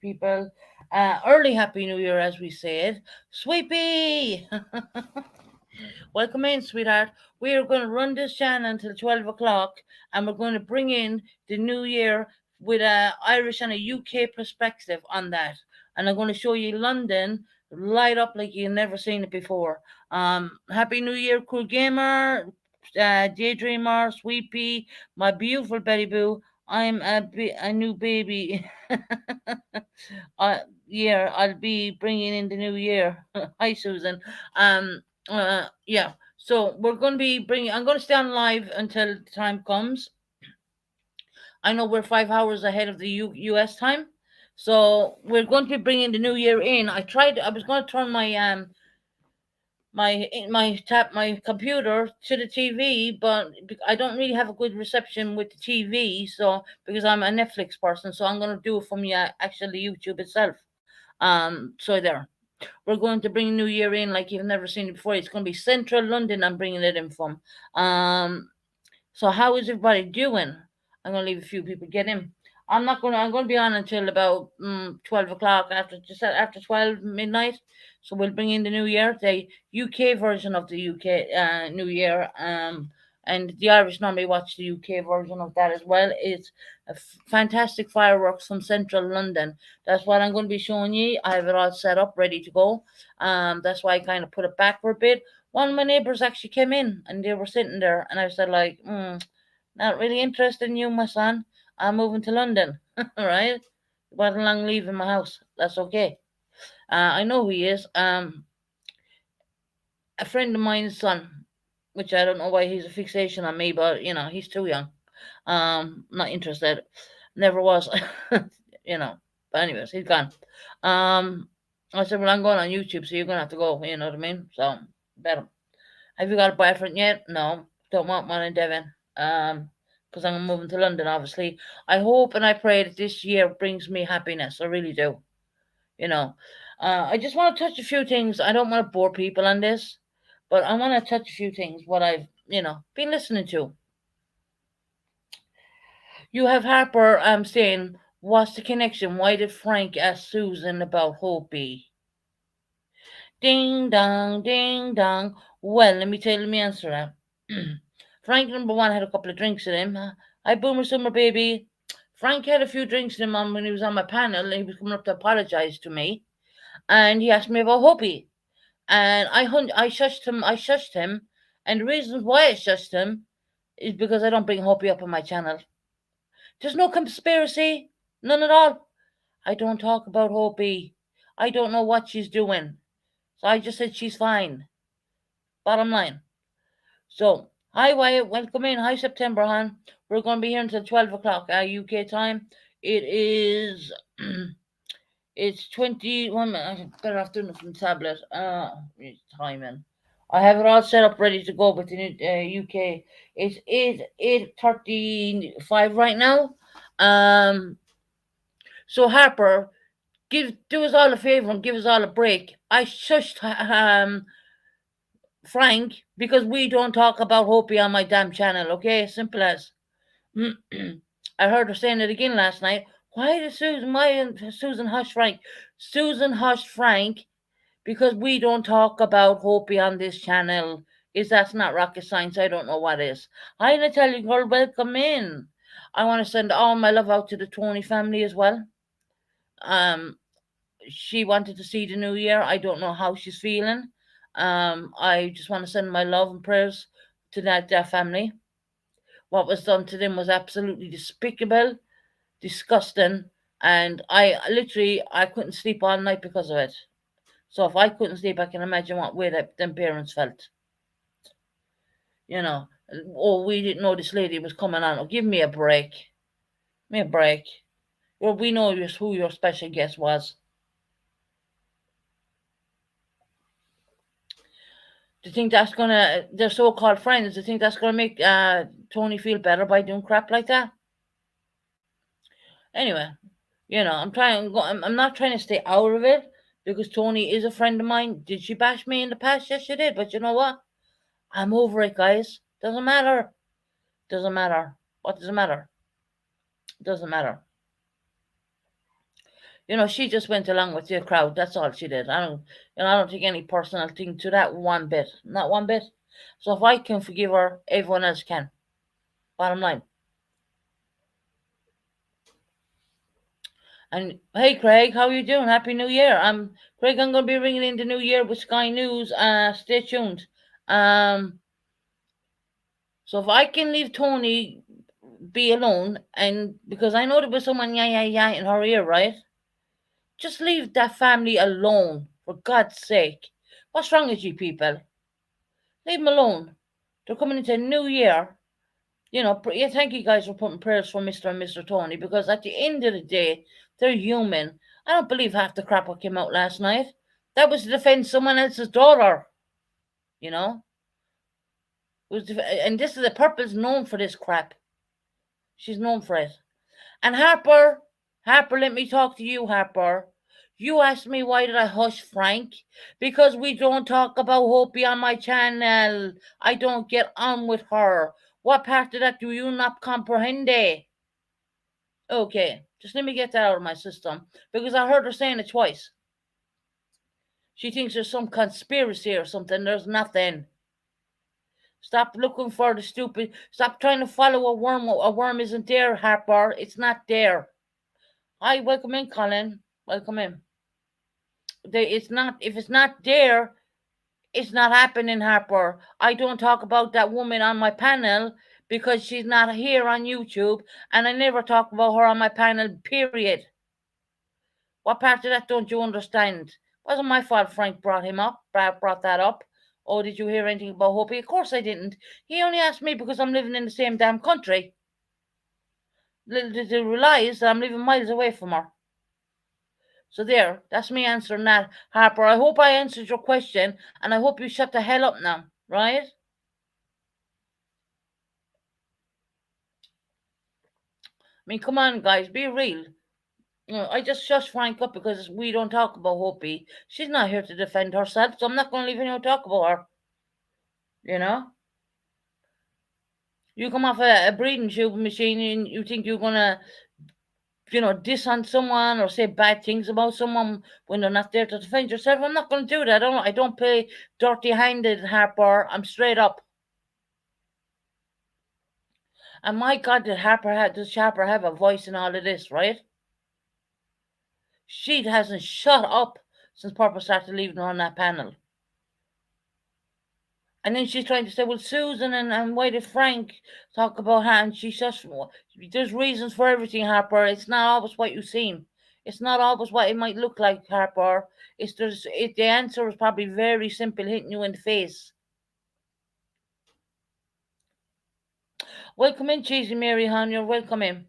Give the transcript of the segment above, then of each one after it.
people. Early Happy New Year, as we said. Sweepy! Welcome in, sweetheart. We are going to run this channel until 12 o'clock, and we're going to bring in the new year with a Irish and a UK perspective on that. And I'm going to show you London light up like you've never seen it before. Happy New Year, Cool Gamer, Daydreamer, Sweepy, my beautiful Betty Boo. I'm a new baby. uh, yeah, I'll be bringing in the new year. Hi, Susan. Yeah. So we're going to be bringing. I'm going to stay on live until the time comes. I know we're 5 hours ahead of the U.S. time, so we're going to be bringing the new year in. I tried. I was going to turn my computer to the TV, but I don't really have a good reception with the TV. So because I'm a Netflix person, so I'm gonna do it from actually YouTube itself. So there, we're going to bring New Year in like you've never seen it before. It's gonna be Central London. I'm bringing it in from. So how is everybody doing? I'm gonna leave a few people get in. I'm gonna be on until about 12 o'clock after 12 midnight. So we'll bring in the New Year, the UK version of the UK New Year. And the Irish normally watch the UK version of that as well. It's fantastic fireworks from Central London. That's what I'm going to be showing you. I have it all set up, ready to go. That's why I kind of put it back for a bit. One of my neighbors actually came in and they were sitting there, and I said like, not really interested in you, my son. I'm moving to London, right? It wasn't long leaving my house. That's okay. I know who he is. A friend of mine's son, which I don't know why he's a fixation on me, but he's too young. Not interested. Never was. you know. But anyways, he's gone. Um, I said, well, I'm going on YouTube, so you're gonna have to go. You know what I mean? So better. Have you got a boyfriend yet? No, don't want one in Devon. Because I'm moving to London, obviously. I hope and I pray that this year brings me happiness. I really do. You know, I just want to touch a few things. I don't want to bore people on this, but I want to touch a few things. What I've been listening to. You have Harper saying, "What's the connection? Why did Frank ask Susan about Hopi?" Ding dong, ding dong. Well, let me answer that. Frank, number one, had a couple of drinks in him. Hi, Boomer Summer, baby. Frank had a few drinks in him when he was on my panel, and he was coming up to apologize to me. And he asked me about Hopi. And I shushed him. I shushed him. And the reason why I shushed him is because I don't bring Hopi up on my channel. There's no conspiracy. None at all. I don't talk about Hopi. I don't know what she's doing. So I just said she's fine. Bottom line. So, hi Wyatt, welcome in. Hi September, hon. We're going to be here until 12 o'clock UK time. It is, it's 21 minutes. Better off doing it from the tablet. Timing. I have it all set up ready to go with the UK. It's 8:35 right now. Um, so Harper, do us all a favor and give us all a break. I shushed Frank, because we don't talk about Hopi on my damn channel, okay? Simple as. I heard her saying it again last night. Why did Susan hush Frank? Susan hushed Frank because we don't talk about Hopi on this channel. Is that's not rocket science? I don't know what is. Hi Natalia girl, welcome in. I want to send all my love out to the Tony family as well. Um, she wanted to see the new year. I don't know how she's feeling. I just want to send my love and prayers to that family. What was done to them was absolutely despicable, disgusting, and I couldn't sleep all night because of it. So if I couldn't sleep, I can imagine what way them parents felt. You know, oh, we didn't know this lady was coming on. Oh, give me a break. Give me a break. Well, we know who your special guest was. Do you think that's gonna their so-called friends? Do you think that's gonna make Tony feel better by doing crap like that? Anyway, I'm not trying to stay out of it because Tony is a friend of mine. Did she bash me in the past? Yes, she did. But you know what? I'm over it, guys. Doesn't matter. Doesn't matter. What does it matter? Doesn't matter. She just went along with the crowd. That's all she did. I don't think any personal thing to that one bit. Not one bit. So if I can forgive her, everyone else can. Bottom line. And hey, Craig, how you doing? Happy New Year. Craig. I'm gonna be ringing in the New Year with Sky News. Stay tuned. Um, so if I can leave Tony be alone, and because I know there was someone yeah in her ear, right? Just leave that family alone, for God's sake. What's wrong with you people? Leave them alone. They're coming into a new year. Yeah, thank you guys for putting prayers for Mr. and Mr. Tony, because at the end of the day, they're human. I don't believe half the crap that came out last night. That was to defend someone else's daughter, you know? And this is the Purple's known for this crap. She's known for it. And Harper, let me talk to you, Harper. You asked me why did I hush Frank? Because we don't talk about Hopi on my channel. I don't get on with her. What part of that do you not comprehend? Okay, just let me get that out of my system. Because I heard her saying it twice. She thinks there's some conspiracy or something. There's nothing. Stop looking for the stupid. Stop trying to follow a worm. A worm isn't there, Harper. It's not there. Hi, welcome in, Colin. Welcome in. It's not. If it's not there, it's not happening, Harper. I don't talk about that woman on my panel because she's not here on YouTube, and I never talk about her on my panel. Period. What part of that don't you understand? Wasn't my fault. Frank brought him up. Brought that up. Oh, did you hear anything about Hopi? Of course I didn't. He only asked me because I'm living in the same damn country. Little to realize that I'm living miles away from her. So there, that's me answering that, Harper. I hope I answered your question, and I hope you shut the hell up now, right? I mean, come on, guys, be real. I just shush Frank up because we don't talk about Hopi. She's not here to defend herself, so I'm not going to leave anyone talk about her. You know? You come off a breathing tube machine and you think you're going to, diss on someone or say bad things about someone when they're not there to defend yourself. I'm not going to do that. I don't play dirty-handed, Harper. I'm straight up. And my God, does Harper have a voice in all of this, right? She hasn't shut up since Purple started leaving her on that panel. And then she's trying to say, well, Susan and why did Frank talk about her? And she just, there's reasons for everything, Harper. It's not always what you seem. It's not always what it might look like, Harper. The answer is probably very simple, hitting you in the face. Welcome in, Cheesy Mary, hon. You're welcome in.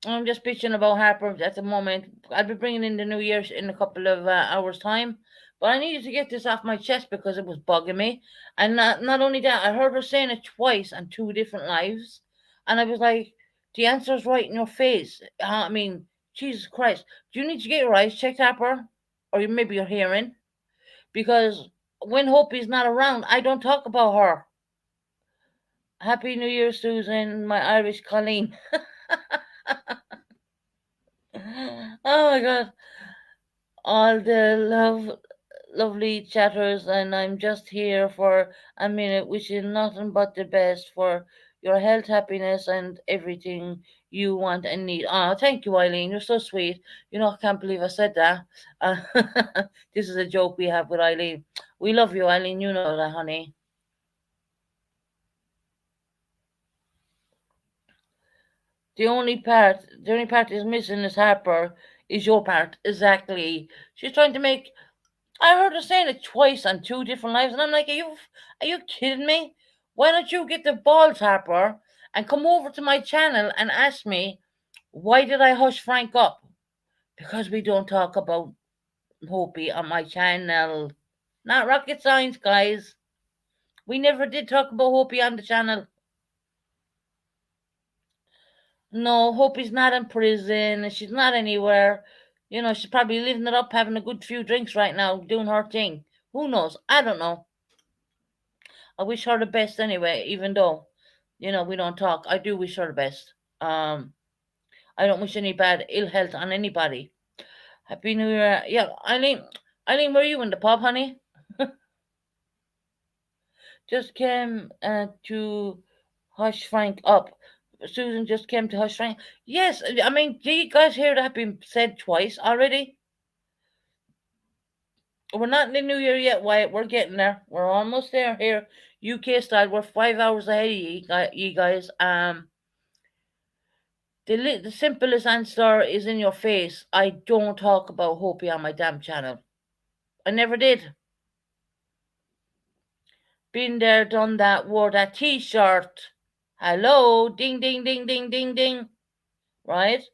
I'm just bitching about Harper at the moment. I'll be bringing in the New Year's in a couple of hours' time. But I needed to get this off my chest because it was bugging me. And not only that, I heard her saying it twice on two different lives. And I was like, the answer's right in your face. I mean, Jesus Christ. Do you need to get your eyes checked, Harper? Or maybe your hearing? Because when Hopi's not around, I don't talk about her. Happy New Year, Susan, my Irish Colleen. Oh my God. All the lovely chatters, and I'm just here for a minute, wishing nothing but the best for your health, happiness, and everything you want and need. Oh, thank you, Eileen. You're so sweet. I can't believe I said that. Uh, this is a joke we have with Eileen. We love you, Eileen. You know that, honey. The only part is missing is Harper. Is your part exactly? She's trying to make. I heard her saying it twice on two different lives, and I'm like, are you kidding me? Why don't you get the balls, Harper, and come over to my channel and ask me why did I hush Frank up? Because we don't talk about Hopi on my channel. Not rocket science, guys. We never did talk about Hopi on the channel. No, Hopi's not in prison. She's not anywhere. She's probably living it up, having a good few drinks right now, doing her thing. Who knows? I don't know. I wish her the best anyway, even though, we don't talk. I do wish her the best. I don't wish any bad ill health on anybody. Happy New Year. Yeah, Eileen, were you in the pub, honey? Just came to hush Frank up. Susan just came to hush Frank. Yes, I mean, do you guys hear that been said twice already? We're not in the new year yet, Wyatt. We're getting there. We're almost there here. UK style. We're 5 hours ahead of you guys. The simplest answer is in your face. I don't talk about Hopi on my damn channel. I never did. Been there, done that, wore that t-shirt. Hello, ding, ding, ding, ding, ding, ding. Right?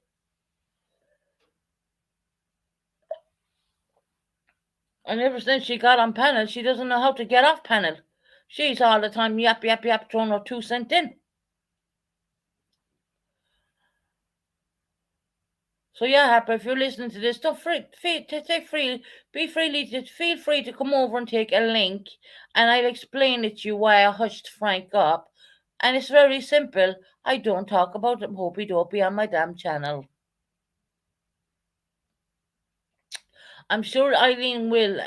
And ever since she got on panel, she doesn't know how to get off panel. She's all the time yap, yap, yap, throwing her 2 cent in. So yeah, Harper, if you're listening to this, don't feel free to come over and take a link, and I'll explain it to you why I hushed Frank up. And it's very simple. I don't talk about Hopey Dopey on my damn channel. I'm sure Eileen will.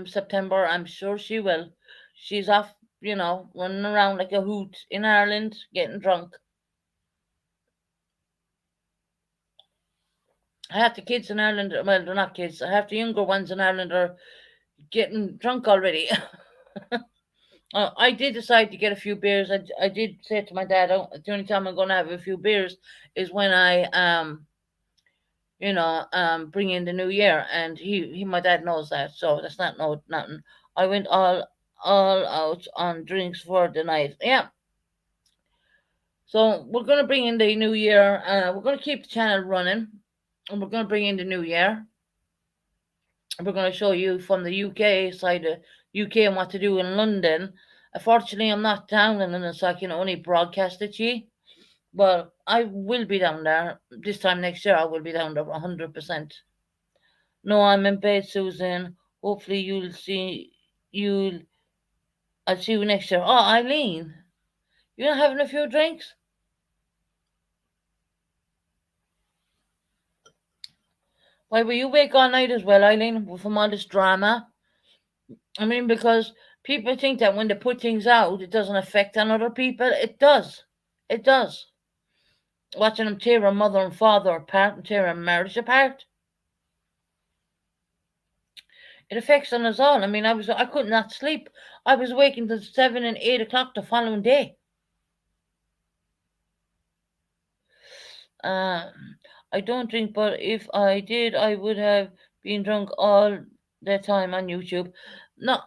September. I'm sure she will. She's off, running around like a hoot in Ireland, getting drunk. I have the kids in Ireland. Well, they're not kids. I have the younger ones in Ireland are getting drunk already. I did decide to get a few beers. I did say to my dad, oh, the only time I'm going to have a few beers is when I bring in the new year, and my dad knows that, so that's not nothing. I went all out on drinks for the night. Yeah. So we're gonna bring in the new year. We're gonna keep the channel running, and we're gonna bring in the new year. We're gonna show you from the UK side of UK and what to do in London. Unfortunately, I'm not down in London, so I can only broadcast it to you. But I will be down there this time next year. I will be down there 100%. No, I'm in bed, Susan. Hopefully you'll I'll see you next year. Oh, Eileen, you're not having a few drinks? Why were you awake all night as well, Eileen, from all this drama? I mean, because people think that when they put things out, it doesn't affect on other people. It does. It does. Watching them tear a mother and father apart and tear a marriage apart. It affects on us all. I mean, I could not sleep. I was waking till 7 and 8 o'clock the following day. Uh, I don't drink, but if I did, I would have been drunk all the time on YouTube. No,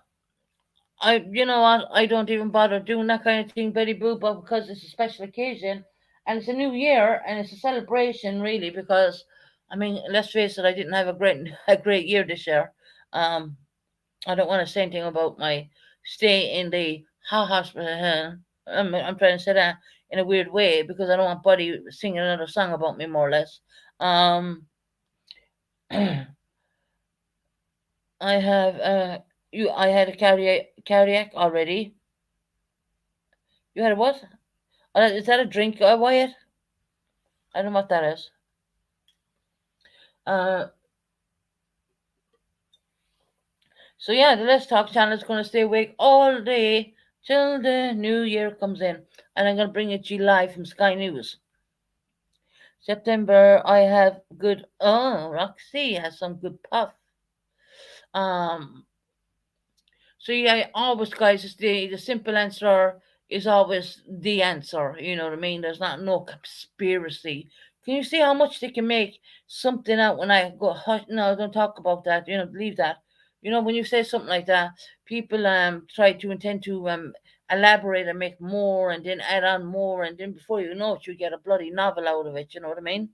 you know what? I don't even bother doing that kind of thing, Betty Boo, but because it's a special occasion and it's a new year and it's a celebration, really. Because, I mean, let's face it, I didn't have a great year this year. Um, I don't want to say anything about my stay in the hospital. I'm trying to say that in a weird way because I don't want Buddy singing another song about me, more or less. Um, I have I had a cardiac already. You had a what? Is that a drink, Wyatt? I don't know what that is. Uh, so yeah, the Let's Talk channel is going to stay awake all day till the new year comes in, and I'm going to bring it to you live from Sky News. September, I have good. Oh, Roxy has some good puff. Um, so yeah, always, guys, is the simple answer is always the answer. You know what I mean? There's not no conspiracy. Can you see how much they can make something out when I go? Hush, no, don't talk about that. Leave that. When you say something like that, people try to intend to elaborate and make more, and then add on more, and then before you know it, you get a bloody novel out of it. You know what I mean?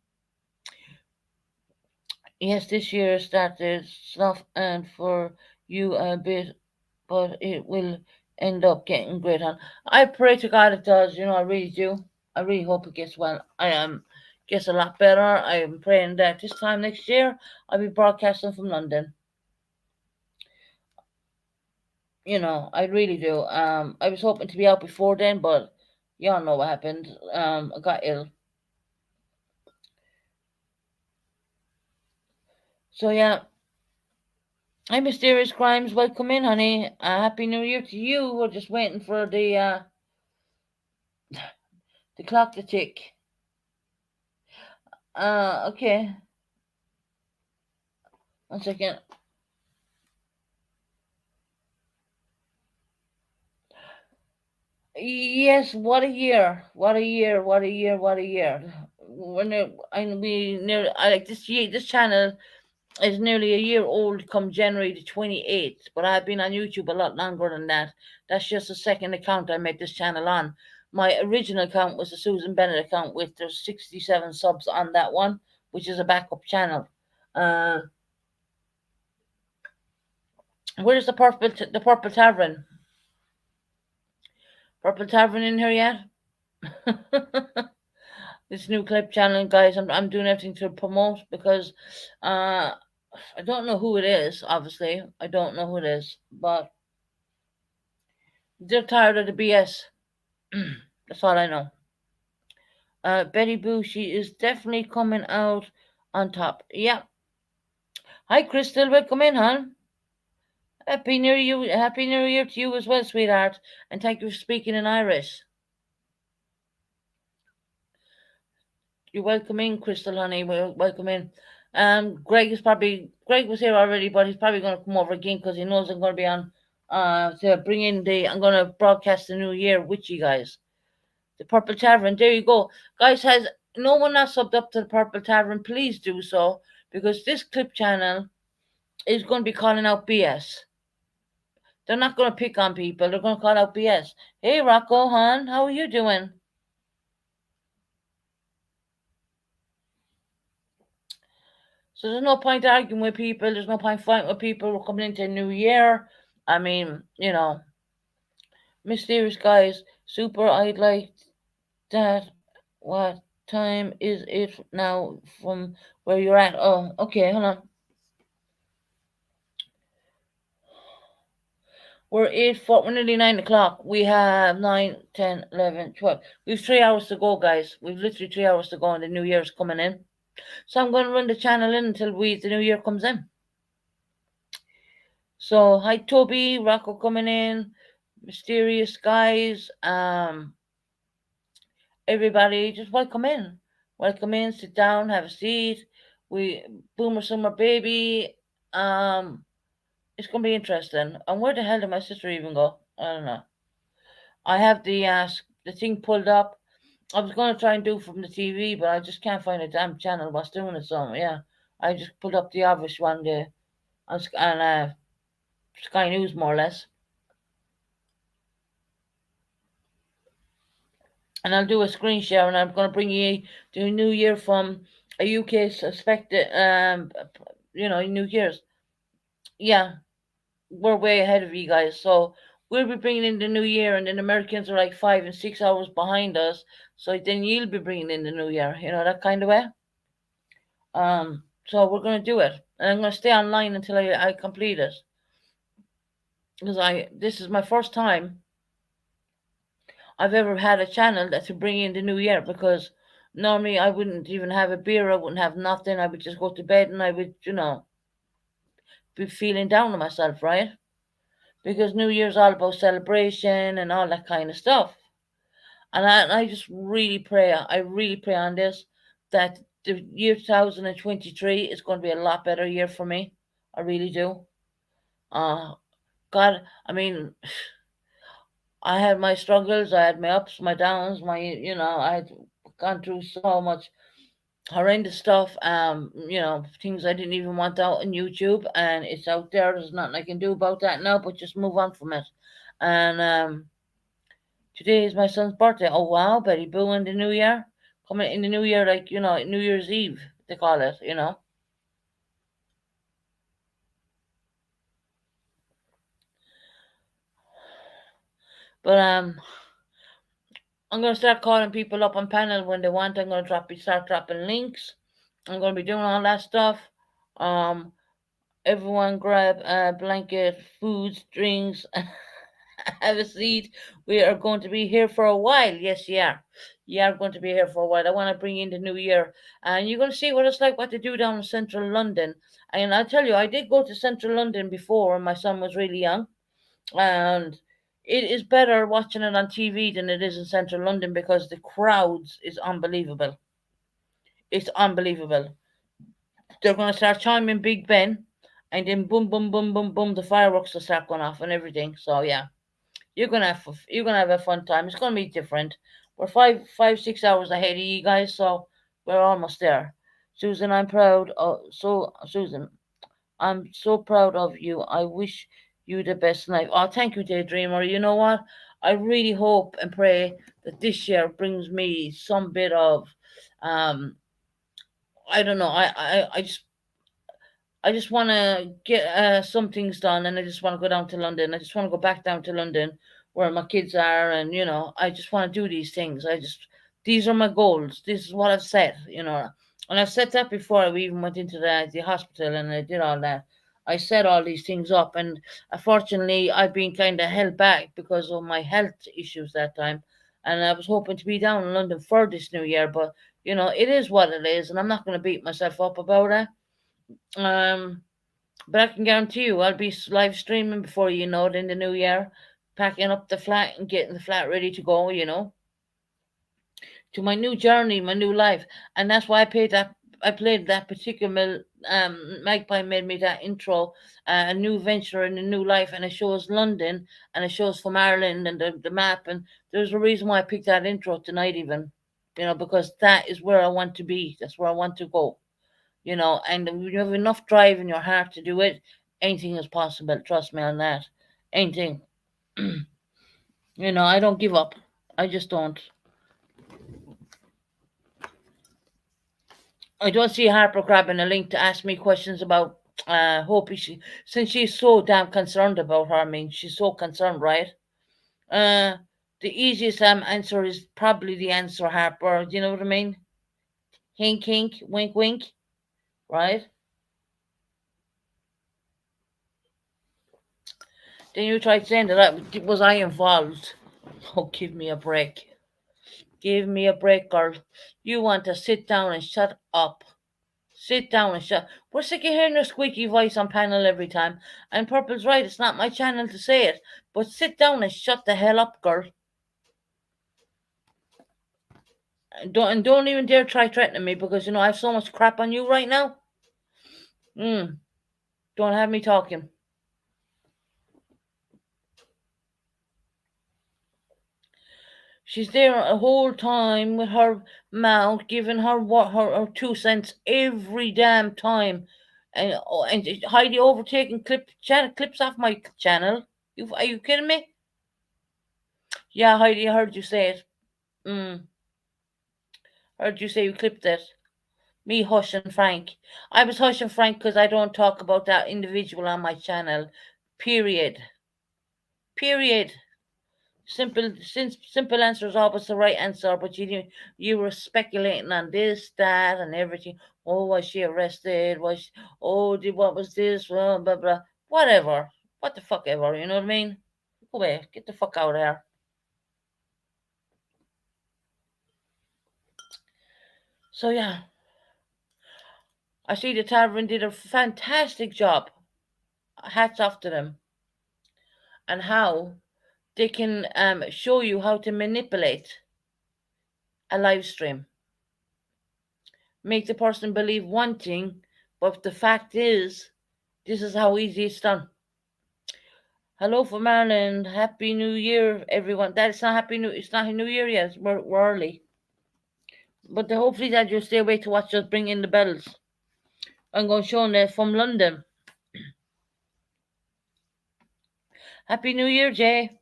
Yes, this year started slough and for you a bit, but it will end up getting great on. I pray to God it does. I really do. I really hope it gets well. I gets a lot better. I am praying that this time next year I'll be broadcasting from London. I really do. I was hoping to be out before then, but y'all know what happened. I got ill. So yeah, hi Mysterious Crimes, welcome in, honey. Happy New Year to you. We're just waiting for the clock to tick. Okay, one second. Yes, what a year! What a year! What a year! What a year! I like this year. This channel is nearly a year old come January the 28th, but I've been on YouTube a lot longer than that. That's just the second account I made this channel on. My original account was the Susan Bennett account with there's 67 subs on that one, which is a backup channel. Uh, where's the Purple Tavern? Purple Tavern in here yet? This new clip channel, guys. I'm doing everything to promote because uh, I don't know who it is. Obviously, I don't know who it is, but they're tired of the BS. That's all I know. Betty Boo, she is definitely coming out on top. Yeah. Hi, Crystal. Welcome in, hon. Happy New Year to you as well, sweetheart. And thank you for speaking in Irish. You're welcome in, Crystal, honey. Welcome in. Greg was here already, but he's probably going to come over again because he knows I'm going to be on. I'm going to broadcast the New Year with you guys. The Purple Tavern. There you go, guys. Has no one not subbed up to the Purple Tavern? Please do so because this clip channel is going to be calling out BS. They're not going to pick on people. They're going to call out BS. Hey, Rocco, hon, how are you doing? So there's no point arguing with people. There's no point fighting with people. We're coming into a new year. I mean, mysterious guys, super. I'd like that. What time is it now from where you're at? Oh, okay, hold on. We're nearly 9 o'clock. We have 9, 10, 11, 12. We've 3 hours to go, guys. We've literally 3 hours to go, and the new year's coming in. So I'm going to run the channel in until the new year comes in. So hi Toby, Rocco coming in, mysterious guys, everybody, just welcome in. Welcome in, sit down, have a seat. We Boomer Summer Baby. It's gonna be interesting. And where the hell did my sister even go? I don't know. I have the thing pulled up. I was gonna try and do it from the TV, but I just can't find a damn channel what's doing it. So yeah, I just pulled up the obvious one there on Sky News more or less. And I'll do a screen share, and I'm going to bring you the New Year from a UK suspected, New Year's. Yeah, we're way ahead of you guys. So we'll be bringing in the New Year, and then Americans are like 5 and 6 hours behind us. So then you'll be bringing in the New Year, that kind of way. So we're going to do it, and I'm going to stay online until I complete it, because this is my first time I've ever had a channel that to bring in the new year, because normally I wouldn't even have a beer, I wouldn't have nothing, I would just go to bed and I would, be feeling down on myself, right? Because New Year's all about celebration and all that kind of stuff. And I just I really pray on this, that the year 2023 is going to be a lot better year for me. I really do. Uh, God, I mean, I had my struggles, I had my ups, my downs, I had gone through so much horrendous stuff, things I didn't even want out on YouTube, and it's out there. There's nothing I can do about that now, but just move on from it. And today is my son's birthday. Oh wow, Betty Boo in the new year. Coming in the new year, like, New Year's Eve, they call it. But I'm gonna start calling people up on panel when they want. I'm gonna start dropping links. I'm gonna be doing all that stuff. Um, Everyone grab a blanket, foods, drinks, have a seat. We are going to be here for a while. Yes, you are. You are going to be here for a while. I want to bring in the new year, and you're going to see what it's like, what they do down in central London. And I'll tell you, I did go to central London before when my son was really young, and it is better watching it on TV than it is in central London because the crowds is unbelievable. It's unbelievable. They're going to start chiming Big Ben, and then boom, boom, boom, boom, boom, the fireworks will start going off and everything. So yeah, you're gonna have a fun time. It's gonna be different. We're 6 hours ahead of you guys, so we're almost there. Susan, I'm proud. So Susan, I'm so proud of you. I wish you the best in life. Oh, thank you, Daydreamer. You know what? I really hope and pray that this year brings me some bit of, um, I don't know. I just want to get some things done, and I just want to go down to London. I just want to go back down to London where my kids are, and I just want to do these things. These are my goals. This is what I've set, and I've set that before we even went into the hospital and I did all that. I set all these things up, and unfortunately, I've been kind of held back because of my health issues that time. And I was hoping to be down in London for this new year, but it is what it is, and I'm not going to beat myself up about it. Um, but I can guarantee you, I'll be live streaming before you know it in the new year, packing up the flat and getting the flat ready to go, to my new journey, my new life. And that's why I played that particular Magpie made me that intro, a new venture and a new life, and it shows London and it shows from Ireland and the map. And there's a reason why I picked that intro tonight, even, because that is where I want to be. That's where I want to go. And when you have enough drive in your heart to do it, anything is possible. Trust me on that. Anything. I don't give up. I just don't. I don't see Harper grabbing a link to ask me questions about Hope. Since she's so damn concerned about her. I mean, she's so concerned, right? Uh, the easiest answer is probably the answer, Harper. Do you know what I mean? Hink, hink, wink, wink, right? Then you tried saying that was I involved. Oh, give me a break. Give me a break, girl. You want to sit down and shut up. Sit down and shut. We're sick of hearing your squeaky voice on panel every time. And Purple's right, it's not my channel to say it. But sit down and shut the hell up, girl. And don't even dare try threatening me because I have so much crap on you right now. Don't have me talking. She's there a whole time with her mouth, giving her 2 cents every damn time, and Heidi overtaking clips off my channel. Are you kidding me? Yeah, Heidi, I heard you say it. Heard you say you clipped it. Me hushing Frank. I was hushing Frank because I don't talk about that individual on my channel. Period. Period. Simple answer is always the right answer, but you were speculating on this, that, and everything. Oh, was she arrested? What was this? Blah blah blah. Whatever. What the fuck ever. You know what I mean? Go away. Get the fuck out of there. So yeah, I see the tavern did a fantastic job. Hats off to them, and how they can show you how to manipulate a live stream. Make the person believe one thing, but the fact is, this is how easy it's done. Hello from Ireland. Happy New Year, everyone. That's not Happy New. It's not New Year yet. We're early, but hopefully that you'll stay awake to watch us bring in the bells. I'm going to show them from London. Happy New Year, Jay.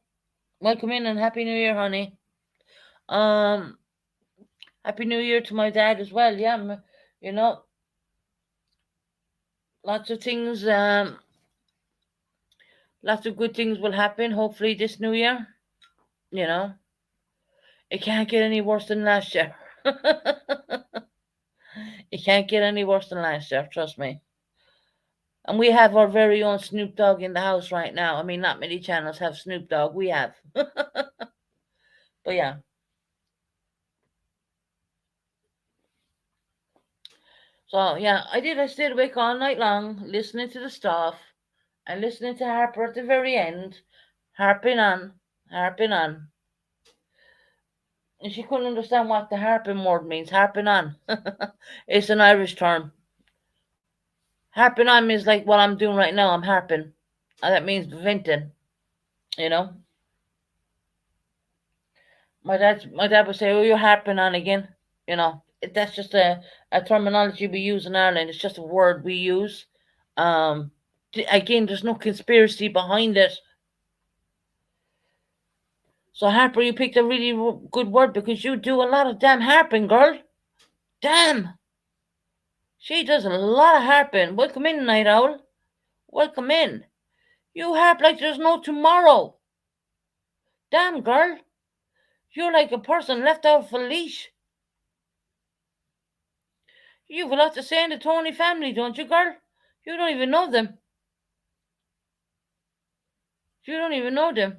Welcome in and Happy New Year, honey. Happy New Year to my dad as well. Yeah, lots of things. Lots of good things will happen. Hopefully this New Year. It can't get any worse than last year. It can't get any worse than last year. Trust me. And we have our very own Snoop Dogg in the house right now. I mean, not many channels have Snoop Dogg. We have. But yeah. So yeah, I did. I stayed awake all night long listening to the stuff and listening to Harper at the very end, harping on, harping on. And she couldn't understand what the harping word means. Harping on. It's an Irish term. Harping on means like what I'm doing right now. I'm harping. And that means venting. You know. My dad would say, "Oh, you're harping on again." You know. That's just a terminology we use in Ireland. It's just a word we use. Um, again, there's no conspiracy behind it. So Harper, you picked a really good word because you do a lot of damn harping, girl. Damn, she does a lot of harping. Welcome in, Night Owl. Welcome in. You harp like there's no tomorrow. Damn, girl, you're like a person left out of a leash. You've a lot to say in the Tony family, don't you, girl? You don't even know them. You don't even know them.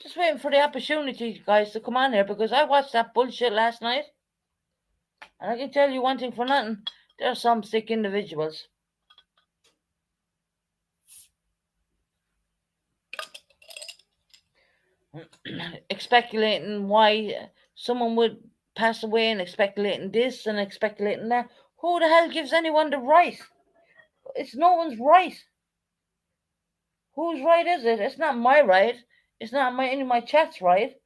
Just waiting for the opportunity, guys, to come on here because I watched that bullshit last night. And I can tell you one thing for nothing. There are some sick individuals. Speculating why someone would pass away and speculating this and speculating that. Who the hell gives anyone the right? It's no one's right. Whose right is it? It's not my right. It's not any of my chat's right.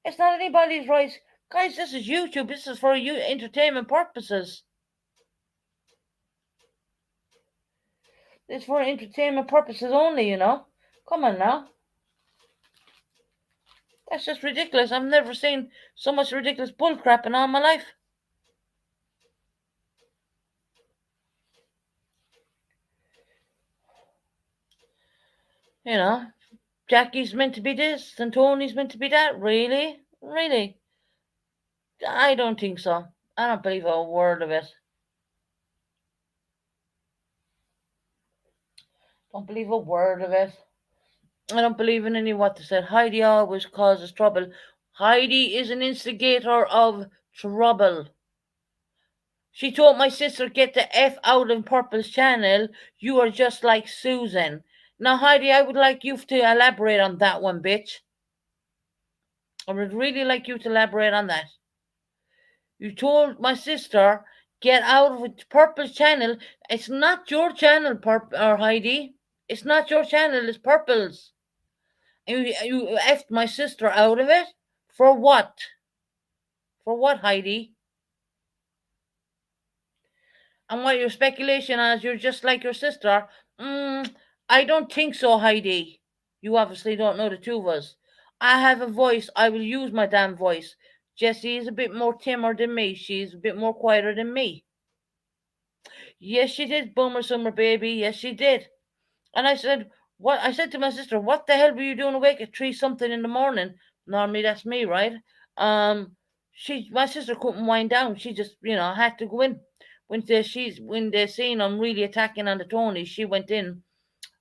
It's not anybody's right. Guys, this is YouTube. This is for you entertainment purposes. It's for entertainment purposes only, you know. Come on now. That's just ridiculous. I've never seen so much ridiculous bullcrap in all my life. You know, Jackie's meant to be this and Tony's meant to be that. Really? Really? I don't think so. I don't believe a word of it. Don't believe a word of it. I don't believe in any what they said. Heidi always causes trouble. Heidi is an instigator of trouble. She told my sister, get the F out of Purple's channel. You are just like Susan. Now, Heidi, I would like you to elaborate on that one, bitch. I would really like you to elaborate on that. You told my sister, get out of Purple's channel. It's not your channel, or Heidi. It's not your channel, it's Purple's. You effed my sister out of it? For what? For what, Heidi? And what your speculation is, you're just like your sister. I don't think so, Heidi. You obviously don't know the two of us. I have a voice. I will use my damn voice. Jessie is a bit more timid than me. She's a bit more quieter than me. Yes, she did, Boomer Summer Baby. Yes, she did. And I said, what? I said to my sister, what the hell were you doing awake at 3 something in the morning? Normally that's me, right? My sister couldn't wind down. She just, had to go in. When they seen I'm really attacking on the Tony, she went in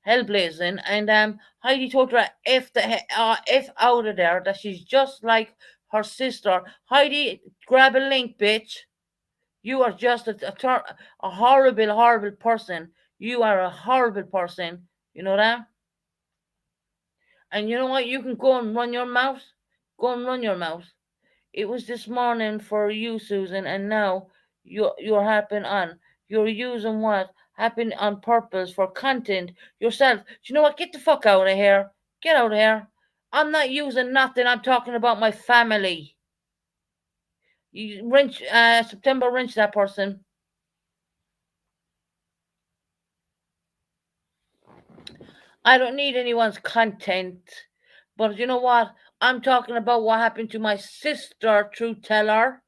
hell blazing, and Heidi told her f out of there, that she's just like her sister. Heidi, grab a link, bitch. You are just a horrible, horrible person. You are a horrible person. You know that? And you know what? You can go and run your mouth. Go and run your mouth. It was this morning for you, Susan, and now you're happen on. You're using what happened on purpose for content yourself. Do you know what? Get the fuck out of here. Get out of here. I'm not using nothing. I'm talking about my family. You wrench September wrench that person. I don't need anyone's content. But you know what? I'm talking about what happened to my sister, Truth Teller.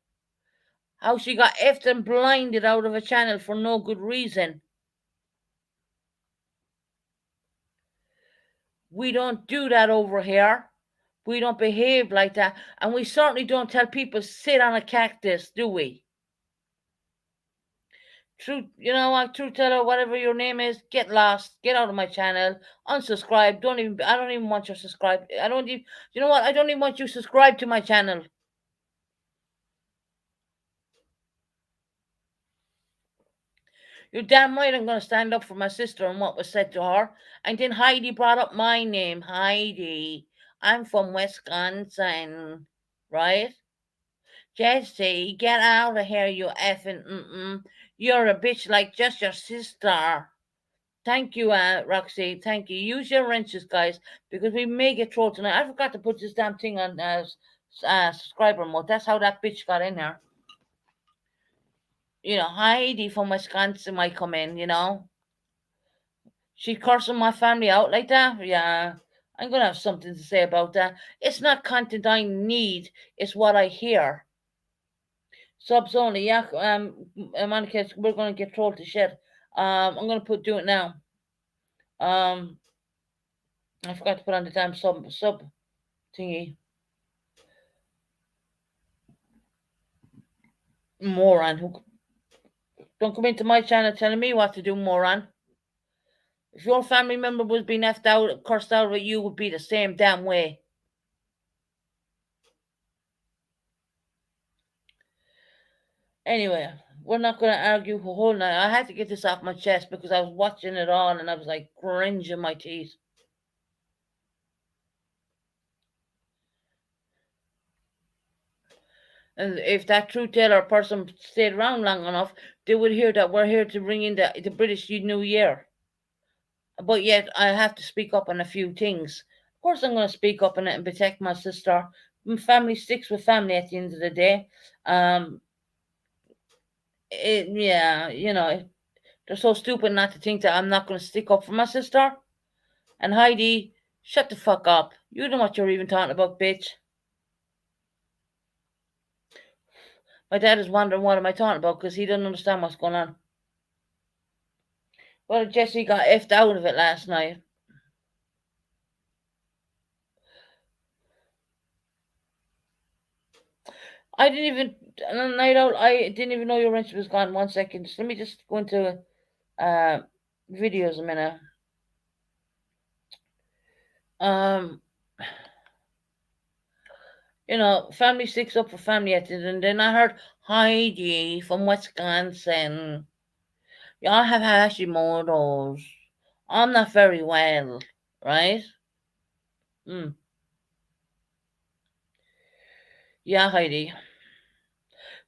How she got effed and blinded out of a channel for no good reason. We don't do that over here. We don't behave like that. And we certainly don't tell people sit on a cactus, do we? True, you know what, True Teller, whatever your name is, get lost, get out of my channel, unsubscribe. I don't even want you subscribe. I don't even, you know what? I don't even want you subscribe to my channel. You're damn right I'm going to stand up for my sister and what was said to her. And then Heidi brought up my name. Heidi. I'm from Wisconsin. Right? Jesse, get out of here, you effing You're a bitch like just your sister. Thank you, Roxy. Thank you. Use your wrenches, guys, because we may get trolled tonight. I forgot to put this damn thing on subscriber mode. That's how that bitch got in there. Heidi from Wisconsin might come in, She cursing my family out like that? Yeah. I'm going to have something to say about that. It's not content I need, it's what I hear. Subs only, yeah. Monica, we're going to get trolled to shit. I'm going to do it now. I forgot to put on the damn sub thingy. Moron. Don't come into my channel telling me what to do, moron. If your family member was being effed out, cursed out with you, would be the same damn way. Anyway, we're not going to argue the whole night. I had to get this off my chest because I was watching it all and I was like cringing my teeth. And if that True Teller person stayed around long enough, they would hear that we're here to bring in the British New Year. But yet, I have to speak up on a few things. Of course, I'm going to speak up on it and protect my sister. Family sticks with family at the end of the day. Yeah, they're so stupid not to think that I'm not going to stick up for my sister. And Heidi, shut the fuck up. You know what you're even talking about, bitch. My dad is wondering what am I talking about because he doesn't understand what's going on. Well, Jesse got effed out of it last night. I didn't even night out. I didn't even know your wrench was gone. 1 second. Let me just go into videos a minute. Um, family sticks up for family at it, and then I heard Heidi from Wisconsin. Y'all have Hashimoto's. I'm not very well, right? Yeah, Heidi.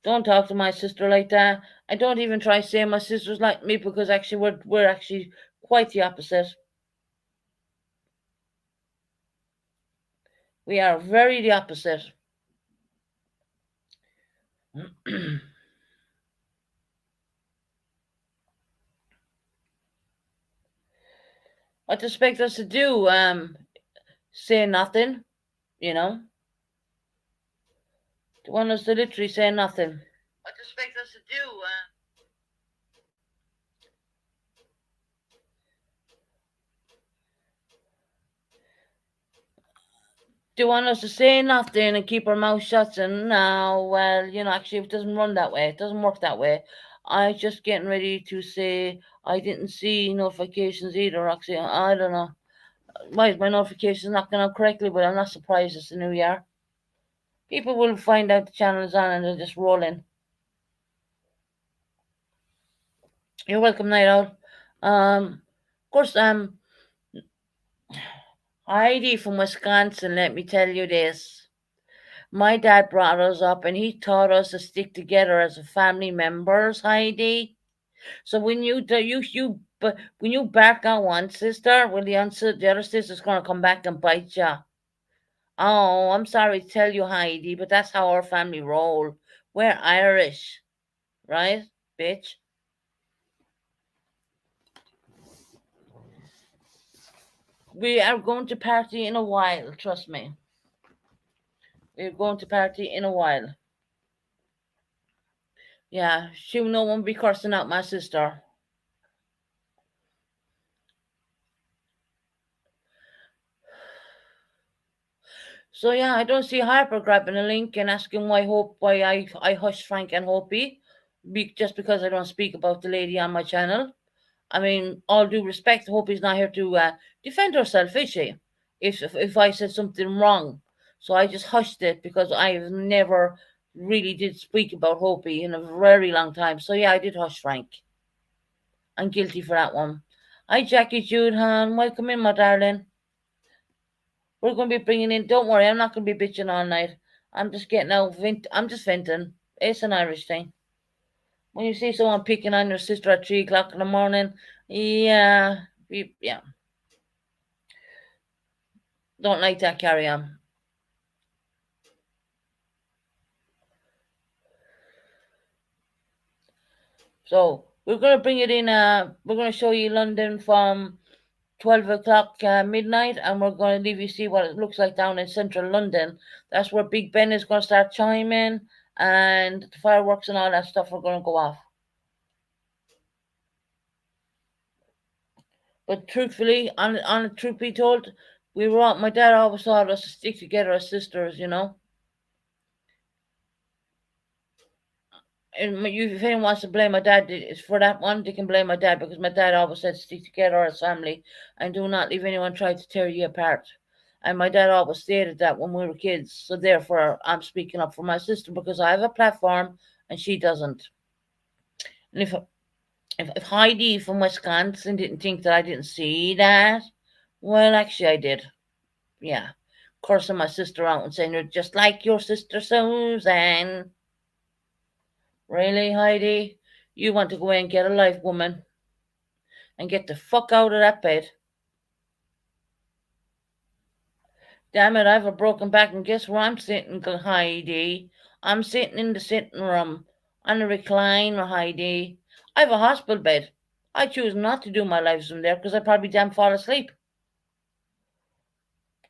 Don't talk to my sister like that. I don't even try saying my sister's like me because actually we're actually quite the opposite. We are very the opposite. What do you expect us to do? Say nothing, you know? They want us to literally say nothing. What do you expect us to do? They want us to say nothing and keep our mouth shut. And now, well, actually, it doesn't run that way. It doesn't work that way. I just getting ready to say I didn't see notifications either. Actually, I don't know. Why is my notifications not going out correctly? But I'm not surprised. It's the new year. People will find out the channel is on and they'll just roll in. You're welcome, Night Owl. Of course, Heidi from Wisconsin, let me tell you this. My dad brought us up and he taught us to stick together as a family members, Heidi. So when when you back on one sister, well, the other sister's gonna come back and bite you. Oh, I'm sorry to tell you, Heidi, but that's how our family roll. We're Irish, right, bitch? We are going to party in a while, trust me. We're going to party in a while. Yeah, no one be cursing out my sister. So yeah, I don't see Harper grabbing a link and asking why I hush Frank and Hopi, just because I don't speak about the lady on my channel. I mean, all due respect, Hopi's not here to defend herself, is she? If I said something wrong, so I just hushed it because I've never really did speak about Hopi in a very long time. So yeah, I did hush Frank. I'm guilty for that one. Hi, Jackie Judehan. Welcome in, my darling. We're going to be bringing in. Don't worry, I'm not going to be bitching all night. I'm just getting out. I'm just venting. It's an Irish thing. When you see someone picking on your sister at 3 o'clock in the morning, yeah, yeah, don't like that. Carry on. So we're going to bring it in. We're going to show you London from 12 o'clock midnight, and we're going to leave you see what it looks like down in central London. That's where Big Ben is going to start chiming, and the fireworks and all that stuff are going to go off. But truthfully, on truth be told, we were all, my dad always taught us to stick together as sisters, you know. And if anyone wants to blame my dad for that one, they can blame my dad because my dad always said stick together as family and do not leave anyone try to tear you apart. And my dad always stated that when we were kids. So therefore, I'm speaking up for my sister because I have a platform and she doesn't. And if Heidi from Wisconsin didn't think that I didn't see that, well, actually, I did. Yeah, cursing my sister out and saying you're just like your sister Susan. Really, Heidi? You want to go in and get a life, woman, and get the fuck out of that bed. Damn it, I have a broken back, and guess where I'm sitting, Heidi? I'm sitting in the sitting room on a recliner, Heidi. I have a hospital bed. I choose not to do my lives from there because I probably damn fall asleep.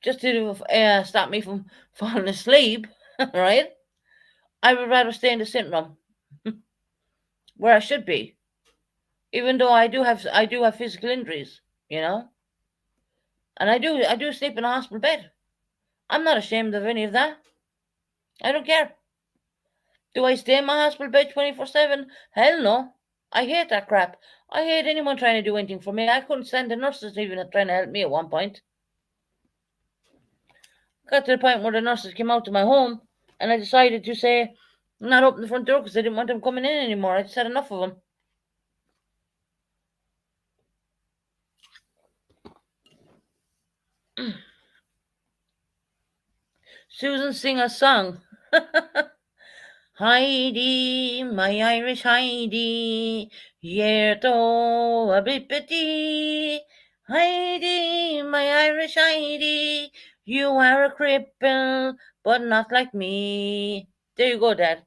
Just to stop me from falling asleep, right? I would rather stay in the sitting room where I should be, even though I do have physical injuries, you know, and I do sleep in a hospital bed. I'm not ashamed of any of that. I don't care. Do I stay in my hospital bed 24/7? Hell no. I hate that crap. I hate anyone trying to do anything for me. I couldn't stand the nurses even trying to help me at one point. Got to the point where the nurses came out to my home, and I decided to say, not open the front door because I didn't want them coming in anymore. I just had enough of them. Susan, sing a song. Heidi, my Irish Heidi, yerto a bippity. Heidi, my Irish Heidi, you are a cripple, but not like me. There you go, Dad.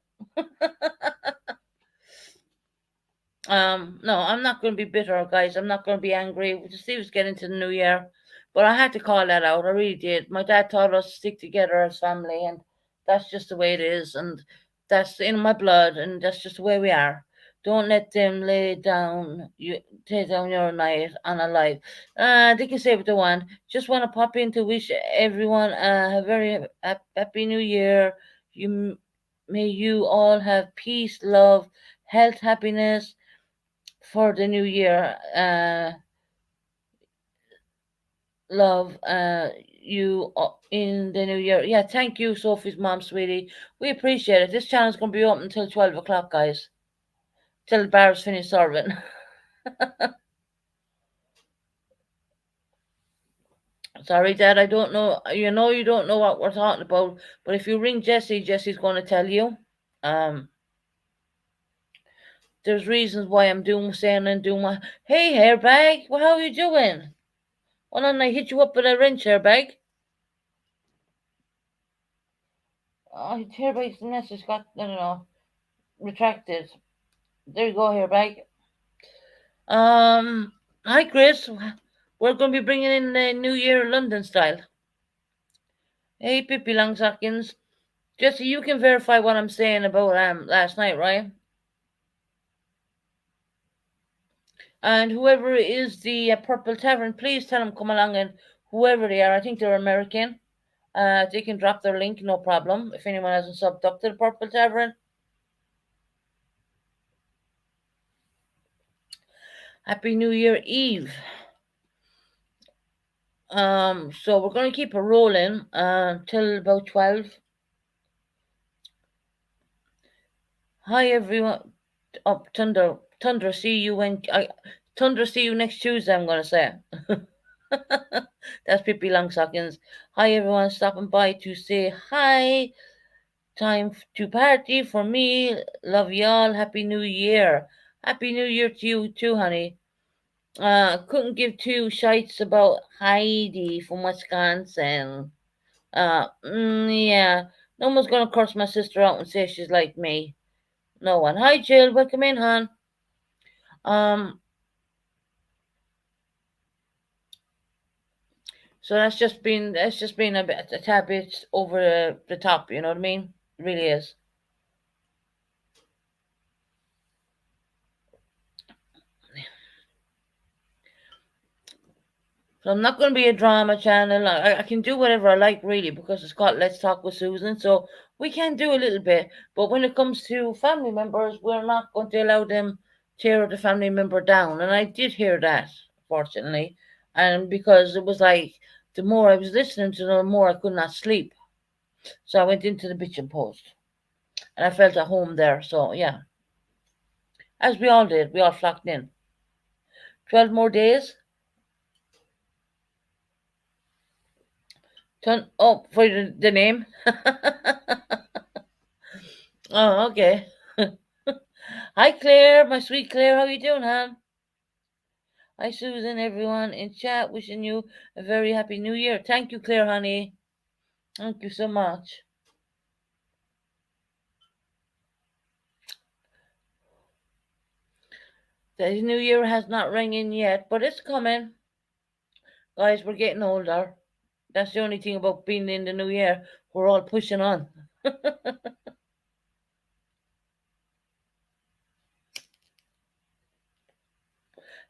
No, I'm not going to be bitter, guys. I'm not going to be angry. We just see what's getting to the new year. But I had to call that out. I really did. My dad taught us to stick together as family, and that's just the way it is. And that's in my blood, and that's just the way we are. Don't let them take down your night on a life. They can say what they want. Just want to pop in to wish everyone a very happy new year. May you all have peace, love, health, happiness for the new year. Love you in the new year. Yeah, thank you, Sophie's mom, sweetie. We appreciate it. This channel's going to be open until 12 o'clock, guys. Till the bar's finished serving. Sorry, Dad, I don't know. You don't know what we're talking about. But if you ring Jessie, Jessie's going to tell you. Um, there's reasons why I'm saying and doing what. Hey, hairbag, well, how are you doing? Why don't I hit you up with a wrench, hairbag? Oh, hairbag's message got, I don't know, retracted. There you go, hairbag. Hi, Chris. We're going to be bringing in the New Year London style. Hey, Pippi Longsockins. Jesse, you can verify what I'm saying about last night, right? And whoever is the Purple Tavern, please tell them come along, and whoever they are, I think they're American. They can drop their link, no problem. If anyone hasn't subbed up to the Purple Tavern. Happy New Year Eve. So we're going to keep it rolling till about 12. Hi everyone. Up Tundra. See you when Tundra. See you next Tuesday. I'm going to say. That's Pippi Longstockings. Hi everyone, stopping by to say hi. Time to party for me. Love y'all. Happy New Year. Happy New Year to you too, honey. Couldn't give two shites about Heidi from Wisconsin. Yeah. No one's gonna curse my sister out and say she's like me. No one. Hi, Jill. Welcome in, hon. Um. So that's just been a tad bit over the top. You know what I mean? It really is. So I'm not going to be a drama channel. I can do whatever I like, really, because it's called Let's Talk with Susan. So we can do a little bit. But when it comes to family members, we're not going to allow them tear the family member down. And I did hear that, fortunately. And because it was like, the more I was listening to them, the more I could not sleep. So I went into the bitching post. And I felt at home there. So, yeah, as we all did, we all flocked in. 12 more days. Oh, for the name? Oh, okay. Hi, Claire, my sweet Claire. How you doing, hon? Hi, Susan, everyone in chat. Wishing you a very happy New Year. Thank you, Claire, honey. Thank you so much. The New Year has not rung in yet, but it's coming. Guys, we're getting older. That's the only thing about being in the New Year. We're all pushing on.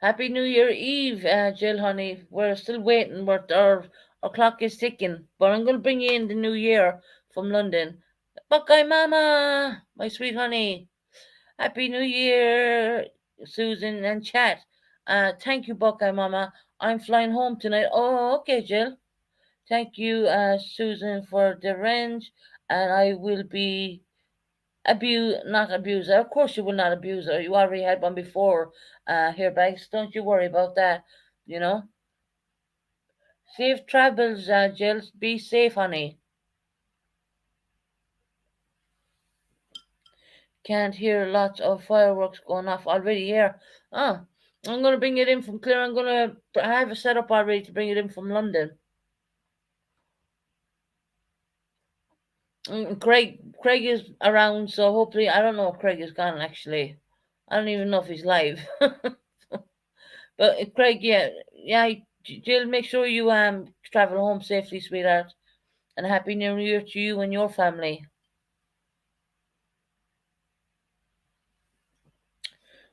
Happy New Year Eve, Jill, honey. We're still waiting. Our clock is ticking. But I'm going to bring you in the New Year from London. Buckeye Mama, my sweet honey. Happy New Year, Susan and chat. Thank you, Buckeye Mama. I'm flying home tonight. Oh, okay, Jill. Thank you, Susan, for the range. And I will be not abuse her. Of course, you will not abuse her. You already had one before, here, Banks. Don't you worry about that. You know. Safe travels, Jill. Be safe, honey. Can't hear lots of fireworks going off already here. Ah, I'm gonna bring it in from Claire. I have a setup already to bring it in from London. Craig is around, so hopefully I don't know if Craig is gone actually. I don't even know if he's live. But Craig, yeah, Jill, make sure you travel home safely, sweetheart, and happy New Year to you and your family.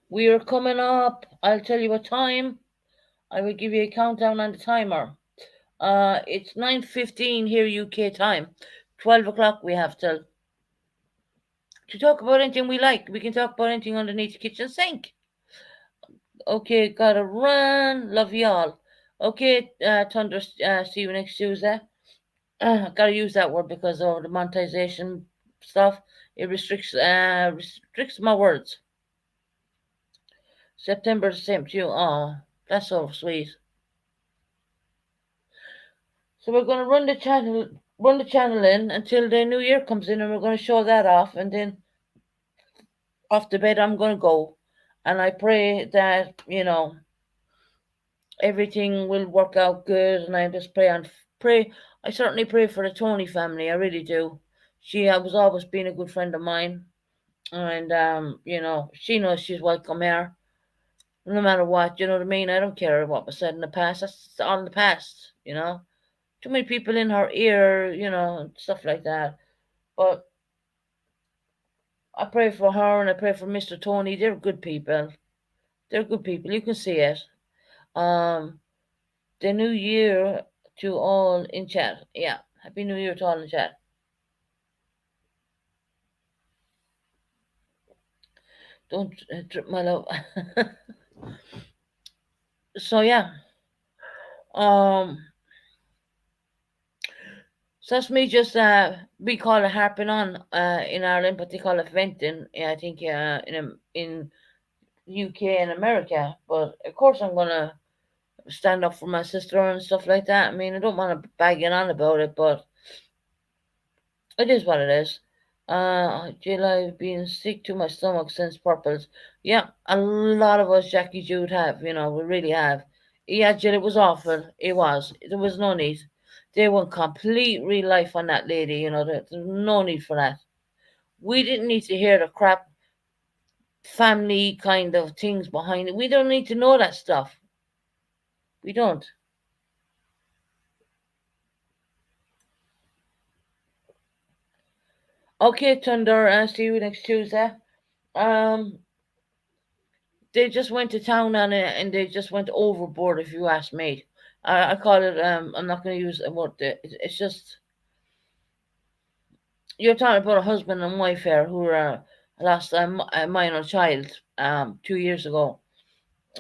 We are coming up. I'll tell you what time. I will give you a countdown on the timer. It's 9:15 here UK time. 12 o'clock we have to talk about anything we like. We can talk about anything underneath the kitchen sink. Okay, gotta run. Love y'all. Okay, Thunder. See you next Tuesday. Gotta use that word because of the monetization stuff. It restricts my words. September the same to you. Oh, that's so sweet. So we're gonna run the channel in until the new year comes in, and we're gonna show that off, and then off the bed I'm gonna go, and I pray that everything will work out good, and I just pray. I certainly pray for the Tony family. I really do. She was always been a good friend of mine, and she knows she's welcome here, no matter what. You know what I mean? I don't care what was said in the past. That's all in the past. Too many people in her ear, and stuff like that. But I pray for her and I pray for Mr. Tony. They're good people. They're good people. You can see it. Um, the new year to all in chat. Yeah. Happy New Year to all in the chat. Don't trip my love. So yeah, um, so that's me just we call it harping on in Ireland, but they call it venting. Yeah, I think in UK and America. But of course, I'm gonna stand up for my sister and stuff like that. I mean, I don't want to bagging on about it, but it is what it is. Jill, I've been sick to my stomach since Purples. Yeah, a lot of us, Jackie Jude, have. We really have. Yeah, Jill, it was awful. It was. There was no need. They went complete real life on that lady. There's no need for that. We didn't need to hear the crap family kind of things behind it. We don't need to know that stuff. We don't. Okay, Thunder. I'll see you next Tuesday. Um, they just went to town on it and they just went overboard. If you ask me, I call it. I'm not going to use a word. It's just you're talking about a husband and wife here who lost a minor child 2 years ago,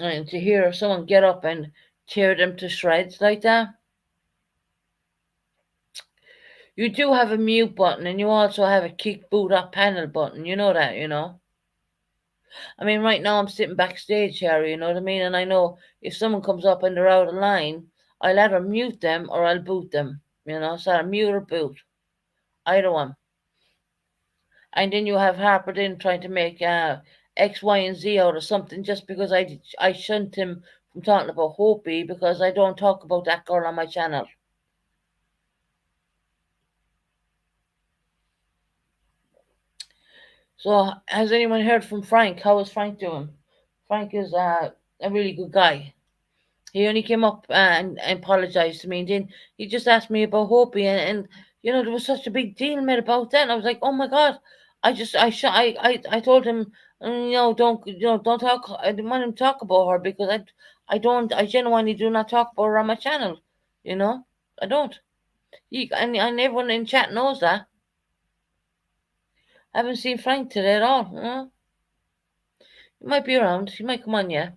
and to hear someone get up and tear them to shreds like that. You do have a mute button, and you also have a kick boot up panel button. You know that, you know. I mean, right now I'm sitting backstage here, you know what I mean? And I know if someone comes up and they're out of line, I'll either mute them or I'll boot them, you know, so I mute or boot, either one. And then you have Harper then trying to make X, Y, and Z out of something just because I shunned him from talking about Hopi because I don't talk about that girl on my channel. So, has anyone heard from Frank? How is Frank doing? Frank is a really good guy. He only came up and apologized to me, and then he just asked me about Hopi, and there was such a big deal made about that. And I was like, oh my god, I told him, don't talk. I didn't want him to talk about her because I genuinely do not talk about her on my channel. You know, I don't. And everyone in chat knows that. I haven't seen Frank today at all. He might be around. He might come on. Yeah,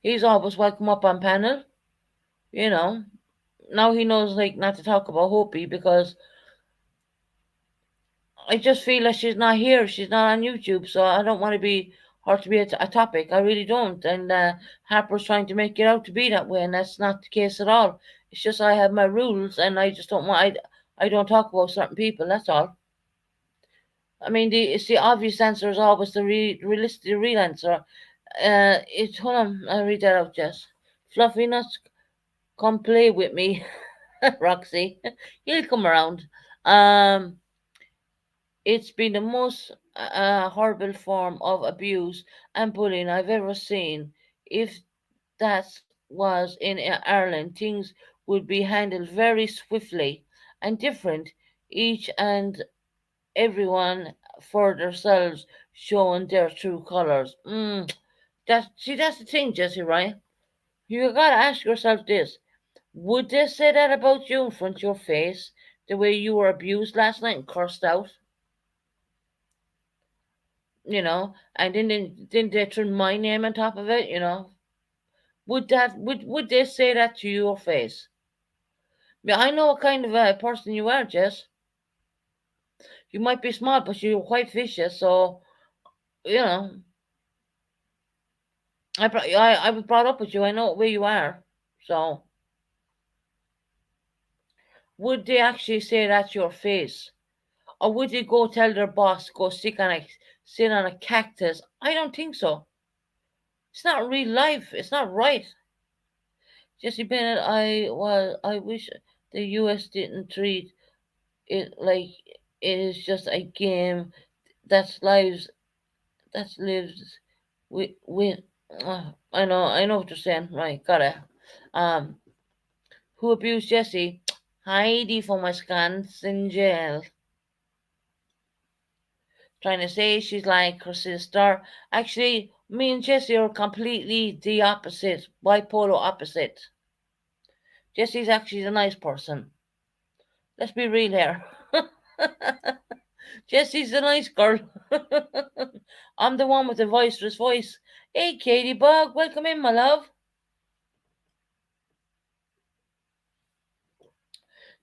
he's always welcome up on panel. You know, now he knows like not to talk about Hopi because I just feel like she's not here. She's not on YouTube, so I don't want to be her to be a topic. I really don't. And Harper's trying to make it out to be that way, and that's not the case at all. It's just I have my rules, and I just don't want. I don't talk about certain people. That's all. I mean, it's the obvious answer is always the real answer. It's hold on. I'll read that out, Jess. Fluffy nuts, come play with me, Roxy. He'll come around. Um, It's been the most horrible form of abuse and bullying I've ever seen. If that was in Ireland, things would be handled very swiftly and different, each and everyone for themselves showing their true colours. That's the thing, Jesse, right? You gotta ask yourself this. Would they say that about you in front of your face, the way you were abused last night and cursed out? And then they threw my name on top of it. Would they say that to your face? Yeah, I know what kind of a person you are, Jess. You might be smart, but you're quite vicious. So you know, I was brought up with you. I know where you are. So would they actually say that to your face, or would they go tell their boss go sit on a cactus? I don't think so. It's not real life. It's not right. Jesse Bennett, I wish the US didn't treat it like it is just a game that's lives with I know what you're saying. Right, got it. Um who abused Jesse? Heidi from Wisconsin jail. Trying to say she's like her sister. Actually, me and Jesse are completely the opposite, bipolar opposite. Jessie's actually a nice person. Let's be real here. Jessie's a nice girl. I'm the one with the boisterous voice. Hey, Katie Bug, welcome in, my love.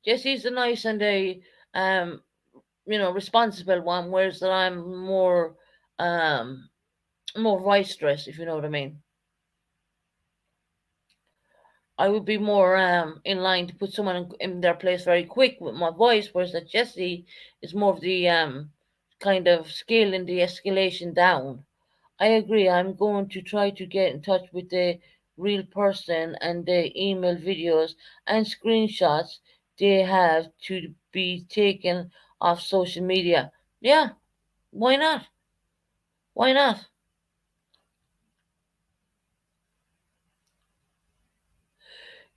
Jessie's the nice and the um, responsible one, whereas that I'm um, more boisterous, if you know what I mean. I would be more in line to put someone in their place very quick with my voice, whereas that Jessie is more of the kind of skill in the escalation down. I agree. I'm going to try to get in touch with the real person and the email videos and screenshots they have to be taken off social media. Yeah, why not? Why not?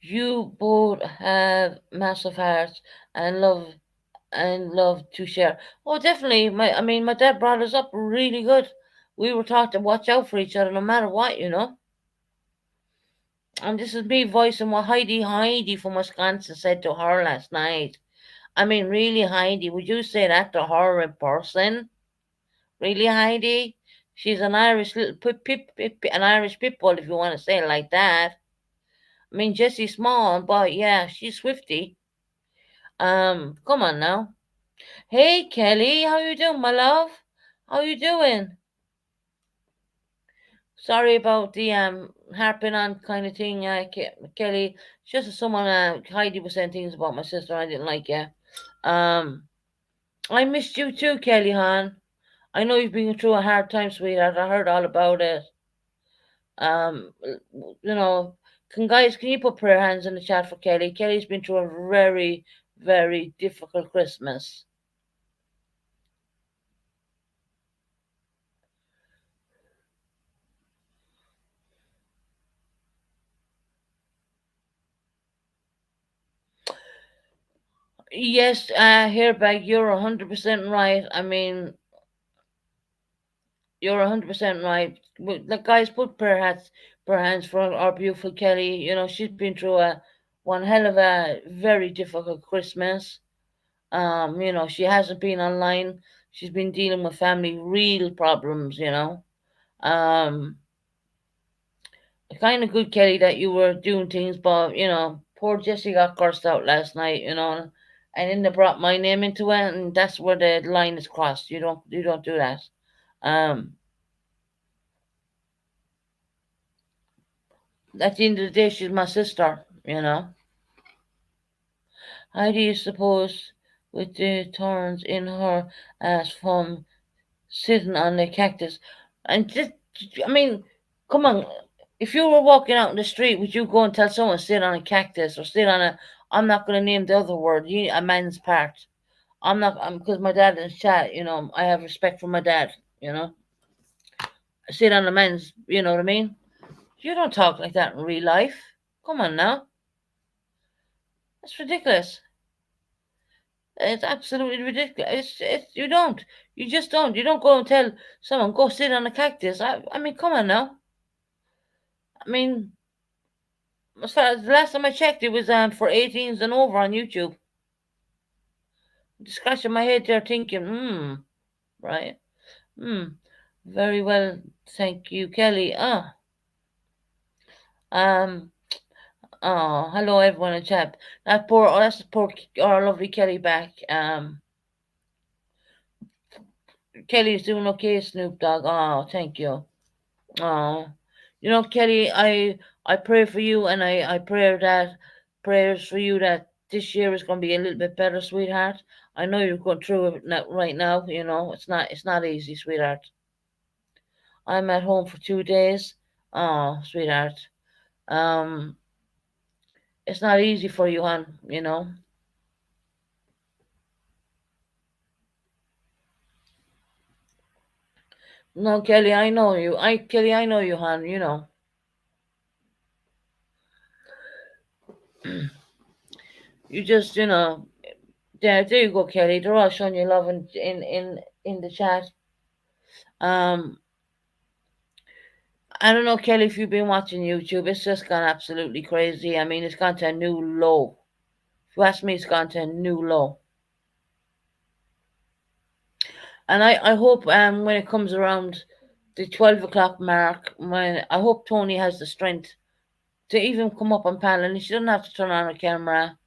You both have massive hearts and love to share. Oh, definitely. My dad brought us up really good. We were taught to watch out for each other no matter what. And this is me voicing what Heidi from Wisconsin said to her last night. I mean, really, Heidi, would you say that to her in person? Really, Heidi? She's an Irish little an Irish pit bull, if you want to say it like that. I mean, Jessie's small, but yeah, she's swifty. Come on now. Hey, Kelly, how you doing, my love? How you doing? Sorry about the harping on kind of thing, Kelly. It's just that someone Heidi was saying things about my sister I didn't like. Yeah. Um, I missed you too, Kelly, hon. I know you've been through a hard time, sweetheart. I heard all about it. Um, you know, can you put prayer hands in the chat for Kelly? Kelly's been through a very, very difficult Christmas. Yes, Herebag, you're 100% right. I mean, you're 100% right. Like, guys, put prayer hands for our beautiful Kelly. She's been through one hell of a very difficult Christmas. She hasn't been online. She's been dealing with family real problems. Um, kind of good, Kelly, that you were doing things, but poor Jessie got cursed out last night. And then they brought my name into it, and that's where the line is crossed. You don't do that. Um, at the end of the day, she's my sister. How do you suppose with the thorns in her ass from sitting on the cactus? And just, I mean, come on. If you were walking out in the street, would you go and tell someone sit on a cactus or sit on a? I'm not going to name the other word. A man's part. I'm not. Because my dad is chat. I have respect for my dad. You know, sit on a man's. You know what I mean? You don't talk like that in real life. Come on now, that's ridiculous. It's absolutely ridiculous. You don't. You just don't. You don't go and tell someone go sit on a cactus. I mean, come on now. I mean, as far as the last time I checked, it was for 18s and over on YouTube. Just scratching my head there, thinking, right, hmm, very well, thank you, Kelly. Um, hello everyone in chat. That's poor, our lovely Kelly back. Kelly's doing okay, Snoop Dogg. Oh, thank you. Oh, Kelly, I pray for you, and I pray that prayers for you that this year is going to be a little bit better, sweetheart. I know you're going through it right now. It's not easy, sweetheart. I'm at home for 2 days. Oh, sweetheart. Um, it's not easy for you, hon. No, Kelly, I know you. Kelly, I know you, hon. You just, there you go, Kelly. They're all showing you love in the chat. Um, I don't know, Kelly, if you've been watching YouTube. It's just gone absolutely crazy. I mean, it's gone to a new low. If you ask me, it's gone to a new low. And I hope when it comes around the 12 o'clock mark, when I hope Tony has the strength to even come up on panel, and she doesn't have to turn on her camera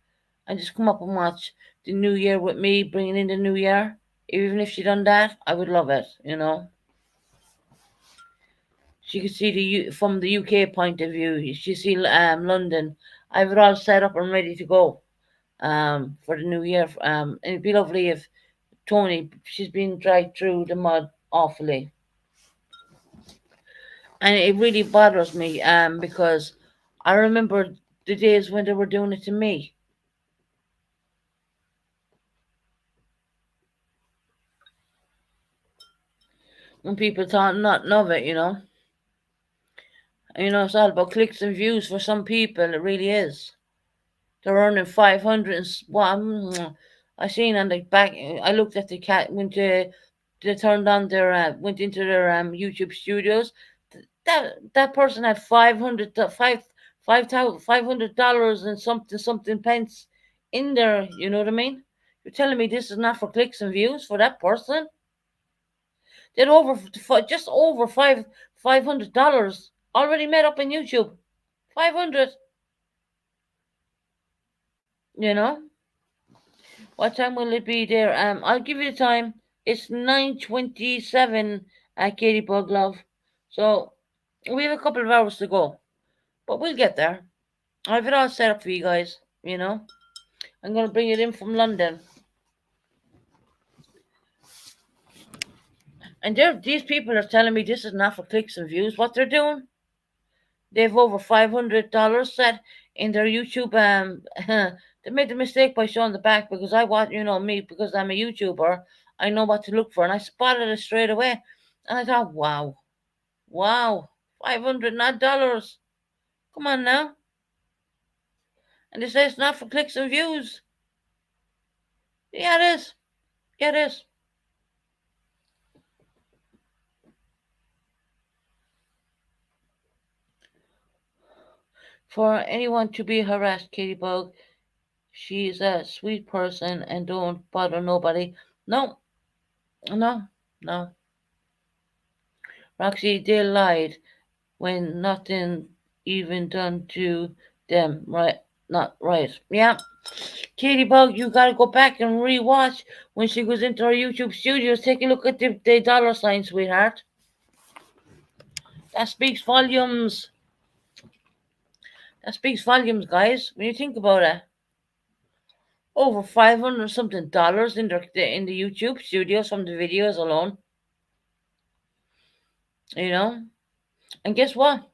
and just come up and watch the new year with me, bringing in the new year. Even if she done that, I would love it, you know. She could see from the UK point of view. She see London. I have it all set up and ready to go for the new year. And it'd be lovely if Tony, she's been dragged through the mud awfully, and it really bothers me because I remember the days when they were doing it to me. When people thought nothing of it, you know. You know, it's all about clicks and views for some people. It really is. They're earning 500 and I seen on the back. I looked at the cat when they turned on their went into their YouTube studios. That person had 500 $500 and something pence in there. You know what I mean? You're telling me this is not for clicks and views for that person? They'd just over $500 already made up in YouTube. 500. You know. What time will it be there? I'll give you the time. It's 9:27 at Katie Bug Love. So we have a couple of hours to go. But we'll get there. I have it all set up for you guys, you know. I'm gonna bring it in from London. And these people are telling me this is not for clicks and views. What they're doing? They've over $500 set in their YouTube. They made the mistake by showing the back because I want, you know, me because I'm a YouTuber. I know what to look for, and I spotted it straight away. And I thought, wow, wow, 500 not dollars. Come on now. And they say it's not for clicks and views. Yeah, it is. Yeah, it is. For anyone to be harassed, Katie Bug, she's a sweet person and don't bother nobody. No, no, no. Roxy, they lied when nothing even done to them. Right? Not right. Yeah. Katie Bug, you gotta go back and rewatch when she goes into her YouTube studios. Take a look at the dollar sign, sweetheart. That speaks volumes. That speaks volumes, guys. When you think about it, over 500 something dollars in the YouTube studios from the videos alone. You know, and guess what?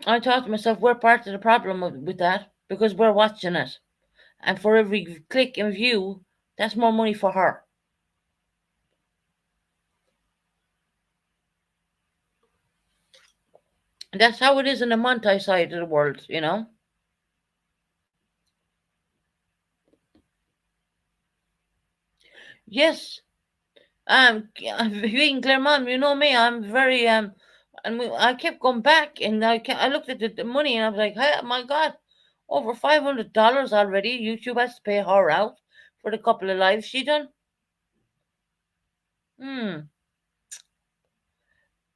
I thought to myself, we're part of the problem with that because we're watching it, and for every click and view, that's more money for her. That's how it is in the multi side of the world, you know. Yes, being Claremont, you know me, I'm very and I kept going back, and I looked at the money, and I was like, hey, my God, over $500 already. YouTube has to pay her out for the couple of lives she done. Hmm,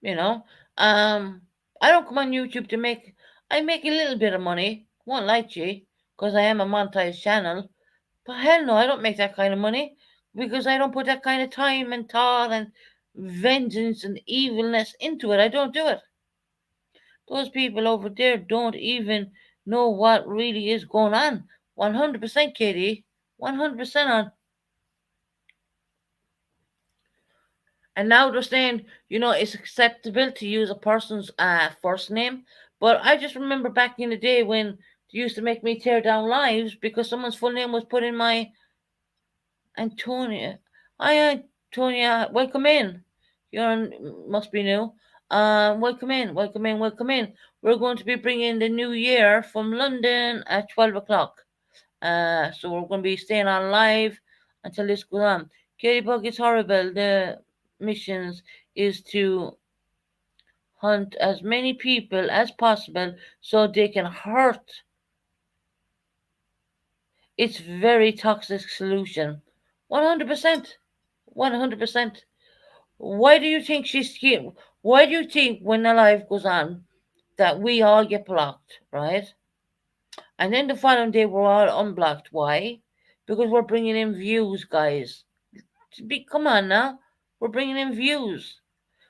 you know, um, I don't come on YouTube to make. I make a little bit of money. Won't lie to you, because I am a monetized channel. But hell no, I don't make that kind of money because I don't put that kind of time and thought and vengeance and evilness into it. I don't do it. Those people over there don't even know what really is going on. 100% Katie. 100% on. And now they're saying, you know, it's acceptable to use a person's first name. But I just remember back in the day when they used to make me tear down lives because someone's full name was put in my Antonia. Hi, Antonia. Welcome in. Must be new. Welcome in. Welcome in. Welcome in. We're going to be bringing the new year from London at 12 o'clock. So we're going to be staying on live until this goes on. Katie Bug is horrible. The missions is to hunt as many people as possible so they can hurt. It's very toxic solution. 100%. 100%. Why do you think why do you think when the live goes on that we all get blocked, right? And then the following day we're all unblocked. Why? Because we're bringing in views, guys. Come on now. We're bringing in views.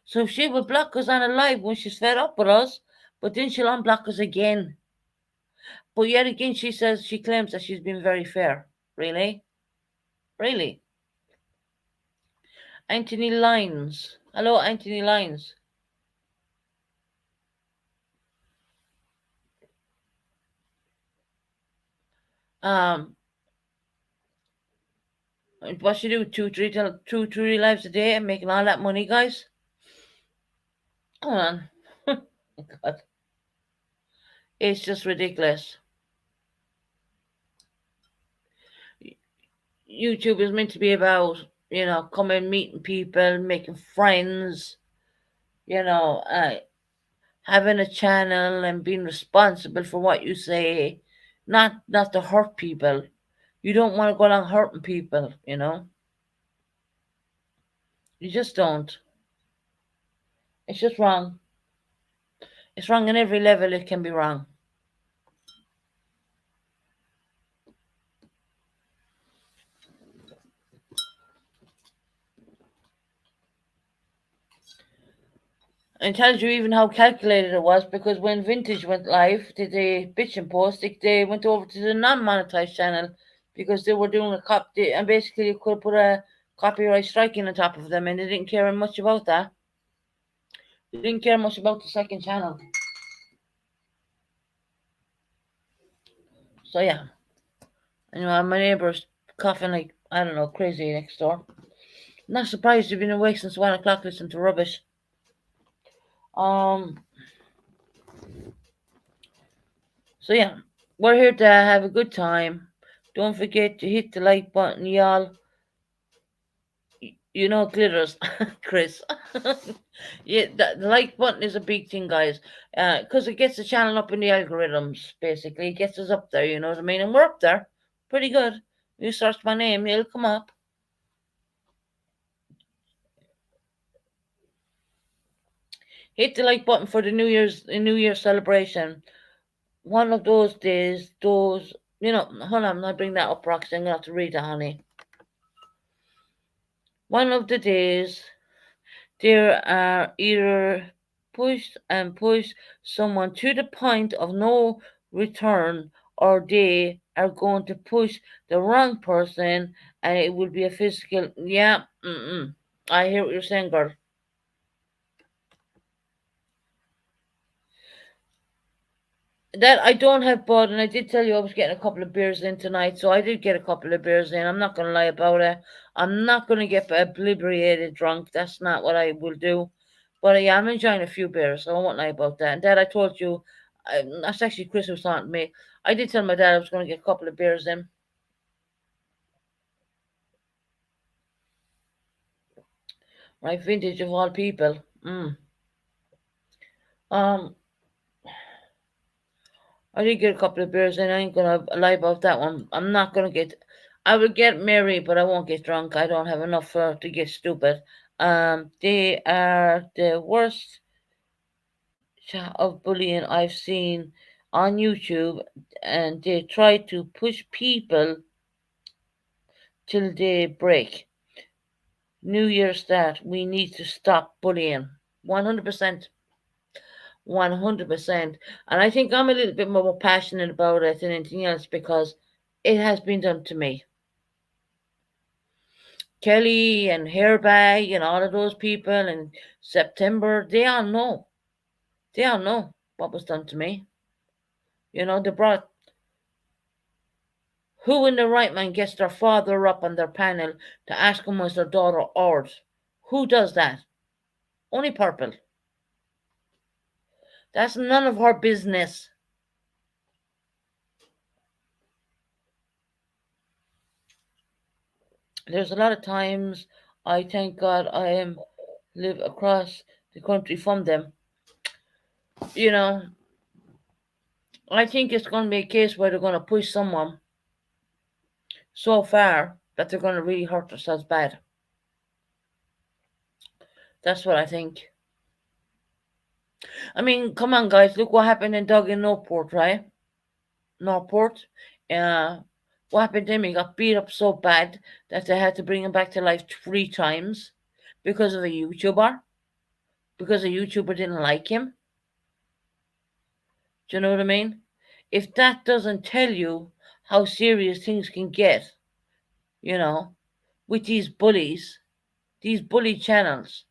So she will block us on a live when she's fed up with us, but then she'll unblock us again. But yet again, she claims that she's been very fair. Really? Really? Anthony Lines. Hello, Anthony Lines. Um, what she do? Two, three lives a day and making all that money, guys? Come on. God, it's just ridiculous. YouTube is meant to be about, coming, meeting people, making friends, you know, uh, having a channel and being responsible for what you say, not to hurt people. You don't want to go along hurting people. You just don't. It's just wrong. It's wrong on every level it can be wrong. And it tells you even how calculated it was because when Vintage went live, did a bitching post, they went over to the non-monetized channel because they were doing and basically you could put a copyright striking on top of them, and they didn't care much about that. They didn't care much about the second channel. So yeah, anyway, my neighbor's coughing like I don't know, crazy next door. Not surprised you've been awake since 1 o'clock listening to rubbish. Um, so yeah, we're here to have a good time. Don't forget to hit the like button, y'all. You know glitters, Chris. Yeah, the like button is a big thing, guys, because it gets the channel up in the algorithms. Basically, it gets us up there. You know what I mean? And we're up there, pretty good. You search my name, it'll come up. Hit the like button for the New Year's celebration. One of those days, hold on, I bring that up, Roxy. I'm gonna have to read that, honey. One of the days, there are either push someone to the point of no return, or they are going to push the wrong person, and it will be a physical. Yeah, I hear what you're saying, girl. That I don't have bought, and I did tell you I was getting a couple of beers in tonight, so I did get a couple of beers in. I'm not going to lie about it. I'm not going to get obliterated drunk. That's not what I will do. But yeah, I'm enjoying a few beers, so I won't lie about that. And Dad, I told you, that's actually Chris was talking to me. I did tell my dad I was going to get a couple of beers in. Right, vintage of all people. Um, I did get a couple of beers in. I ain't gonna lie about that one. I'm not gonna get. I will get merry, but I won't get drunk. I don't have enough to get stupid. They are the worst of bullying I've seen on YouTube, and they try to push people till they break. New Year start. We need to stop bullying. 100%. 100%. And I think I'm a little bit more passionate about it than anything else because it has been done to me. Kelly and Hairbag and all of those people in September, they all know. They all know what was done to me. They brought who in their right mind gets their father up on their panel to ask him was their daughter ours? Who does that? Only Purple. That's none of her business. There's a lot of times I thank God I am live across the country from them. You know, I think it's going to be a case where they're going to push someone so far that they're going to really hurt themselves bad. That's what I think. I mean, come on, guys, look what happened in Doug in Northport, right? Northport. Uh, what happened to him? He got beat up so bad that they had to bring him back to life 3 times because of a YouTuber. Because a YouTuber didn't like him. Do you know what I mean? If that doesn't tell you how serious things can get, you know, with these bully channels,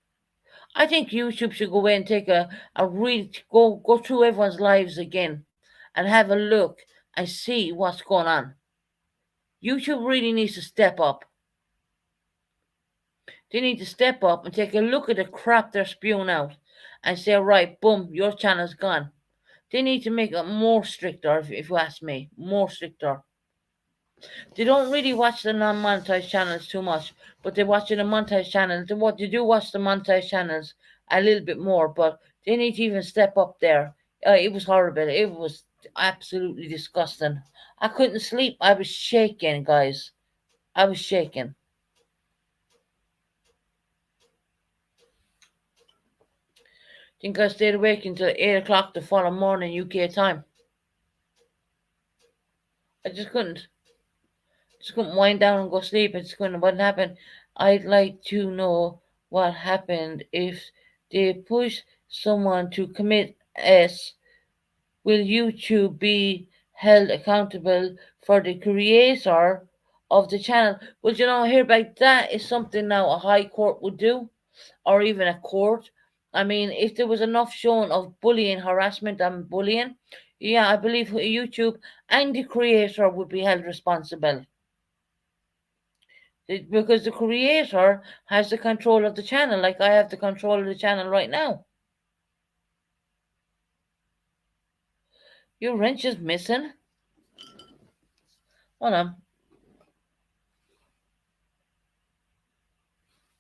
I think YouTube should go away and take a real go through everyone's lives again and have a look and see what's going on. YouTube really needs to step up. They need to step up and take a look at the crap they're spewing out and say, right, boom, your channel's gone. They need to make it more stricter, if you ask me, more stricter. They don't really watch the non-monetized channels too much, but they watch the monetized channels. What they do watch the monetized channels a little bit more, but they need to even step up there. It was horrible. It was absolutely disgusting. I couldn't sleep. I was shaking, guys. I was shaking. I think I stayed awake until 8 o'clock the following morning UK time. I just couldn't wind down and go sleep. I just couldn't. What happened? I'd like to know what happened if they push someone to commit S. Will YouTube be held accountable for the creator of the channel? Well, hereby that is something now a high court would do, or even a court. I mean, if there was enough shown of bullying, harassment, and bullying, yeah, I believe YouTube and the creator would be held responsible. Because the creator has the control of the channel, like I have the control of the channel right now. Your wrench is missing. Hold on.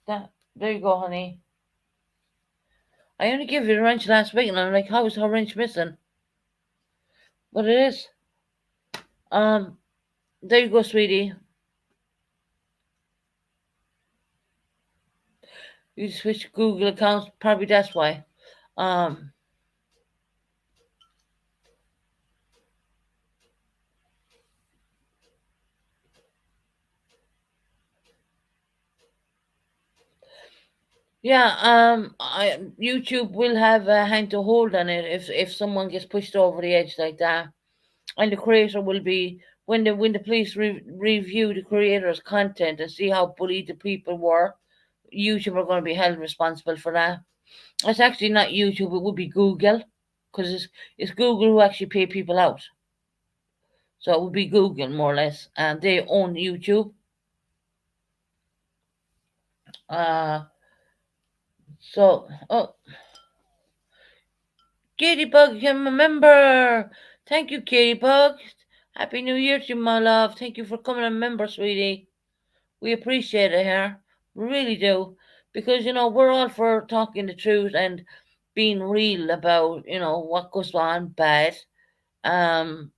There you go, honey. I only gave you the wrench last week, and I'm like, how is her wrench missing? But it is. Um, there you go, sweetie. You switch Google accounts, probably that's why. Um, yeah. YouTube will have a hand to hold on it if someone gets pushed over the edge like that, and the creator will be when the police review the creator's content and see how bullied the people were. YouTube are going to be held responsible for that. It's actually not YouTube; it would be Google, because it's Google who actually pay people out. So it would be Google more or less, and they own YouTube. Uh, oh, Katie Bug, I'm a member. Thank you, Katie Bug. Happy New Year to you, my love. Thank you for coming a member, sweetie. We appreciate it here. We really do. Because, we're all for talking the truth and being real about, what goes on bad. Um,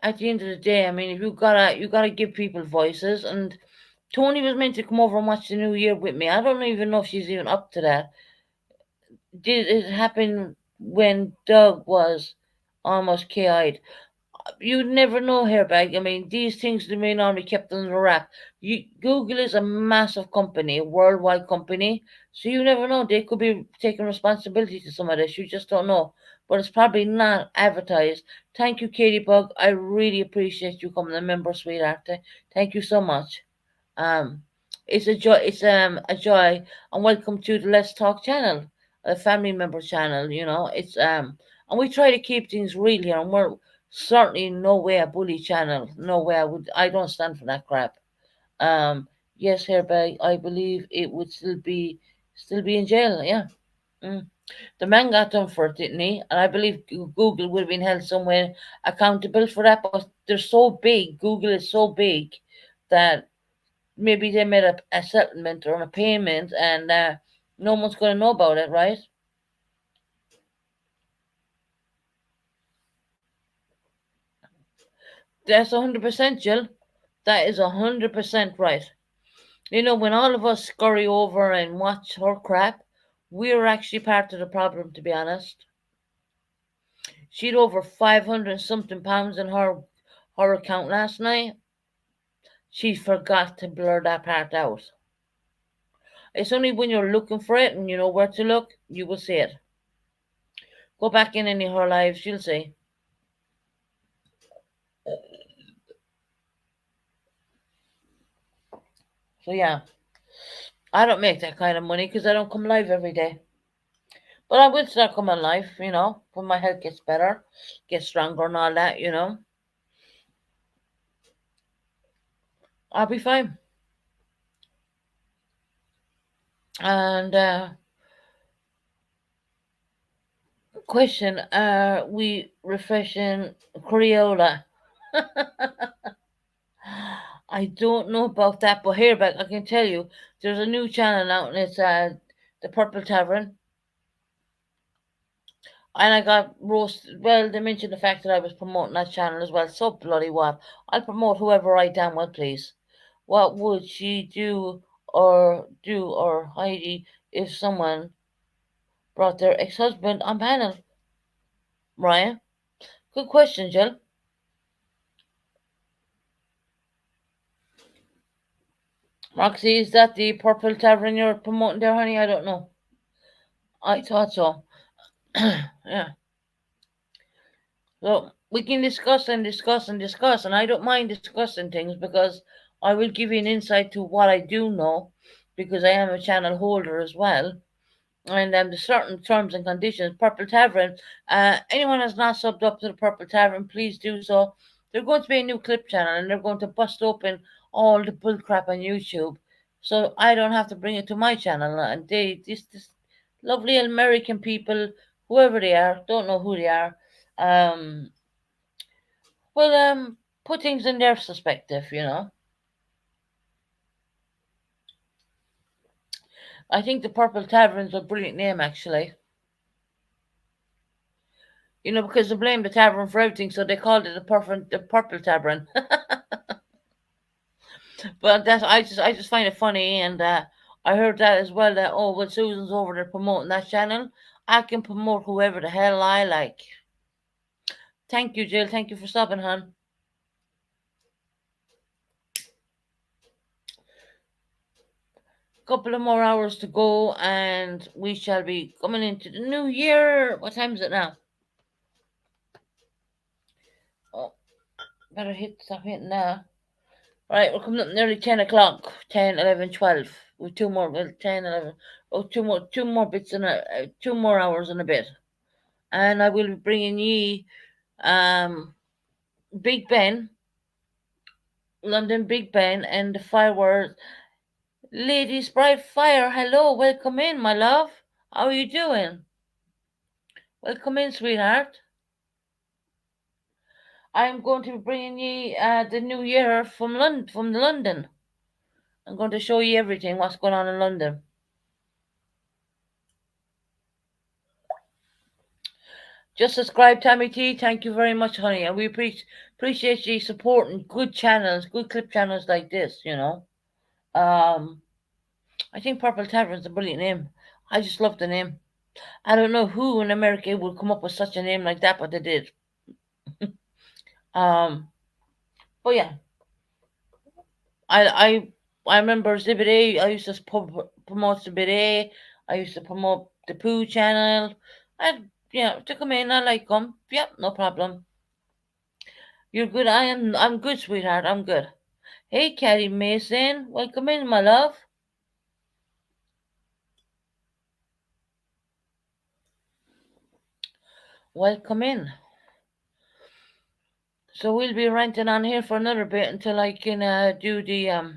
at the end of the day, I mean, if you gotta give people voices, and Tony was meant to come over and watch the New Year with me. I don't even know if she's even up to that. Did it happen when Doug was almost KI'd? You'd never know, Hairbag. I mean, these things they may normally kept under wrap. Google is a massive company, a worldwide company, so you never know. They could be taking responsibility to some of this. You just don't know. But it's probably not advertised. Thank you, Katie Bug. I really appreciate you coming a member, sweetheart. Thank you so much. Um, it's a joy. It's a joy, and welcome to the Let's Talk channel, a family member channel. And we try to keep things real here, and we're certainly no way a bully channel. No way. I don't stand for that crap. Um, yes, hereby I believe it would still be in jail. Yeah. Mm. The man got done for it, didn't he? And I believe Google would have been held somewhere accountable for that. But they're so big. Google is so big that maybe they made a settlement or a payment, and no one's going to know about it, right? That's 100%, Jill. That is 100% right. When all of us scurry over and watch her crap, we're actually part of the problem, to be honest. She'd over 500 something pounds in her account last night. She forgot to blur that part out. It's only when you're looking for it and you know where to look, you will see it. Go back in any of her lives, you'll see. So yeah, I don't make that kind of money because I don't come live every day. But I will start coming live, when my health gets better, gets stronger and all that. I'll be fine. And question, are we refreshing Crayola? I don't know about that, but here back I can tell you there's a new channel out and it's the Purple Tavern. And I got roasted. Well, they mentioned the fact that I was promoting that channel as well. So bloody what? I'll promote whoever I damn well please. What would she or Heidi if someone brought their ex-husband on panel? Ryan, good question, Jill. Roxy, is that the Purple Tavern you're promoting there, honey? I don't know. I thought so. Yeah. So we can discuss and discuss and discuss, and I don't mind discussing things because I will give you an insight to what I do know because I am a channel holder as well. And the certain terms and conditions. Purple Tavern. Anyone has not subbed up to the Purple Tavern, please do so. They're going to be a new clip channel, and they're going to bust open all the bullcrap on YouTube, so I don't have to bring it to my channel. And this lovely American people, whoever they are, don't know who they are. Um, well, put things in their perspective. I think the Purple Tavern's a brilliant name, actually. Because they blamed the tavern for everything, so they called it the Purple Tavern. But I just find it funny, and I heard that as well. That well, Susan's over there promoting that channel. I can promote whoever the hell I like. Thank you, Jill. Thank you for stopping, hon. Couple of more hours to go, and we shall be coming into the new year. What time is it now? Oh, better stop hitting now. Right, we're coming up nearly 10 o'clock. 10, 11, 12. With two more, well, 10, 11. Oh, two more bits in 2 more hours and a bit. And I will be bringing ye um, Big Ben, London Big Ben, and the fireworks. Ladies Bright Fire, hello, welcome in, my love. How are you doing? Welcome in, sweetheart. I'm going to be bringing ye the new year from London. I'm going to show you everything, what's going on in London. Just subscribe, Tammy T. Thank you very much, honey. And we appreciate you supporting good channels, good clip channels like this. Um, I think Purple Tavern's a brilliant name. I just love the name. I don't know who in America would come up with such a name like that, but they did. Um, but yeah, I I I remember Exhibit A. I used to promote Exhibit A. I used to promote the Pooh channel. I to come in. I like them. Yep, no problem. You're good. I'm good, sweetheart. I'm good. Hey, Caddy Mason. Welcome in, my love. Welcome in. So we'll be ranting on here for another bit until I can do the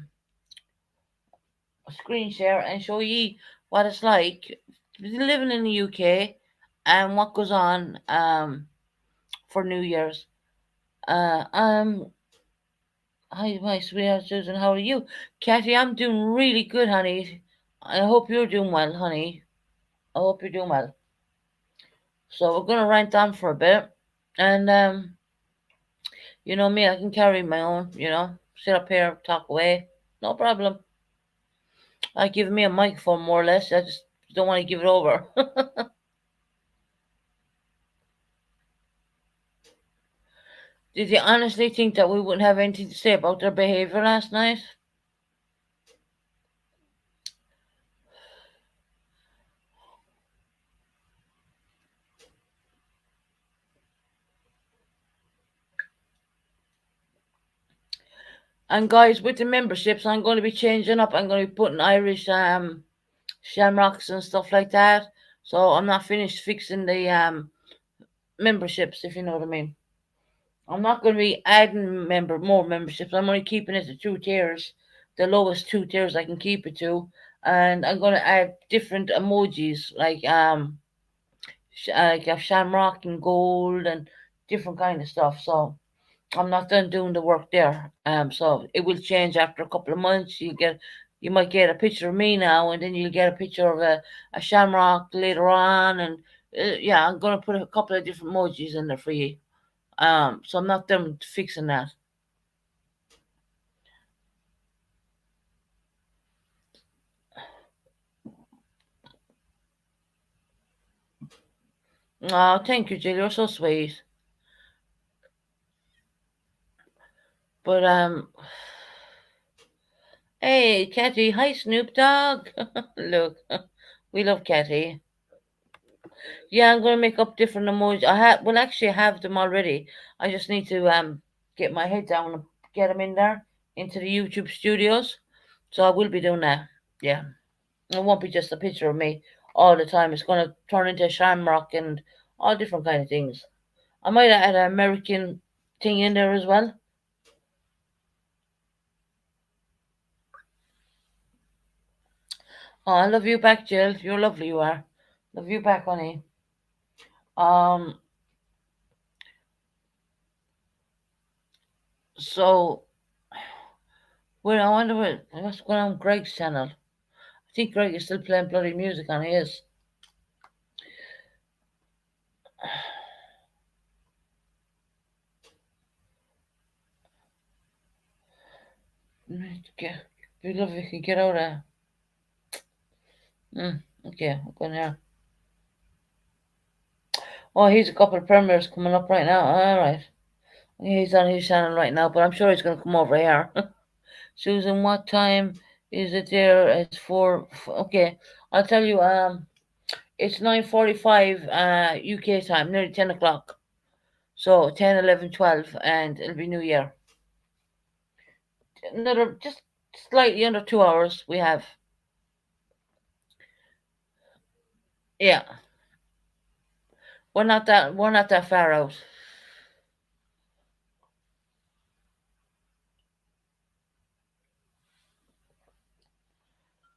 screen share and show ye what it's like living in the UK and what goes on for New Year's. Uh, um, Hi, my sweetheart Susan. How are you, Kathy? I'm doing really good, honey. I hope you're doing well, honey. I hope you're doing well. So we're gonna rant on for a bit, and You know me, I can carry my own, sit up here, talk away, no problem. I give me a microphone more or less. I just don't want to give it over. Did you honestly think that we wouldn't have anything to say about their behaviour last night? And guys, with the memberships, I'm going to be changing up. I'm going to be putting Irish shamrocks and stuff like that. So I'm not finished fixing the memberships, if you know what I mean. I'm not going to be adding more memberships. I'm only keeping it to 2 tiers, the lowest 2 tiers I can keep it to, and I'm going to add different emojis like a shamrock and gold and different kind of stuff. So I'm not done doing the work there. So it will change after a couple of months. You might get a picture of me now, and then you'll get a picture of a shamrock later on, and yeah, I'm gonna put a couple of different emojis in there for you. So I'm not done fixing that. Oh, thank you, Jill. You're so sweet. But hey, Catty. Hi, Snoop Dogg. Look, we love Catty. Yeah, I'm gonna make up different emojis. Well, actually, I have them already. I just need to get my head down and get them in there into the YouTube studios. So I will be doing that. Yeah, it won't be just a picture of me all the time. It's gonna turn into a shamrock and all different kind of things. I might add an American thing in there as well. Oh, I love you back, Jill. You're lovely. You are. Love you back, honey. Um. So, where I wonder what's going on with Greg's channel. I think Greg is still playing bloody music on his. Get, we love if you can get out of. Okay, I'm going there. Oh, he's a couple of premieres coming up right now. All right. He's on his channel right now, but I'm sure he's going to come over here. Susan, what time is it there? It's okay, I'll tell you. It's 9:45 UK time, nearly 10 o'clock. So 10, 11, 12, and it'll be New Year. Another just slightly under 2 hours we have. Yeah, we're not that far out.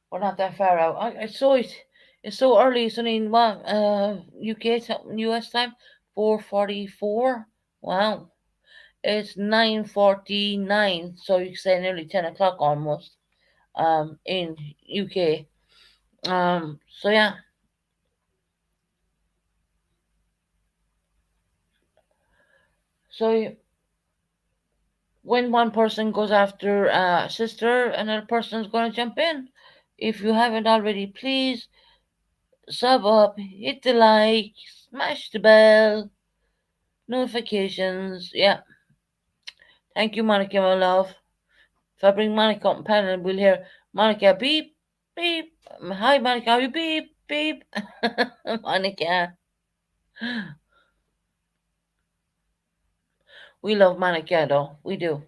We're not that far out. I saw it. It's so early. It's only what UK US time 4:44. Wow. It's 9:49. So you can say nearly 10 o'clock almost. In UK. So yeah. So when one person goes after a sister, another person's going to jump in. If you haven't already, please sub up, hit the like, smash the bell, notifications. Yeah. Thank you, Monica, my love. If I bring Monica up in panel, we'll hear Monica beep, beep. Hi, Monica, how you beep, beep. Monica. We love Monica, though. We do.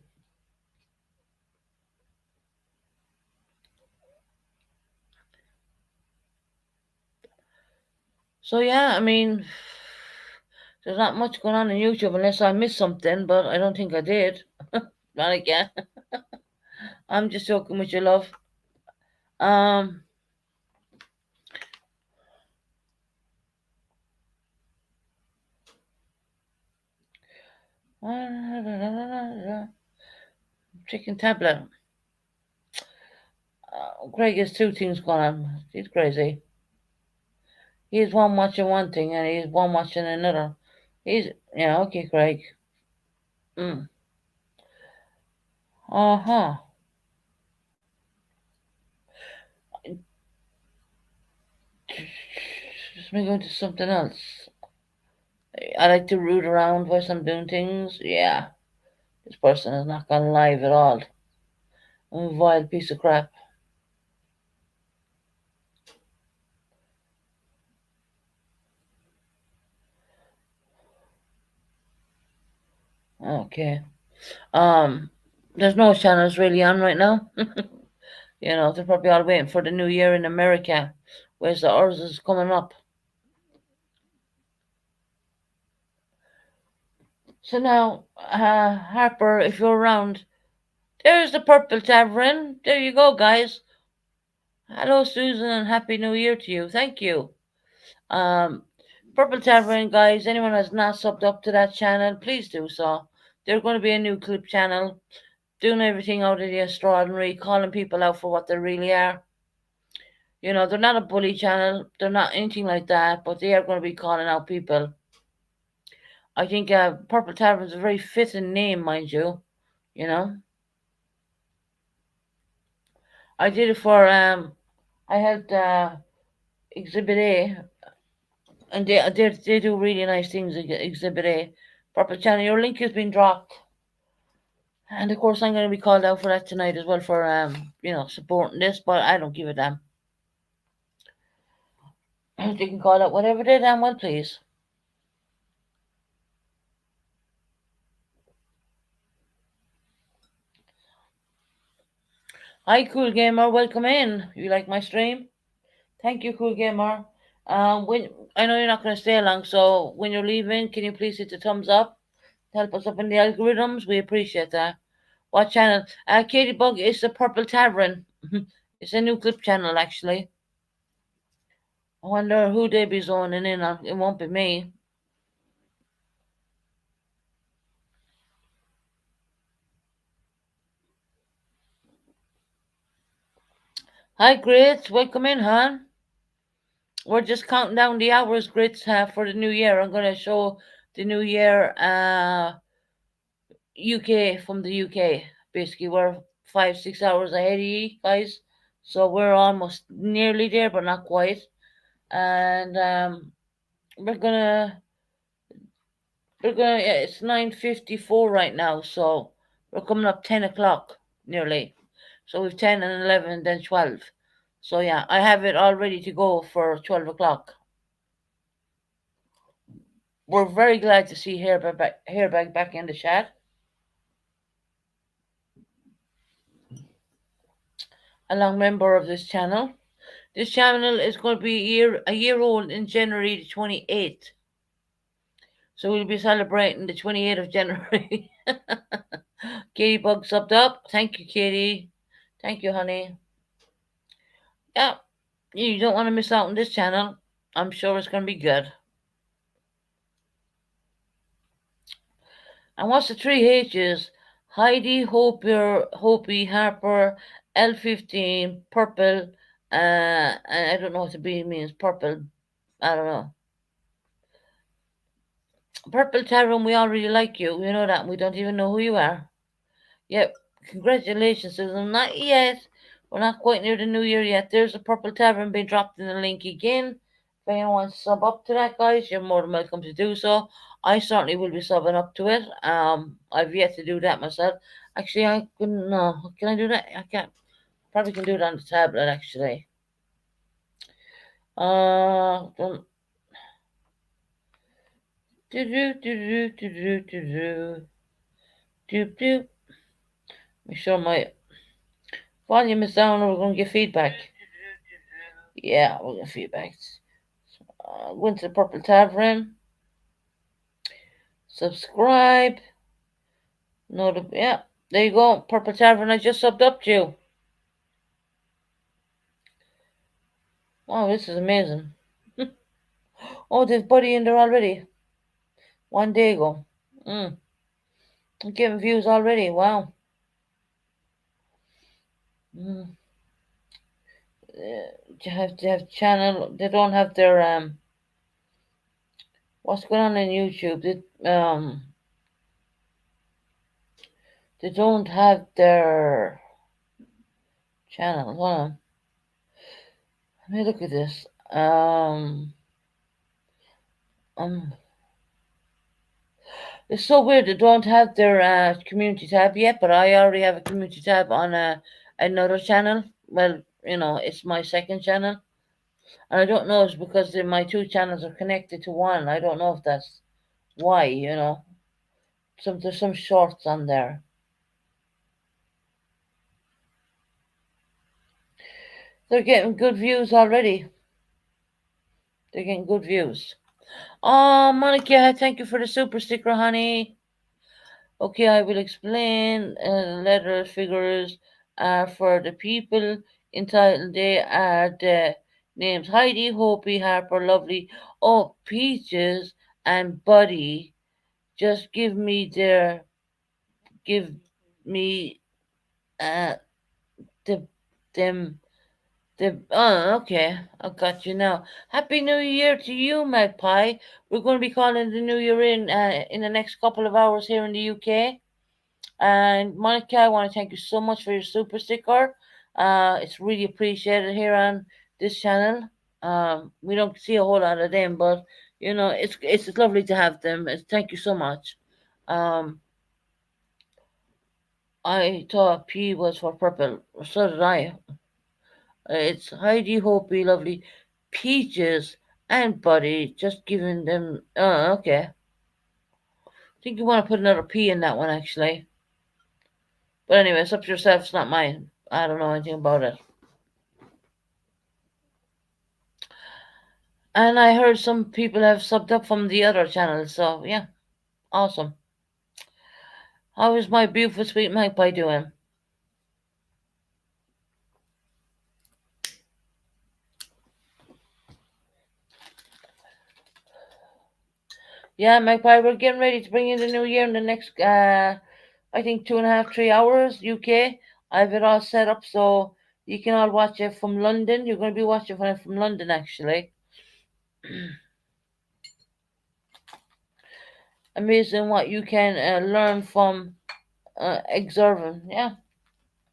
So, yeah, I mean, there's not much going on YouTube unless I missed something, but I don't think I did. Monica, I'm just joking with you, love. Um, chicken tablet. Greg has two things going on. He's crazy. He's one watching one thing and he's one watching another. He's yeah, okay, Greg. Mm. Uh huh. Just me going to something else. I like to root around while I'm doing things. Yeah, this person is not gone live at all. I'm a vile piece of crap. Okay. Um, there's no channels really on right now. They're probably all waiting for the new year in America. Where's the ours is coming up. So now, Harper, if you're around, there's the Purple Tavern. There you go, guys. Hello, Susan, and Happy New Year to you. Thank you. Um, Purple Tavern, guys. Anyone has not subbed up to that channel, please do so. There's going to be a new clip channel, doing everything out of the extraordinary, calling people out for what they really are. They're not a bully channel. They're not anything like that, but they are going to be calling out people. I think Purple Tavern is a very fitting name, mind you. You know, I did it for I helped Exhibit A, and they do really nice things. Exhibit A, Purple Channel. Your link has been dropped, and of course I'm going to be called out for that tonight as well for supporting this. But I don't give a damn. You can call out whatever they damn well please. Hi, Cool Gamer. Welcome in. You like my stream? Thank you, Cool Gamer. When I know you're not going to stay long, so when you're leaving, can you please hit the thumbs up? Help us up in the algorithms. We appreciate that. What channel? Katie Bug is the Purple Tavern. It's a new clip channel, actually. I wonder who they be zoning in on. It won't be me. Hi, Grits. Welcome in, hon. We're just counting down the hours, Grits, for the new year. I'm going to show the new year UK from the UK. Basically, we're 5-6 hours ahead of you guys. So we're almost nearly there, but not quite. And we're gonna yeah, it's 9:54 right now, so we're coming up 10 o'clock nearly. So we've 10 and 11, then 12. So yeah, I have it all ready to go for 12 o'clock. We're very glad to see Hairbag back in the chat. A long member of this channel. This channel is going to be a year old in January the 28th. So we'll be celebrating the 28th of January. Katie Bug subbed up. Thank you, Katie. Thank you, honey. Yeah, you don't want to miss out on this channel. I'm sure it's going to be good. And what's the three H's? Heidi, Hopi, Harper, L15, Purple, and I don't know what the B means. Purple, I don't know. Purple Tyrone, we already like you. We know that. We don't even know who you are. Yep. Congratulations, Susan. Not yet. We're not quite near the new year yet. There's a Purple Tavern being dropped in the link again. If anyone wants to sub up to that, guys, you're more than welcome to do so. I certainly will be subbing up to it. I've yet to do that myself. Actually, I can no. Can I do that? I can't. Probably can do it on the tablet. Actually. Don't. Do do do do do do do do do. Make sure my volume is down, or we're gonna get feedback. Yeah, we're gonna feedback. Went to the Purple Tavern. Subscribe. Yeah, there you go. Purple Tavern, I just subbed up to you. Wow, this is amazing. Oh, there's Buddy in there already. 1 day ago. I'm getting views already. Wow. Mm. They have channel. They don't have their What's going on YouTube? They don't have their channel. Hold on. Let me look at this. Um, it's so weird. They don't have their community tab yet, but I already have a community tab on another channel. Well, it's my second channel. And I don't know, it's because my two channels are connected to one. I don't know if that's why. There's some shorts on there. They're getting good views already. They're getting good views. Oh, Monica, thank you for the super sticker, honey. Okay, I will explain. Letters, figures are for the people entitled. They are the names Heidi, Hopi, Harper, Lovely. Oh, Peaches and Buddy. Just give me uh the them okay, I got you now. Happy New Year to you, Magpie. We're going to be calling the New Year in the next couple of hours here in the UK. And Monica, I want to thank you so much for your super sticker. It's really appreciated here on this channel. We don't see a whole lot of them, but it's lovely to have them. Thank you so much. Um, I thought P was for purple. So did I. It's Heidi, Hopi, Lovely, Peaches, and Buddy. Just giving them. Okay. I think you want to put another P in that one, actually. But anyway, it's up to yourself. It's not mine. I don't know anything about it. And I heard some people have subbed up from the other channels. So, yeah, awesome. How is my beautiful sweet magpie doing? Yeah, magpie, we're getting ready to bring in the new year in the next, I think, 2.5, 3 hours, UK. I have it all set up so you can all watch it from London. You're going to be watching it from London, actually. Amazing what you can learn from observing. Yeah,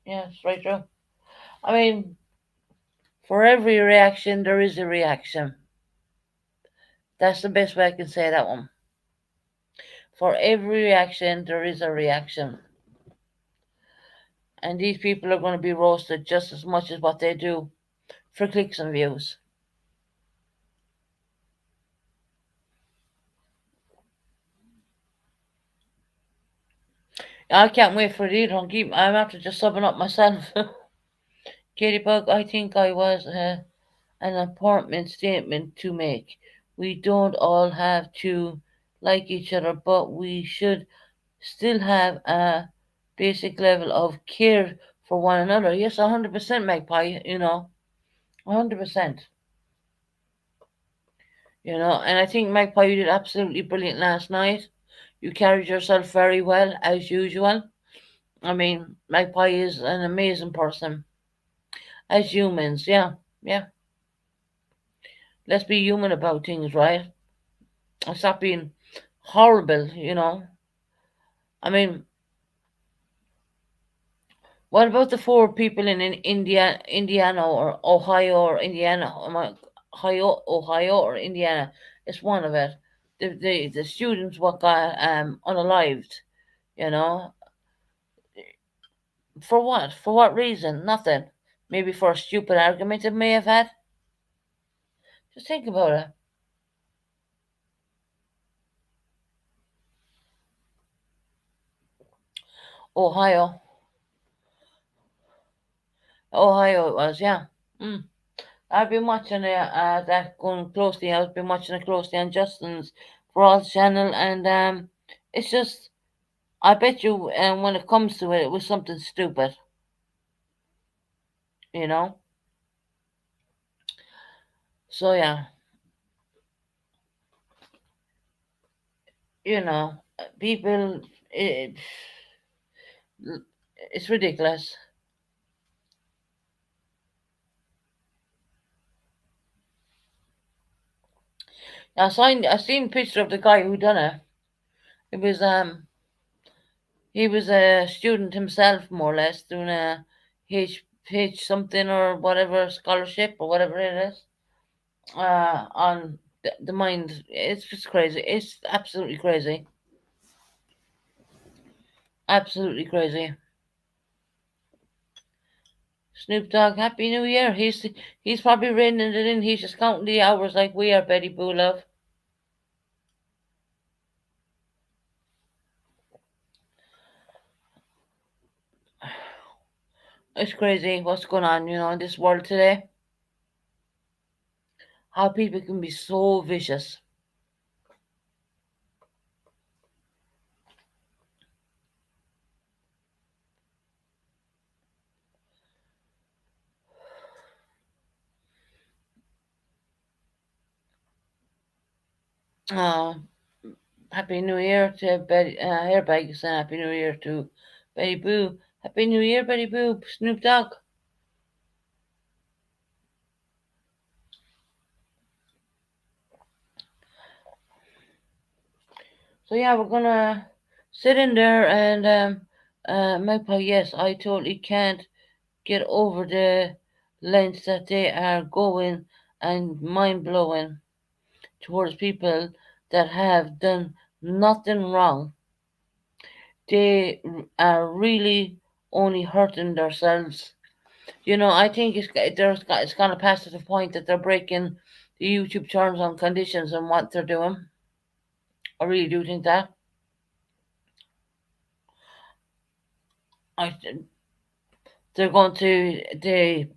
yeah, it's right true. I mean, for every reaction, there is a reaction. That's the best way I can say that one. For every reaction, there is a reaction. And these people are going to be roasted just as much as what they do for clicks and views. I can't wait for it either. I'm after just subbing up myself. Bug, I think I was an important statement to make. We don't all have to like each other, but we should still have a basic level of care for one another. Yes, 100% Magpie, 100%. And I think Magpie, you did absolutely brilliant last night. You carried yourself very well, as usual. I mean, Magpie is an amazing person. As humans, yeah, yeah. Let's be human about things, right? And stop being horrible. I mean, what about the four people in India, Indiana, or Ohio, or Indiana? Ohio, or Indiana? It's one of it. The students what got unalived. You know, for what? For what reason? Nothing. Maybe for a stupid argument they may have had. Just think about it. Ohio, Ohio it was, yeah. Mm. I've been watching that going closely. I've been watching it closely on Justin's Broad channel, and it's just I bet you, when it comes to it, it was something stupid, you know. So yeah, people, it's ridiculous. I seen a picture of the guy who done it. It was He was a student himself, more or less, doing a H something or whatever scholarship or whatever it is. On the mind, it's just crazy. It's absolutely crazy, absolutely crazy. Snoop Dogg, Happy New Year. He's probably reining it in. He's just counting the hours like we are, Betty Boo Love. It's crazy what's going on, in this world today. How people can be so vicious. Uh, Happy New Year to Betty Airbags and Happy New Year to Betty Boo. Happy New Year, Betty Boo, Snoop Dogg. So yeah, we're gonna sit in there and Magpie, yes, I totally can't get over the lengths that they are going and mind blowing towards people that have done nothing wrong. They are really only hurting themselves. I think it's gonna pass to the point that they're breaking the YouTube terms and conditions and what they're doing. I really do think that. I, they're going to the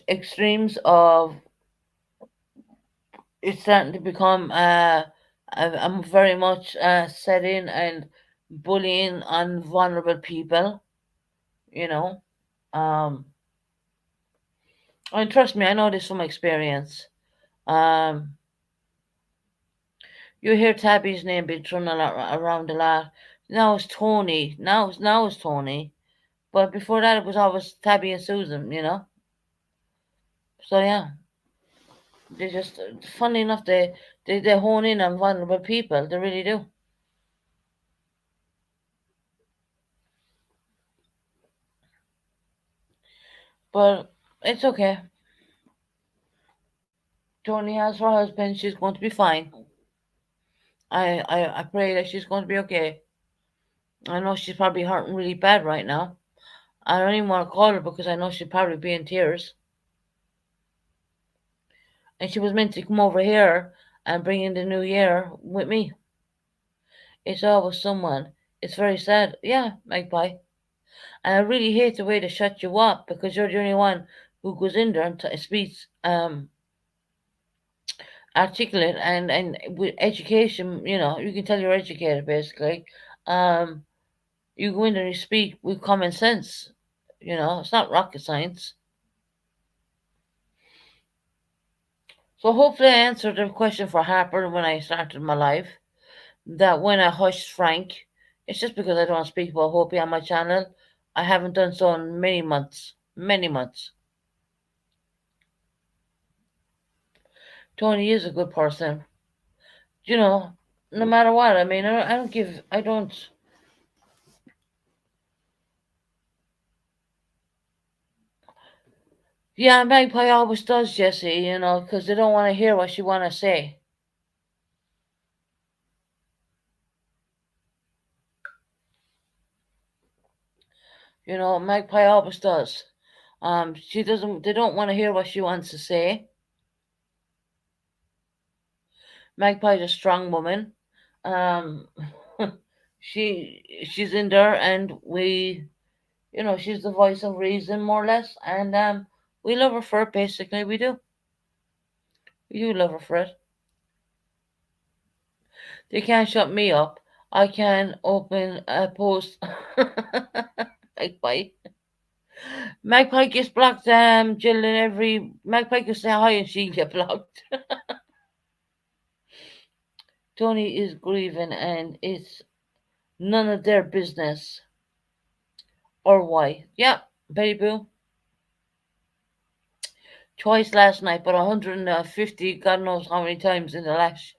extremes of it's starting to become I'm very much set in and bullying on vulnerable people, you know. Um, and trust me, I know this from experience. Um, you hear Tabby's name being thrown around a lot. Now it's Tony. Now it's Tony. But before that, it was always Tabby and Susan. So yeah, they just funny enough they hone in on vulnerable people. They really do. But it's okay. Tony has her husband. She's going to be fine. I pray that she's going to be okay. I know she's probably hurting really bad right now. I don't even want to call her because I know she'd probably be in tears. And she was meant to come over here and bring in the new year with me. It's always someone. It's very sad. Yeah, Magpie. And I really hate the way they shut you up because you're the only one who goes in there and speaks articulate and with education. You can tell you're educated basically. Um, you go in there and you speak with common sense. It's not rocket science. So hopefully I answered the question for Harper when I started my life. That when I hushed Frank, it's just because I don't speak about Hopi on my channel. I haven't done so in many months. Many months. Tony is a good person. You know, no matter what. I mean, I don't give. I don't. Yeah, Magpie always does, Jesse. Because they don't want to hear what you want to say. Magpie always does. She doesn't. They don't want to hear what she wants to say. Magpie's a strong woman. Um, she's in there, and she's the voice of reason, more or less, and we love her for it. Basically, we do love her for it. They can't shut me up. I can open a post. Magpie. Magpie gets blocked. Jill and every Magpie can say hi and she get blocked. Tony is grieving, and it's none of their business or why. Yeah, Betty Boo. Twice last night, but 150, God knows how many times in the last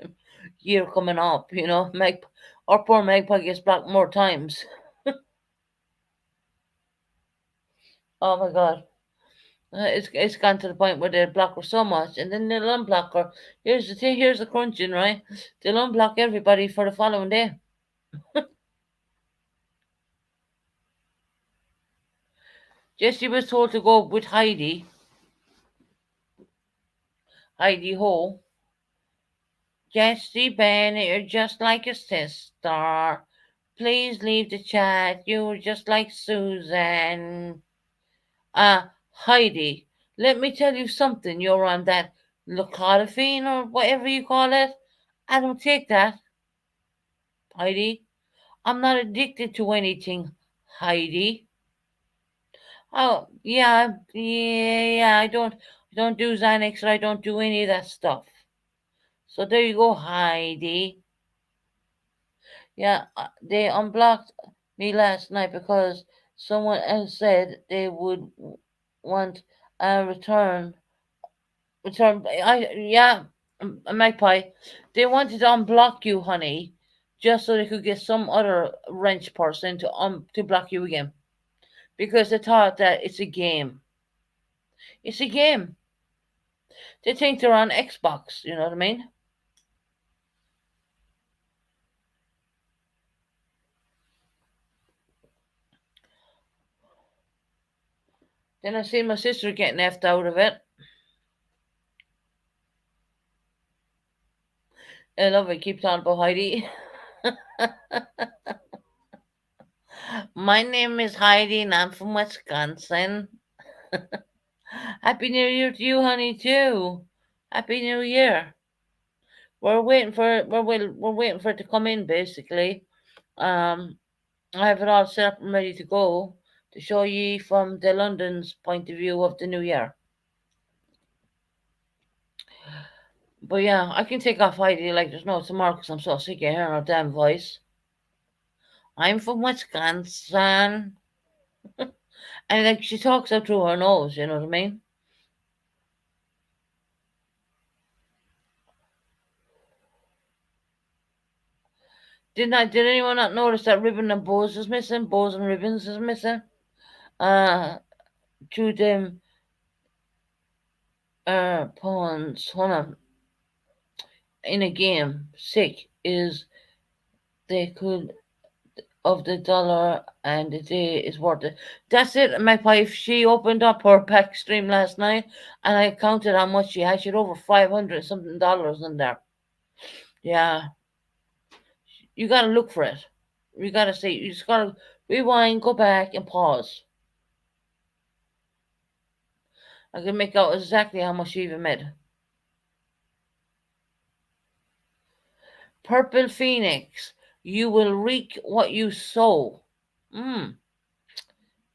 year coming up. Meg, our poor Magpie gets blocked more times. Oh my god. It's gone to the point where they block her so much, and then they'll unblock her. Here's the thing. Here's the crunching, right? They'll unblock everybody for the following day. Jessie was told to go with Heidi Ho. Jessie Bennett, you're just like your sister. Please leave the chat. You're just like Susan. Heidi, let me tell you something. You're on that locatifene or whatever you call it. I don't take that, Heidi. I'm not addicted to anything, Heidi. Oh, yeah, yeah, yeah. I don't do Xanax. I don't do any of that stuff. So there you go, Heidi. Yeah, they unblocked me last night because someone else said they would want a return. Yeah, a magpie. They wanted to unblock you, honey, just so they could get some other wrench person to block you again because they thought that it's a game. It's a game. They think they're on Xbox. You know what I mean? Then I see my sister getting effed out of it. I love it. Keep talking about Heidi. My name is Heidi and I'm from Wisconsin. Happy New Year to you, honey, too. Happy New Year. We're waiting for it to come in basically. Um I have it all set up and ready to go to show ye from the London's point of view of the new year. But yeah, I can take off Heidi like there's no tomorrow because I'm so sick of hearing her damn voice. I'm from Wisconsin. And like she talks out through her nose, you know what I mean? Did anyone not notice that ribbon and bows is missing? Bows and ribbons is missing. Uh to them pawns, hold on, in a game, sick is they could of the dollar and the day is worth it. That's it, my wife. She opened up her pack stream last night and I counted how much she had. She had over 500 something dollars in there. Yeah, you gotta look for it. You gotta see, you just gotta rewind, go back, and pause. I can make out exactly how much she even made. Purple Phoenix, you will reap what you sow. Hmm,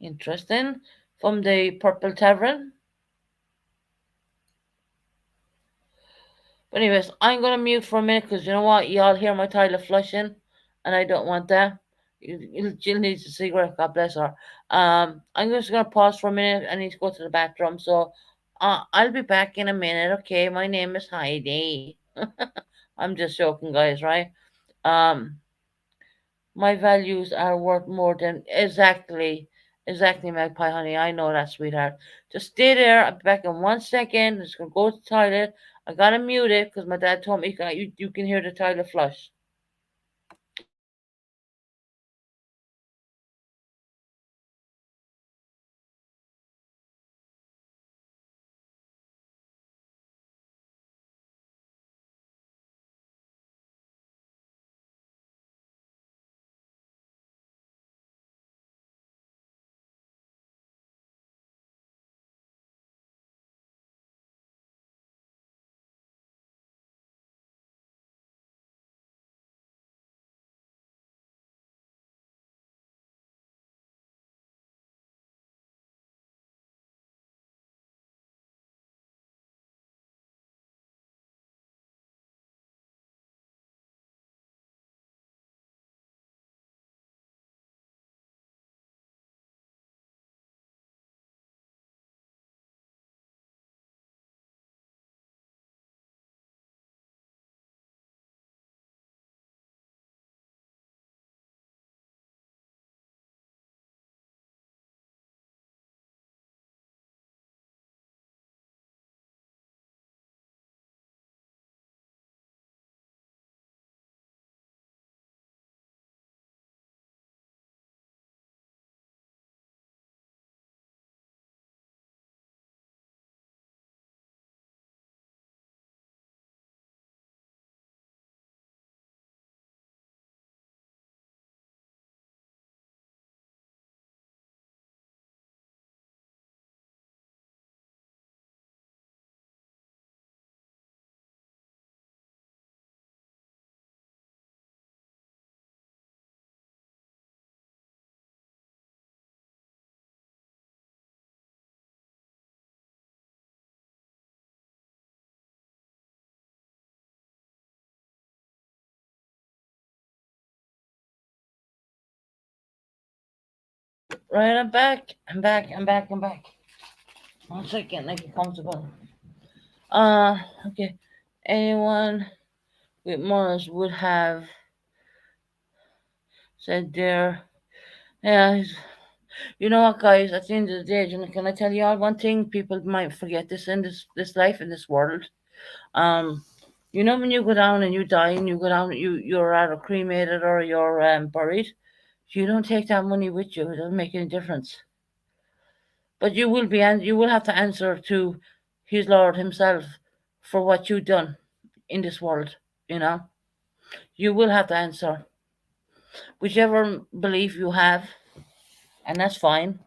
interesting. From the Purple Tavern. But anyways, I'm gonna mute for a minute because you know what? Y'all hear my Tyler flushing, and I don't want that. Jill needs a cigarette. God bless her. I'm just gonna pause for a minute. I need to go to the bathroom. So, I'll be back in a minute. Okay, my name is Heidi. I'm just joking, guys. Right? Um, my values are worth more than exactly, Magpie honey. I know that, sweetheart. Just stay there. I'll be back in 1 second. I'm just gonna go to the toilet. I gotta mute it because my dad told me you can hear the toilet flush. Right, I'm back. I'm back. I'm back. I'm back. One second, make it comfortable. Uh, okay. Anyone with Morris would have said there. Yeah, you know what, guys? At the end of the day, can I tell you all one thing? People might forget this in this life in this world. Um, you know when you go down and you die and you go down, you're either cremated or you're buried. You don't take that money with you. It doesn't make any difference. But you will be, and you will have to answer to His Lord Himself for what you've done in this world. You know, you will have to answer whichever belief you have, and that's fine.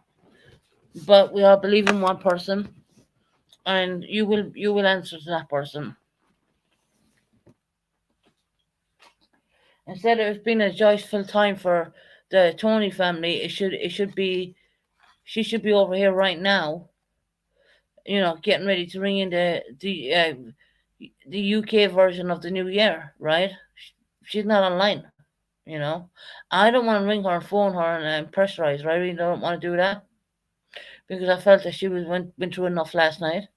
But we all believe in one person, and you will answer to that person. Instead of it being a joyful time for the Tony family, it should be she should be over here right now, getting ready to ring in the UK version of the new year, right? She's not online, you know. I don't want to ring her and phone her and pressurize her. I really don't want to do that because I felt that she went through enough last night.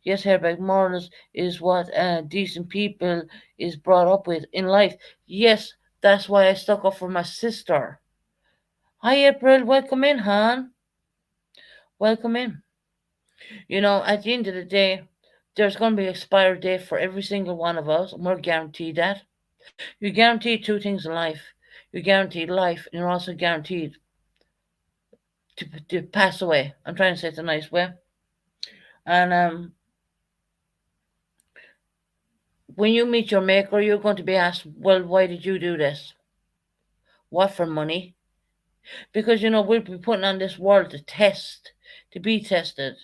Yes, Herbeck morals is what decent people is brought up with in life. Yes, that's why I stuck up for my sister. Hi, April. Welcome in, hon. Welcome in. At the end of the day, there's going to be expired date for every single one of us, and we're guaranteed that. You're guaranteed two things in life. You're guaranteed life, and you're also guaranteed to pass away. I'm trying to say it a nice way. And when you meet your maker, you're going to be asked, well, why did you do this? What for money? Because, we'll be putting on this world to test, to be tested.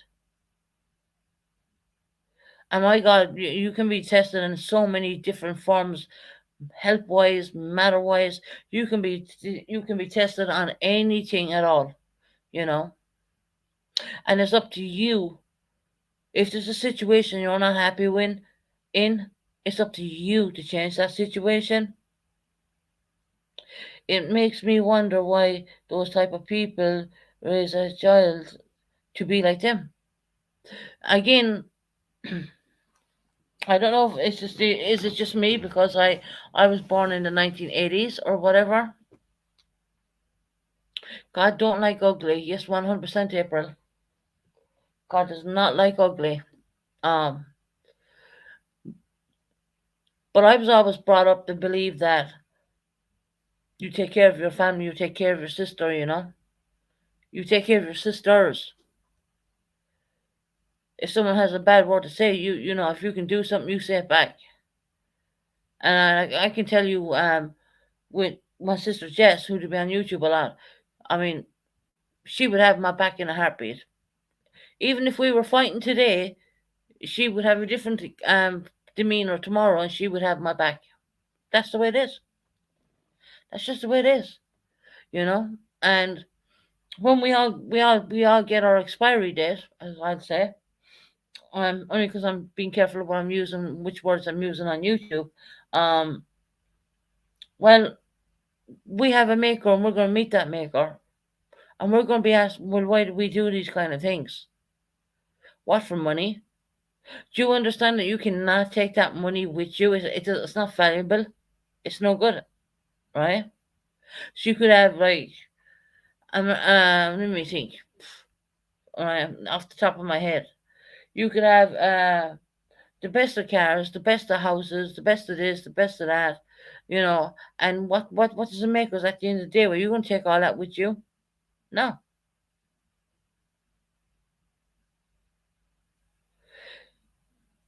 And my God, you can be tested in so many different forms, health wise, matter wise. You can be tested on anything at all, you know. And it's up to you. If there's a situation you're not happy with, it's up to you to change that situation. It makes me wonder why those type of people raise a child to be like them. Again, I don't know if is it just me because I was born in the 1980s or whatever. God don't like ugly. Yes, 100% April. God does not like ugly. Um, but I was always brought up to believe that you take care of your family, you take care of your sister, you take care of your sisters. If someone has a bad word to say, if you can do something, you say it back. And I can tell you, with my sister Jess, who'd be on YouTube a lot, I mean, she would have my back in a heartbeat. Even if we were fighting today, she would have a different demeanor tomorrow, and she would have my back. That's the way it is. That's just the way it is, you know. And when we all get our expiry date, as I'd say, only because I'm being careful of what I'm using, which words I'm using on YouTube. Um, well, we have a maker, and we're going to meet that maker, and we're going to be asked, well, why do we do these kind of things? What for money? Do you understand that you cannot take that money with you? It's not valuable. It's no good, right? So you could have like, let me think. Off the top of my head, you could have the best of cars, the best of houses, the best of this, the best of that, And what does it make us at the end of the day? Were you going to take all that with you? No.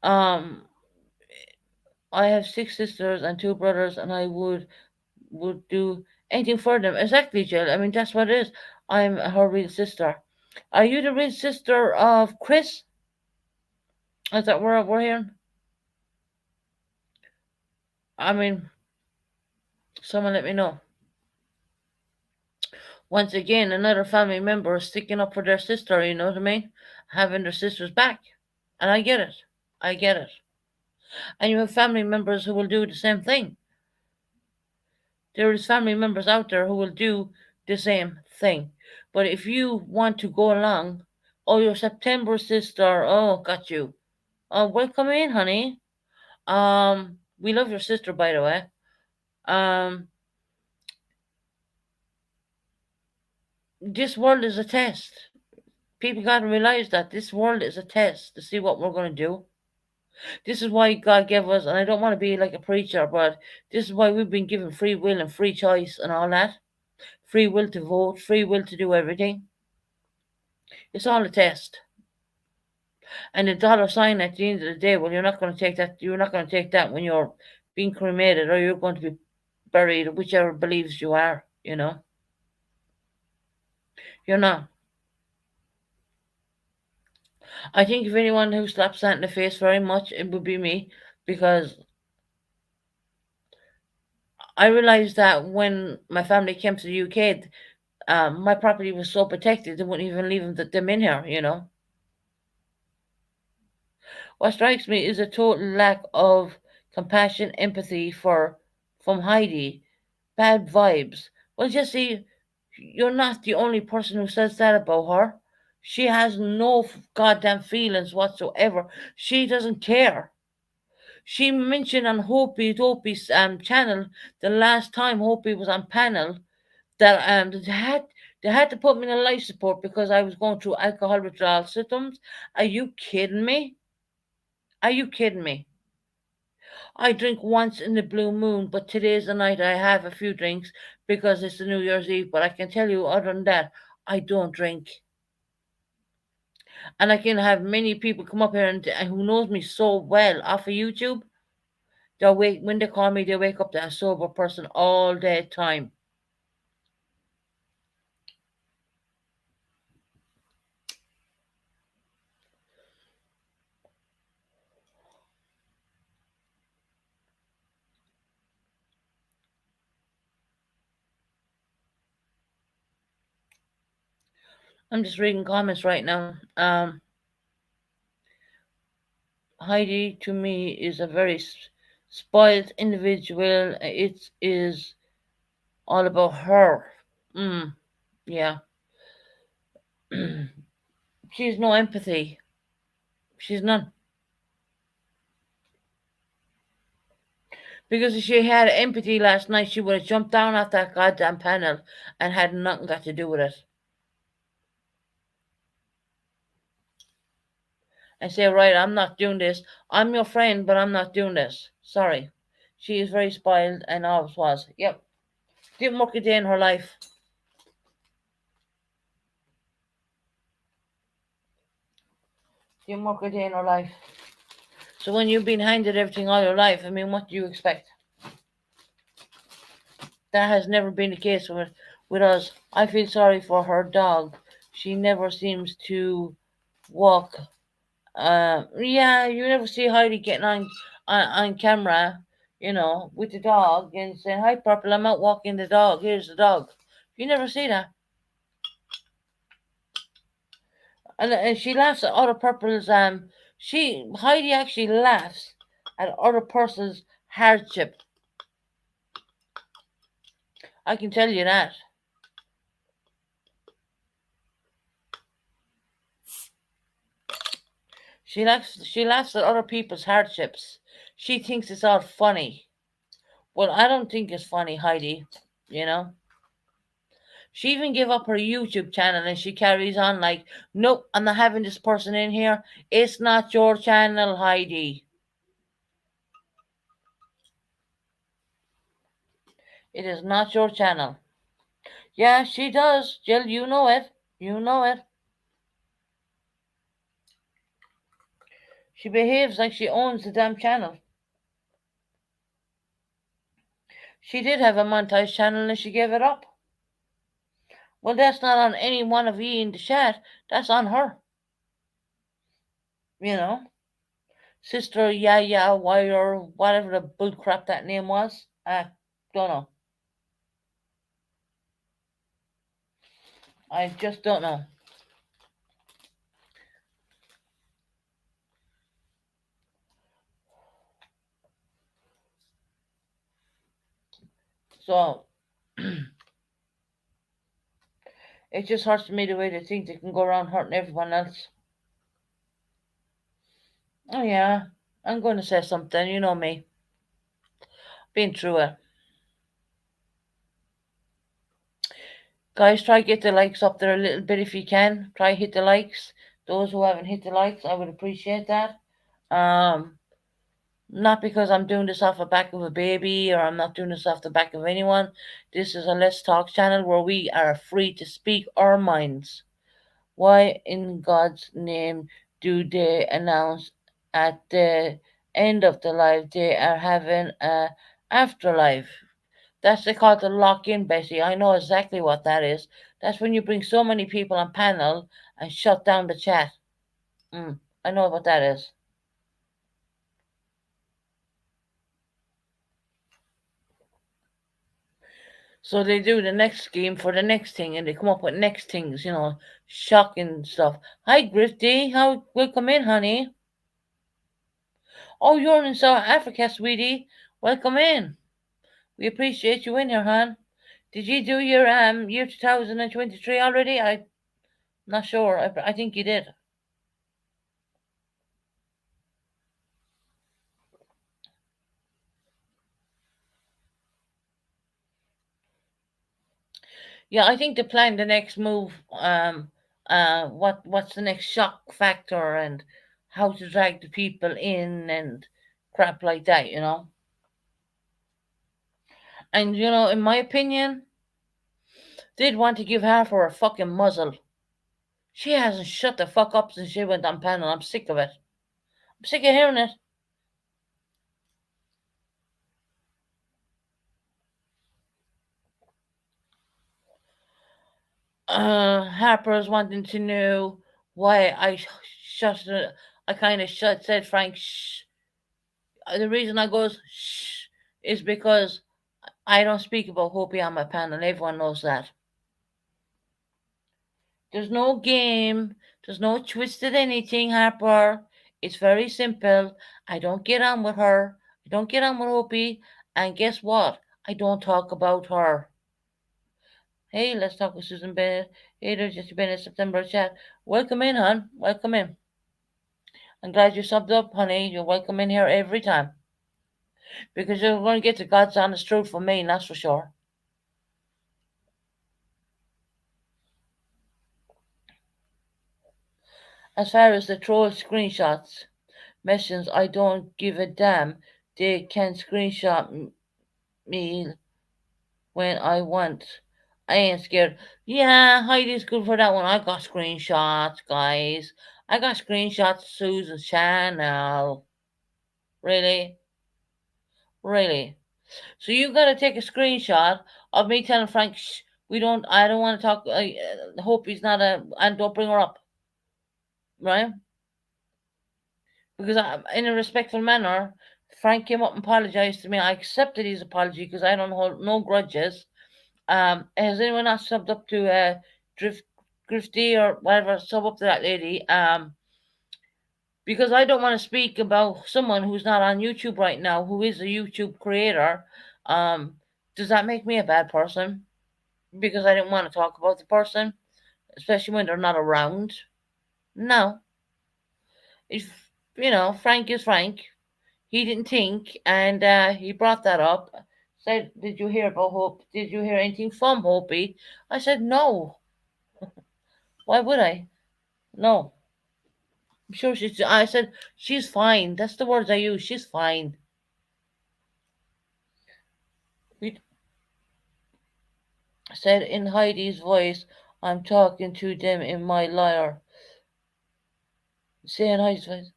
Um, I have six sisters and two brothers, and I would do anything for them. Exactly, Jill. I mean, that's what it is. I'm her real sister. Are you the real sister of Chris? Is that we're hearing? I mean, someone let me know. Once again, another family member is sticking up for their sister, you know what I mean? Having their sister's back. And I get it. I get it. And you have family members who will do the same thing. There is family members out there who will do the same thing. But if you want to go along, oh, your September sister, oh, got you. Welcome in, honey. We love your sister, by the way. Um, this world is a test. People got to realize that this world is a test to see what we're going to do. This is why God gave us, and I don't want to be like a preacher, but this is why we've been given free will and free choice and all that. Free will to vote, free will to do everything. It's all a test. And the dollar sign at the end of the day, well, you're not going to take that. You're not going to take that when you're being cremated, or you're going to be buried, whichever believes you are. You're not. I think if anyone who slaps that in the face very much, it would be me, because I realized that when my family came to the UK, my property was so protected they wouldn't even leave them in here. What strikes me is a total lack of compassion, empathy from Heidi. Bad vibes. Well, Jesse, you're not the only person who says that about her. She has no goddamn feelings whatsoever. She doesn't care. She mentioned on Dopey's channel the last time Hopi was on panel that they had to put me in a life support because I was going through alcohol withdrawal symptoms. Are you kidding me? Are you kidding me? I drink once in the blue moon, but today's the night I have a few drinks because it's the New Year's Eve. But I can tell you, other than that, I don't drink. And I can have many people come up here and who knows me so well off of YouTube. When they call me, they wake up to a sober person all day time. I'm just reading comments right now. Heidi to me is a very spoiled individual. It is all about her. Mm, yeah. She's no empathy. She's none. Because if she had empathy last night, she would have jumped down off that goddamn panel and had nothing got to do with it. And say, right, I'm not doing this. I'm your friend, but I'm not doing this. Sorry. She is very spoiled and always was. Yep. Didn't work a day in her life. Didn't work a day in her life. So when you've been handed everything all your life, I mean, what do you expect? That has never been the case with us. I feel sorry for her dog. She never seems to walk. Yeah, you never see Heidi getting on camera, with the dog and saying, "Hi, Purple, I'm out walking the dog. Here's the dog." You never see that. And she laughs at other Purple's. Heidi actually laughs at other person's hardship. I can tell you that. She laughs at other people's hardships. She thinks it's all funny. Well, I don't think it's funny, Heidi. You know. She even gave up her YouTube channel and she carries on like, nope, I'm not having this person in here. It's not your channel, Heidi. It is not your channel. Yeah, she does. Jill, you know it. You know it. She behaves like she owns the damn channel. She did have a montage channel and she gave it up. Well, that's not on any one of you in the chat. That's on her. You know, Sister Yaya Wire, whatever the bullcrap that name was. I don't know. I just don't know. So, It just hurts me the way they think they can go around hurting everyone else. Oh yeah, I'm going to say something. You know me, been through it. Guys, try get the likes up there a little bit if you can. Try hit the likes. Those who haven't hit the likes, I would appreciate that. Um, Not because I'm doing this off the back of a baby or I'm not doing this off the back of anyone. This is a Let's Talk channel where we are free to speak our minds. Why in God's name do they announce at the end of the life they are having a afterlife? That's they call it the lock in, Bessie. I know exactly what that is. That's when you bring so many people on panel and shut down the chat. I know what that is. So they do the next scheme for the next thing, and they come up with next things, shocking stuff. Hi, Grifty. How welcome in, honey? Oh, you're in South Africa, sweetie. Welcome in. We appreciate you in here, hon. Did you do your year 2023 already? I'm not sure. I think you did. Yeah, I think to plan the next move, what's the next shock factor and how to drag the people in and crap like that. And in my opinion, they'd want to give half her a fucking muzzle. She hasn't shut the fuck up since she went on panel. I'm sick of it. I'm sick of hearing it. Harper's wanting to know why I shut. I kind of said Frank. Shh. The reason I goes shh is because I don't speak about Hopi on my panel. Everyone knows that. There's no game. There's no twisted anything, Harper. It's very simple. I don't get on with her. I don't get on with Hopi. And guess what? I don't talk about her. Hey, let's talk with Susan Bennett. Hey there's Jesse Bennett, September chat. Welcome in, hon. Welcome in. I'm glad you subbed up, honey. You're welcome in here every time. Because you're going to get the God's honest truth from me, that's for sure. As far as the troll screenshots, mentions, I don't give a damn. They can screenshot me when I want. I ain't scared. Yeah, Heidi's good for that one. I got screenshots, guys. I got screenshots of Susan's channel. Really? Really? So you gotta take a screenshot of me telling Frank, Shh, I don't want to talk. I hope he's not and don't bring her up, right? Because in a respectful manner, Frank came up and apologized to me. I accepted his apology because I don't hold no grudges. Has anyone else subbed up to Drift Grifty or whatever? Sub up to that lady. Because I don't want to speak about someone who's not on YouTube right now, who is a YouTube creator. Um, does that make me a bad person? Because I didn't want to talk about the person, especially when they're not around. No. If Frank is Frank. He didn't think, and he brought that up. Said, "Did you hear about Hope? Did you hear anything from Hopi?" I said, "No. Why would I? No. I'm sure she's." I said, "She's fine." That's the words I use. She's fine. We said in Heidi's voice, "I'm talking to them in my lyre." Say in Heidi's voice,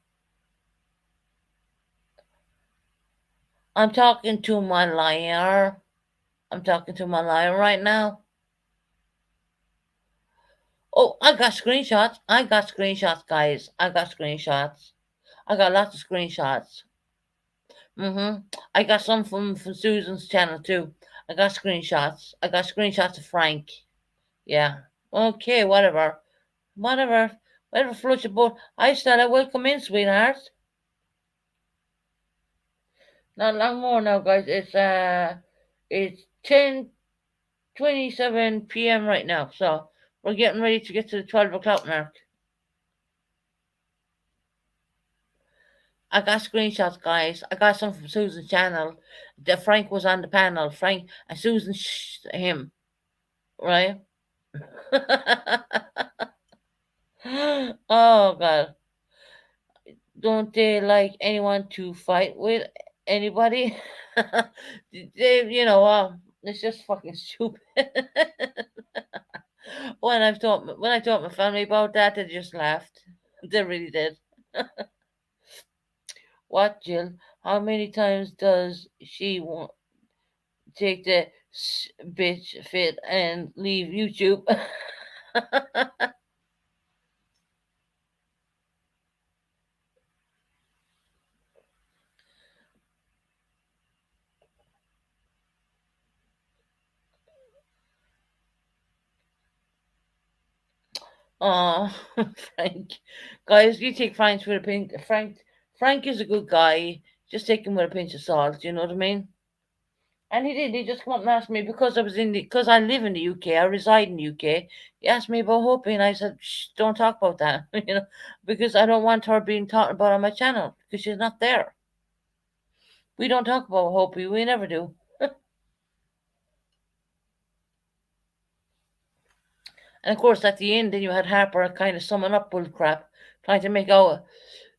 "I'm talking to my liar. I'm talking to my liar right now." Oh, I got screenshots. I got screenshots, guys. I got screenshots. I got lots of screenshots. I got some from Susan's channel too. I got screenshots. I got screenshots of Frank. Yeah. Okay, whatever. Whatever. Whatever floats your boat. I said I welcome in, sweetheart. Not long more now, guys. It's 10:27 p.m. right now. So We're getting ready to get to the 12 o'clock mark. I got screenshots, guys. I got some from Susan's channel. That Frank was on the panel. Frank and Susan him, right? Oh God! Don't they like anyone to fight with anybody? It's just fucking stupid. When I told my family about that, they just laughed. They really did. What, Jill? How many times does she want take the bitch fit and leave YouTube? Oh, Frank, guys, you take Frank with a pinch. Frank is a good guy. Just take him with a pinch of salt. You know what I mean? And he did. He just come up and asked me because I live in the UK. I reside in the UK. He asked me about Hopi, and I said, Shh, "Don't talk about that." Because I don't want her being talked about on my channel because she's not there. We don't talk about Hopi. We never do. And of course, at the end, then you had Harper kind of summing up bull crap, trying to make out.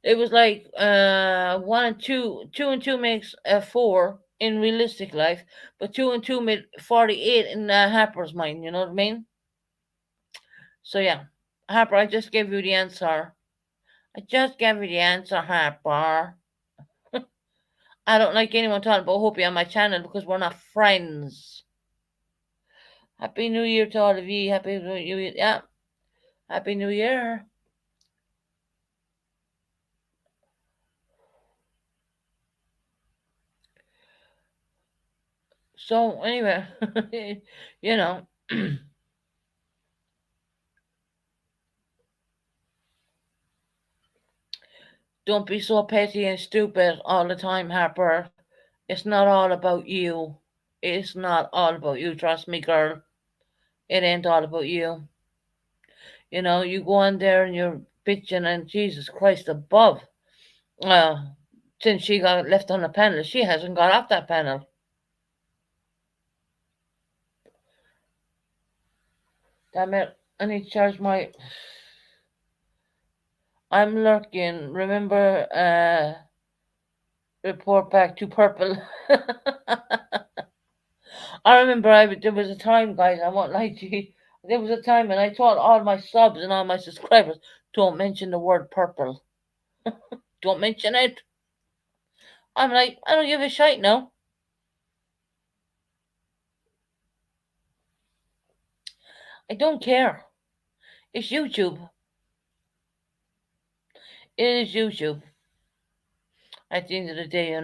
It was like one and two, two and two makes four in realistic life, but two and two made 48 in Harper's mind. You know what I mean? So yeah, Harper, I just gave you the answer. I just gave you the answer, Harper. I don't like anyone talking about Hopi on my channel because we're not friends. Happy New Year to all of you. Happy New Year. Yeah. Happy New Year. So anyway, you know, don't be so petty and stupid all the time, Harper. It's not all about you. It's not all about you. Trust me, girl. It ain't all about you. You go on there and you're bitching and Jesus Christ above. Uh, since she got left on the panel, she hasn't got off that panel. Damn it. I need to charge my. I'm lurking. Remember, report back to purple. I remember there was a time, guys, I won't lie to you. There was a time, and I told all my subs and all my subscribers, don't mention the word purple. Don't mention it. I'm like, I don't give a shite now. I don't care. It's YouTube. It is YouTube. At the end of the day,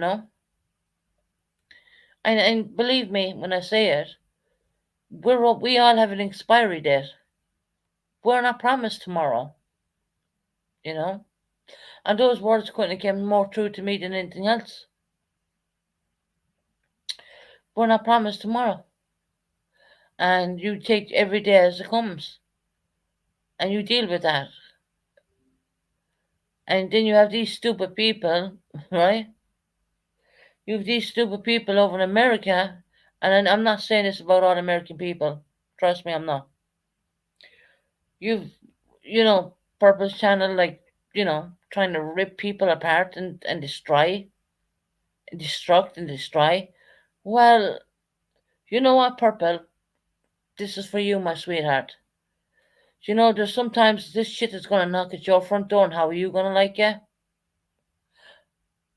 And believe me when I say it, we all have an expiry date. We're not promised tomorrow, you know. And those words couldn't have came more true to me than anything else. We're not promised tomorrow. And you take every day as it comes. And you deal with that. And then you have these stupid people, right? You have these stupid people over in America. And I'm not saying this about all American people. Trust me, I'm not. You've, Purpose Channel, like, trying to rip people apart and destruct and destroy. Well, you know what, Purple? This is for you, my sweetheart. There's sometimes this shit is gonna knock at your front door, and how are you gonna like it?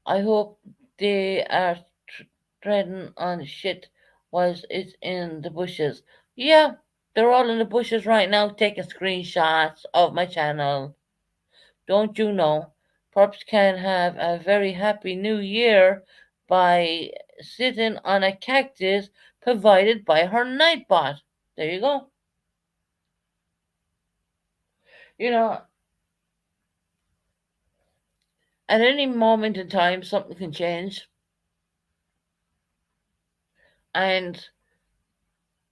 I hope they are treading on shit while it's in the bushes. Yeah, they're all in the bushes right now taking screenshots of my channel. Don't you know? Perps can have a very happy new year by sitting on a cactus provided by her nightbot. There you go. You know, at any moment in time, something can change. And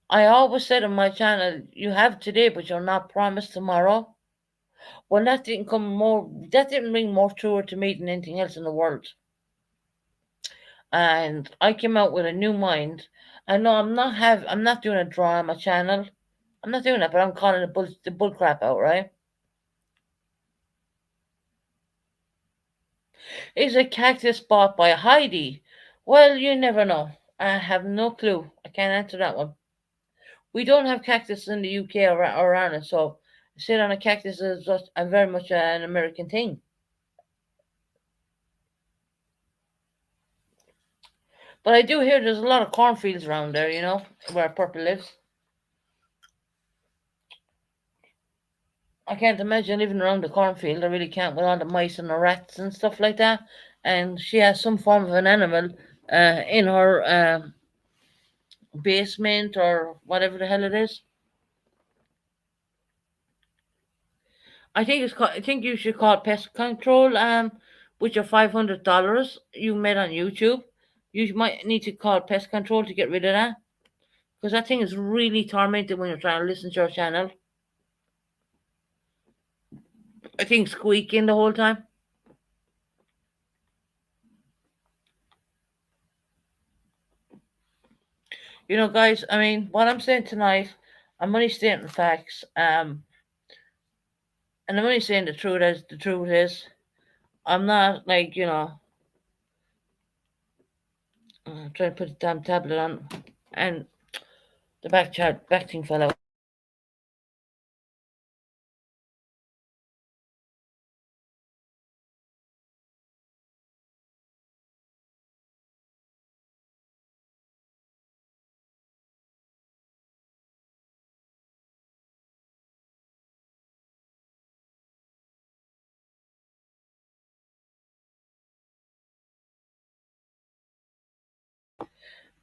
I always said on my channel, you have today, but you're not promised tomorrow. Well, that didn't ring more truer to me than anything else in the world. And I came out with a new mind. I know I'm not doing a drama channel. I'm not doing that, but I'm calling the bull crap out, right? Is a cactus bought by Heidi? Well, you never know. I have no clue. I can't answer that one. We don't have cactus in the UK or Ireland, so sit on a cactus is just a very much an American thing. But I do hear there's a lot of cornfields around there, where Purple lives. I can't imagine living around the cornfield. I really can't with all the mice and the rats and stuff like that. And she has some form of an animal in her basement or whatever the hell it is. I think you should call pest control. With your $500 you made on YouTube, you might need to call pest control to get rid of that because that thing is really tormenting when you're trying to listen to your channel. I think squeaking the whole time. Guys. I mean, what I'm saying tonight, I'm only stating facts. And I'm only saying the truth as the truth is. I'm not like trying to put the damn tablet on, and the back thing fell out.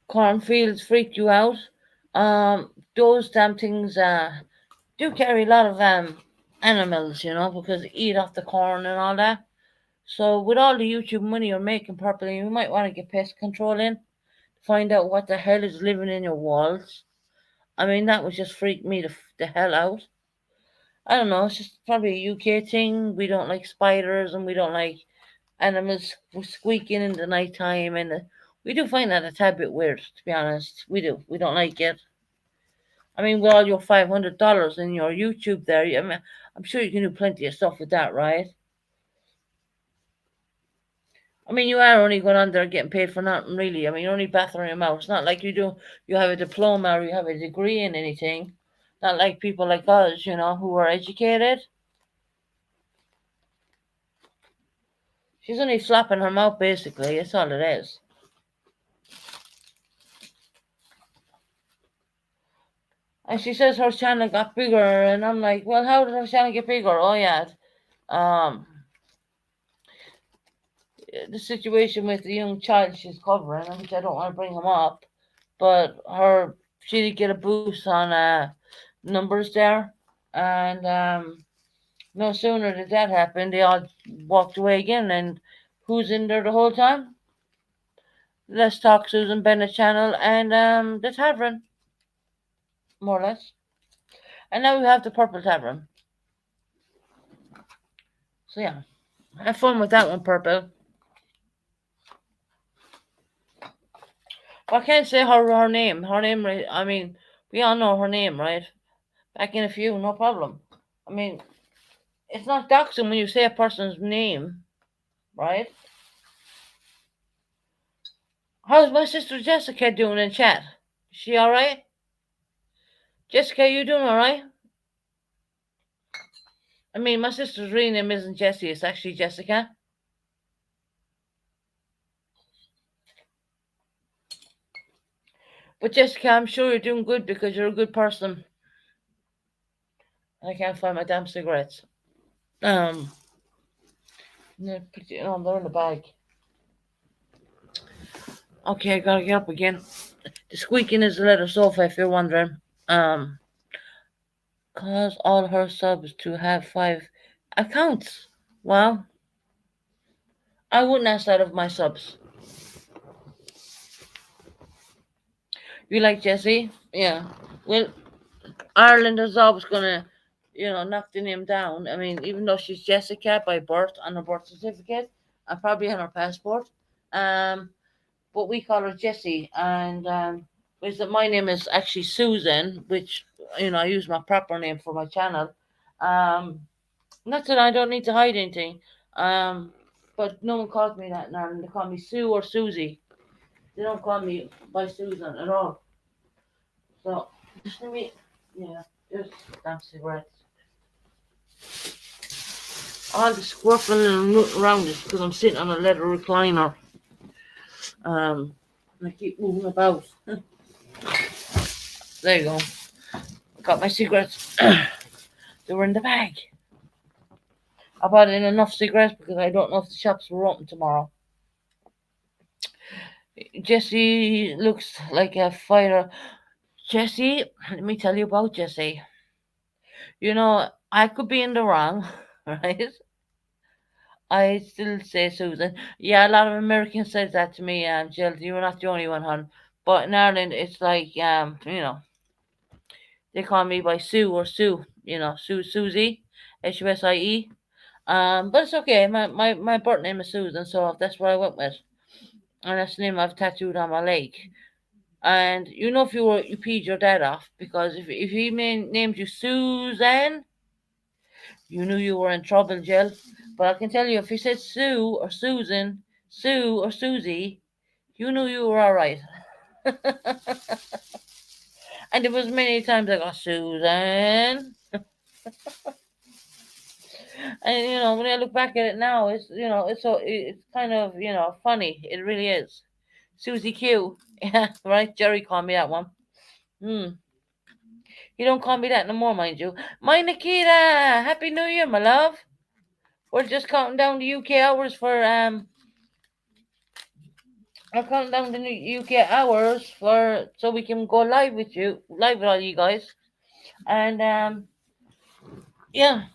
Cornfields freak you out. Those damn things do carry a lot of animals, because they eat off the corn and all that. So with all the YouTube money you're making properly, you might want to get pest control in, find out what the hell is living in your walls. I mean, that would just freak me the hell out. I don't know. It's just probably a UK thing. We don't like spiders and we don't like animals squeaking in the nighttime, and we do find that a tad bit weird. To be honest, we do. We don't like it. I mean, with all your $500 in your YouTube there, I mean, I'm sure you can do plenty of stuff with that, right? I mean, you are only going on there getting paid for nothing, really. I mean, you're only battering them out. It's not like you have a diploma or you have a degree in anything. Not like people like us, who are educated. She's only flapping her mouth, basically. That's all it is. And she says her channel got bigger, and I'm like, well, how did her channel get bigger? Oh, yeah. Um, the situation with the young child she's covering, which I don't want to bring him up, but she did get a boost on numbers there, and no sooner did that happen, they all walked away again, and who's in there the whole time? Let's Talk Susan Bennett channel and the Tavern, more or less. And now we have the Purple Tavern. So yeah, have fun with that one, Purple. Well, I can't say her name. Her name, I mean, we all know her name, right? Back in a few, no problem. I mean, it's not doxing when you say a person's name, right? How's my sister Jessica doing in chat? Is she alright? Jessica, you doing alright? I mean, my sister's real name isn't Jessie, it's actually Jessica. But Jessica, I'm sure you're doing good because you're a good person. I can't find my damn cigarettes. No, they're in the bag. Okay, I gotta get up again. The squeaking is the letter sofa, if you're wondering. Cause all her subs to have 5 accounts. Well, I wouldn't ask that of my subs. You like Jessie? Yeah. Well, Ireland is always gonna, knock the name down. I mean, even though she's Jessica by birth on her birth certificate and probably on her passport, um, but we call her Jessie, and is that my name is actually Susan, which I use my proper name for my channel. Um, Not that I don't need to hide anything, um, but no one calls me that in Ireland. They call me Sue or Susie. They don't call me by Susan at all. So just let me, yeah, just damn cigarettes. All the squirfing and rooting around this because I'm sitting on a leather recliner. And I keep moving about. There you go. Got my cigarettes. They were in the bag. I bought in enough cigarettes because I don't know if the shops were open tomorrow. Jesse looks like a fighter. Jesse, let me tell you about Jesse. I could be in the wrong, right? I still say Susan. Yeah, a lot of Americans says that to me, Jill. You're not the only one, hon. But in Ireland, it's like, they call me by Sue or Sue. Susie, Susie. But it's okay. My birth name is Susan, so that's what I went with, and that's the name I've tattooed on my leg. And if you peed your dad off because if he named you Susan, you knew you were in trouble, Jill. But I can tell you, if he said Sue or Susan, Sue or Susie, you knew you were all right. And there was many times I got Susan, and when I look back at it now, it's kind of funny. It really is. Susie Q, yeah, right. Jerry called me that one. Hmm. You don't call me that no more, mind you. My Nikita, Happy New Year, my love. We're just counting down the UK hours for I'm counting down the UK hours for so we can go live with all you guys, and yeah,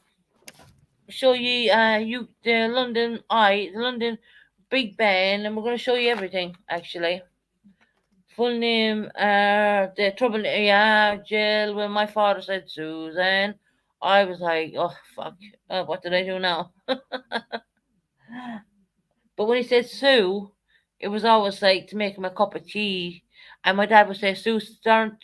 show you the London Big Ben, and we're gonna show you everything actually. Full name, the trouble, yeah, Jill. When my father said Susan, I was like, oh fuck, what did I do now? But when he said Sue, it was always like to make him a cup of tea. And my dad would say, Sue, stir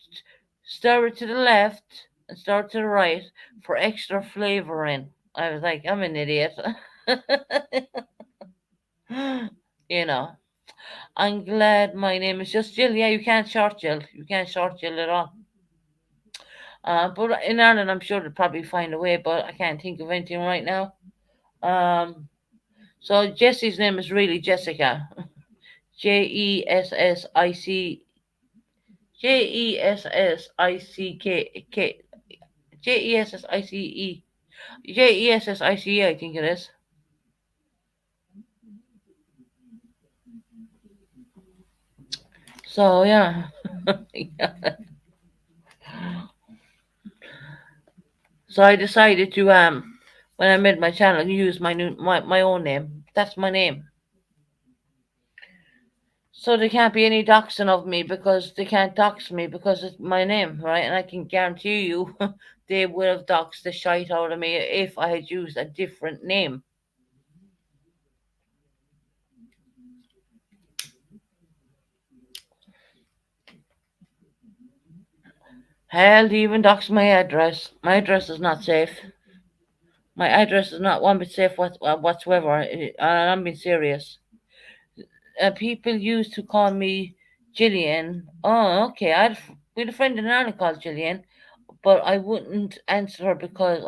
it to the left and stir it to the right for extra flavouring. I was like, I'm an idiot. you know. I'm glad my name is just Jill. Yeah, you can't short Jill. You can't short Jill at all. But in Ireland, I'm sure they'll probably find a way, but I can't think of anything right now. So Jesse's name is really Jessica. Jessica. Jessica. Jessice. I think it is. So yeah. So I decided to when I made my channel use my own name. That's my name. So there can't be any doxing of me because they can't dox me because it's my name, right? And I can guarantee you they would have doxed the shite out of me if I had used a different name. Hell, they even doxed my address. My address is not safe. My address is not one bit safe whatsoever. And I'm being serious. People used to call me Gillian. Oh, okay. We had a friend in Ireland called Gillian, but I wouldn't answer her because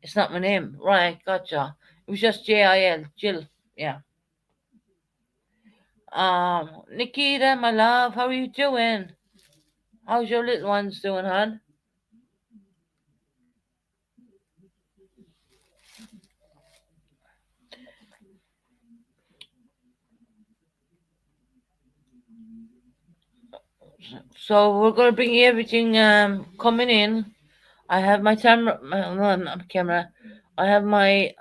it's not my name. Right, gotcha. It was just Jil, Jill. Yeah. Nikita, my love, how are you doing? How's your little ones doing, hon? So we're gonna bring you everything coming in. I have my camera. No, not my camera. I have my.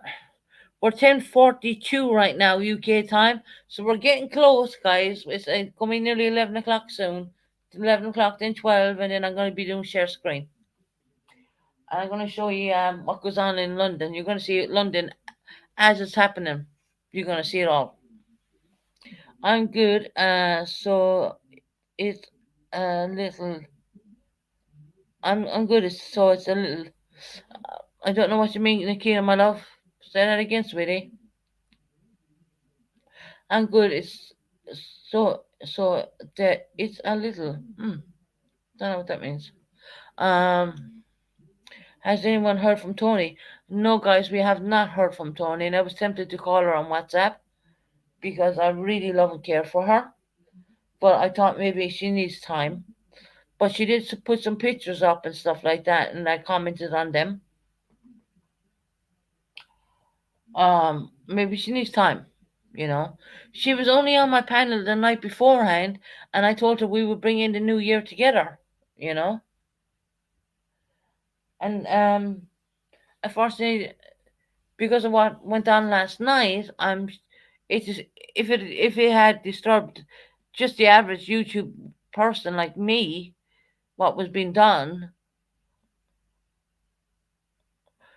We're 10:42 right now UK time, so we're getting close, guys. It's coming nearly 11 o'clock soon. 11 o'clock, then 12, and then I'm going to be doing share screen. And I'm going to show you what goes on in London. You're going to see London as it's happening. You're going to see it all. I'm good. So it's a little. I'm good. So it's a little. I don't know what you mean, Nikita, my love. Say that again, sweetie. I'm good. It's so that it's a little. Don't know what that means. Um, has anyone heard from Tony? No, guys, we have not heard from Tony, and I was tempted to call her on WhatsApp because I really love and care for her. But I thought maybe she needs time. But she did put some pictures up and stuff like that, and I commented on them. Maybe she needs time, you know. She was only on my panel the night beforehand, and I told her we would bring in the new year together, you know. And unfortunately, because of what went on last night, it is if it had disturbed just the average YouTube person like me, what was being done,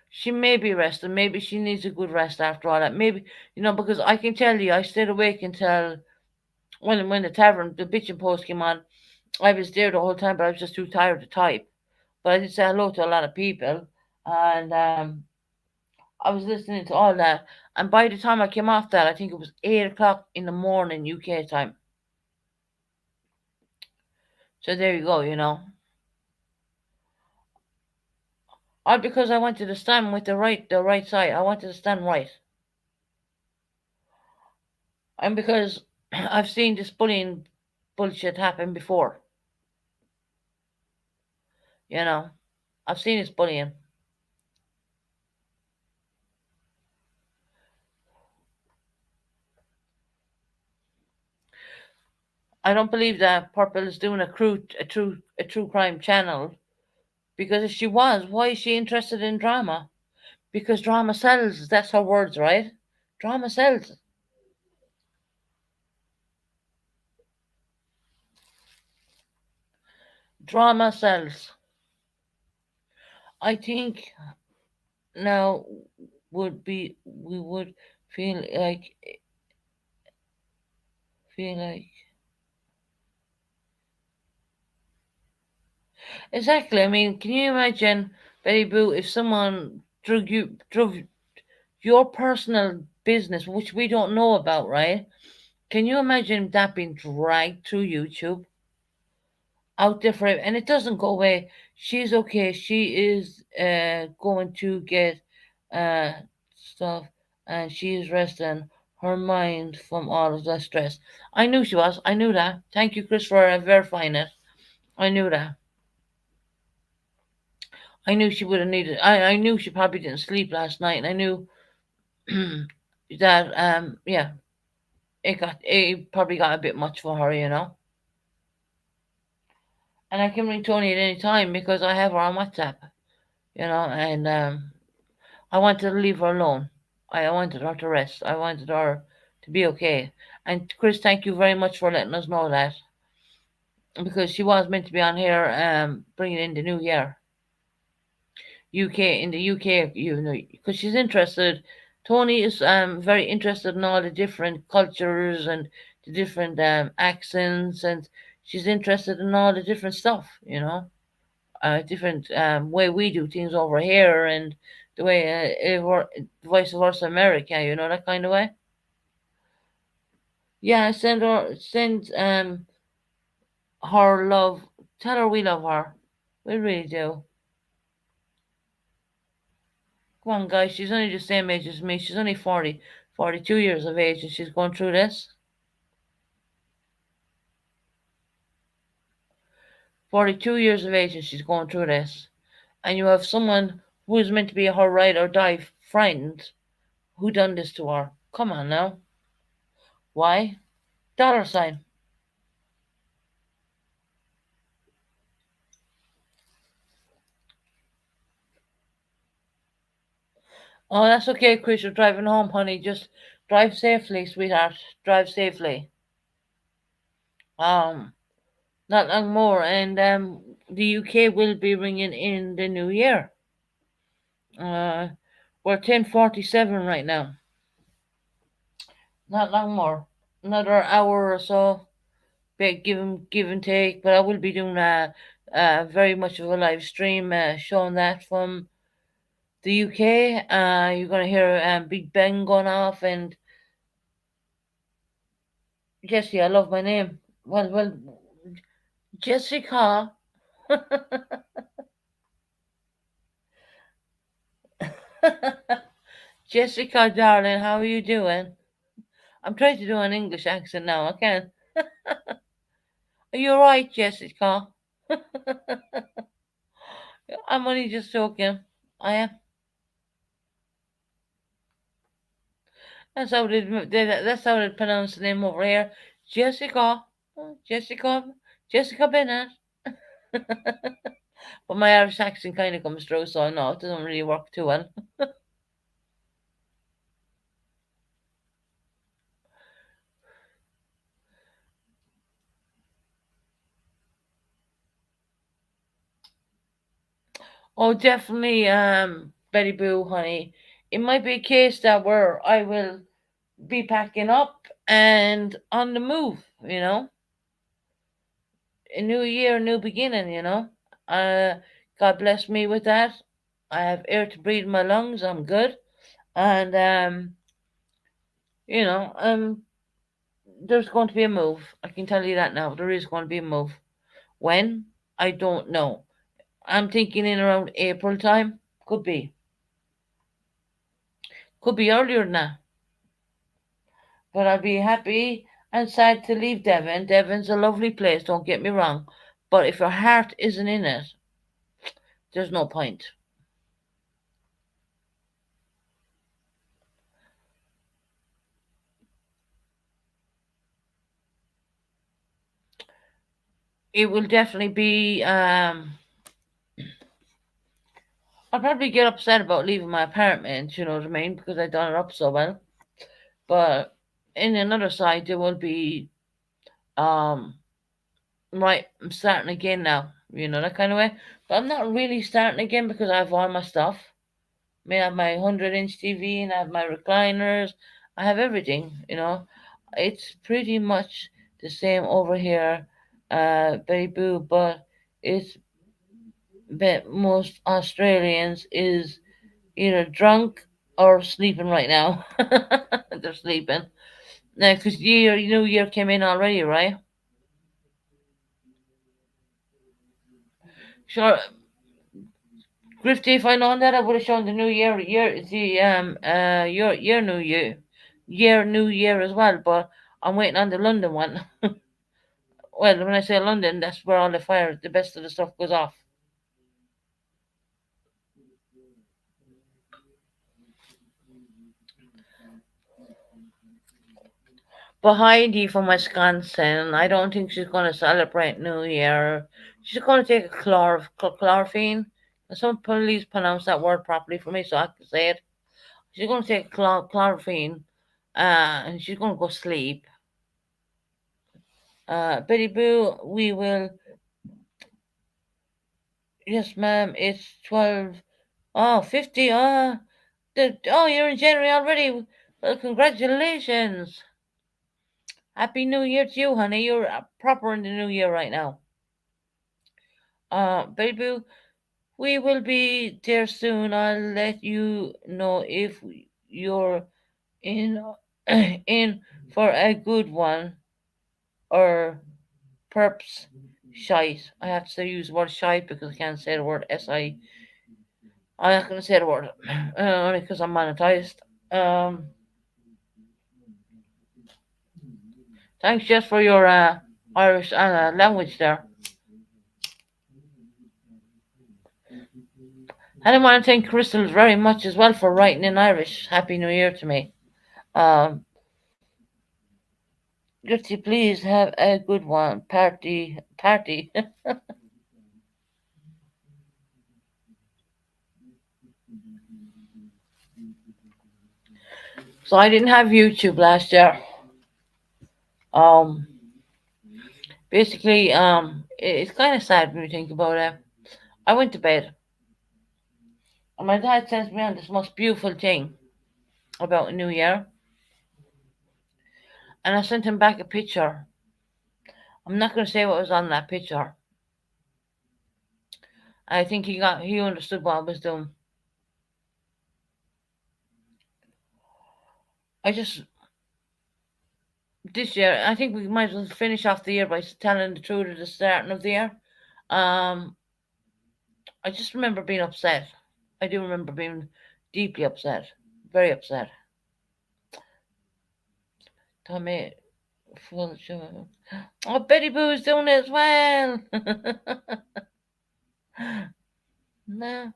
she may be resting. Maybe she needs a good rest after all that. Maybe because I can tell you, I stayed awake until when the tavern, the bitching post came on. I was there the whole time, but I was just too tired to type. But I did say hello to a lot of people, and I was listening to all that. And by the time I came off that, I think it was 8 o'clock in the morning UK time. So there you go. All because I wanted to stand with the right side. I wanted to stand right, and because I've seen this bullying bullshit happen before. You know, I've seen this bullying. I don't believe that Purple is doing a true crime channel because if she was, why is she interested in drama? Because drama sells. That's her words, right? Drama sells. Drama sells. I think now we would feel like exactly. I mean, can you imagine, Betty Boo, if someone drug your personal business, which we don't know about, right? Can you imagine that being dragged through YouTube out there for it? And it doesn't go away. She's okay. She is going to get uh, stuff, and she is resting her mind from all of the stress. I knew she was. I knew that. Thank you, Chris, for verifying it. I knew that. I knew she would have needed. I knew she probably didn't sleep last night, and I knew that yeah, it probably got a bit much for her. And I can ring Tony at any time because I have her on WhatsApp. And I wanted to leave her alone. I wanted her to rest. I wanted her to be okay. And Chris, thank you very much for letting us know that because she was meant to be on here bringing in the new year. UK in the UK, because she's interested. Tony is very interested in all the different cultures and the different accents, and she's interested in all the different stuff. Different way we do things over here and the way vice versa America, that kind of way. Yeah, send her love. Tell her we love her. We really do. Come on, guys. She's only the same age as me. She's only 40, 42 years of age, and she's going through this. 42 years of age, and she's going through this. And you have someone who is meant to be her ride or die friend who done this to her. Come on now. Why? Dollar sign. Oh, that's okay, Chris. You're driving home, honey. Just drive safely, sweetheart. Drive safely. Um, Not long more, and the UK will be ringing in the new year. Uh, we're 10:47 right now. Not long more, another hour or so. Big give and take, but I will be doing very much of a live stream showing that from the UK. You're gonna hear Big Ben going off, and Jesse, I love my name. Well, Jessica. Jessica, darling, how are you doing? I'm trying to do an English accent now. I can't. Are you alright, Jessica? I'm only just joking. I am. That's how they pronounce the name over here. Jessica. Jessica. Jessica Bennett. But my Irish accent kind of comes through, so no, it doesn't really work too well. Oh, definitely, Betty Boo, honey. It might be a case that where I will be packing up and on the move, you know. A new year, new beginning, you know. Uh, God bless me with that. I have air to breathe in my lungs. I'm good, and you know, there's going to be a move. I can tell you that now. There is going to be a move. When? I don't know. I'm thinking in around April time. Could be. Could be earlier than that. But I'll be happy and sad to leave Devon. Devon's a lovely place, don't get me wrong. But if your heart isn't in it, there's no point. It will definitely be I'll probably get upset about leaving my apartment, you know what I mean, because I done it up so well. But in another side there will be um right, I'm starting again now, you know, that kind of way. But I'm not really starting again because I have all my stuff. I mean, I have my 100-inch TV and I have my recliners. I have everything, you know. It's pretty much the same over here, Betty Boo, but it's that most Australians is either drunk or sleeping right now. They're sleeping. Now, because New Year came in already, right? Sure, Grifty, if I known that, I would have shown the your New Year as well. But I'm waiting on the London one. Well, when I say London, that's where all the best of the stuff goes off. But Heidi from Wisconsin, I don't think she's going to celebrate New Year. She's going to take a chlorophene. Some police pronounce that word properly for me, so I can say it. She's going to take chlorophene, and she's going to go sleep. Betty Boo, we will. Yes, ma'am. It's 12. Oh, 50. You're in January already. Well, congratulations. Happy New Year to you, honey. You're proper in the new year right now. Baby, we will be there soon. I'll let you know if you're in in for a good one or perps shite. I have to use the word shite because I can't say the word S-I. I'm not going to say the word only because I'm monetized. Um, Thanks just for your Irish language there. And I want to thank Crystal very much as well for writing in Irish. Happy New Year to me. Um, Gifty, please have a good one. Party. So I didn't have YouTube last year. Um, Basically, it's kind of sad when you think about it. I went to bed, and my dad sends me on this most beautiful thing about New Year, and I sent him back a picture. I'm not going to say what was on that picture. I think he understood what I was doing. I just this year, I think we might as well finish off the year by telling the truth at the starting of the year. Um, I just remember being upset. I do remember being deeply upset, very upset. Tommy, full sugar. Oh, Betty Boo's doing it as well. No.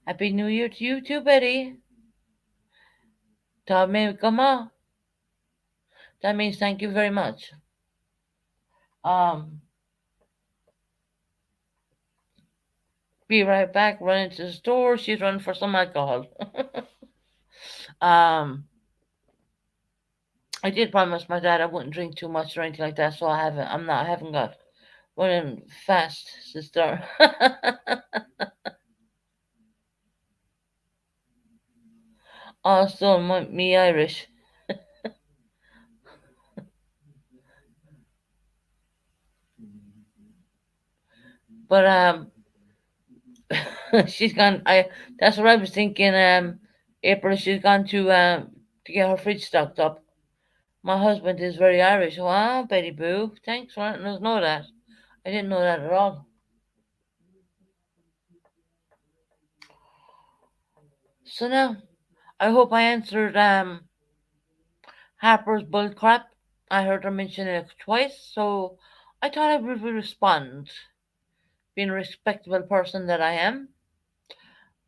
Happy New Year to you too, Betty. Tommy, come on. That means thank you very much. Um, be right back. Running to the store. She's running for some alcohol. um, I did promise my dad I wouldn't drink too much or anything like that, so I haven't. I'm not. I haven't got running fast, sister. Also, me Irish, but she's gone. I That's what I was thinking. April, she's gone to get her fridge stocked up. My husband is very Irish. Wow, Betty Boo, thanks for letting us know that. I didn't know that at all. So now, I hope I answered Harper's bull crap. I heard her mention it twice, so I thought I would respond, being a respectable person that I am.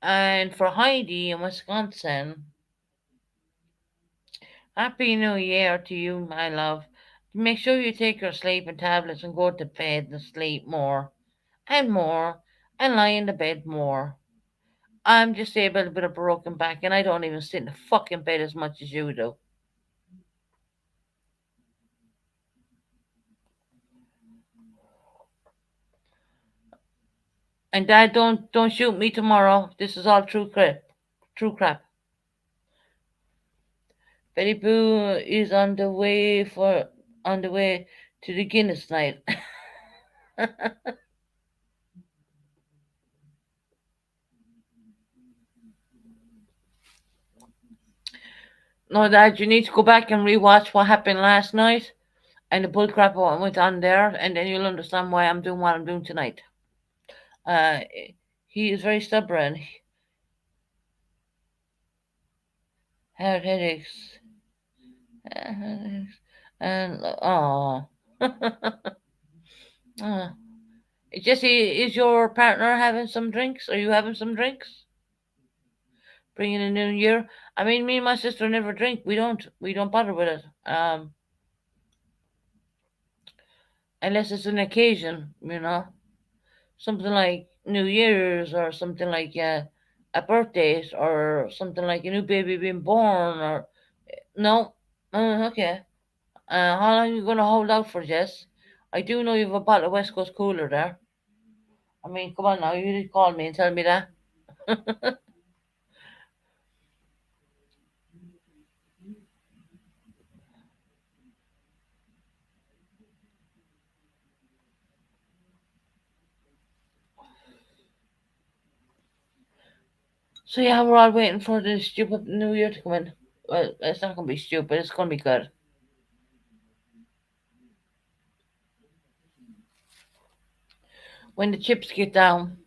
And for Heidi in Wisconsin, Happy New Year to you, my love. Make sure you take your sleeping tablets and go to bed and sleep more and more and lie in the bed more. I'm disabled with a broken back and I don't even sit in the fucking bed as much as you do. And Dad, don't shoot me tomorrow. This is all true crap. True crap. Betty Boo is on the way to the Guinness night. No, Dad, you need to go back and rewatch what happened last night and the bullcrap what went on there, and then you'll understand why I'm doing what I'm doing tonight. Uh, he is very stubborn. Had headaches. And oh, Jesse, is your partner having some drinks? Are you having some drinks? Bringing in New Year. I mean, me and my sister never drink. We don't bother with it. Unless it's an occasion, something like New Year's or something like a birthday or something like a new baby being born or no. Okay. How long are you gonna hold out for, Jess? I do know you have a bottle of West Coast Cooler there. I mean, come on now, you did call me and tell me that. So yeah, we're all waiting for the stupid New Year to come in. Well, it's not gonna be stupid. It's gonna be good. When the chips get down,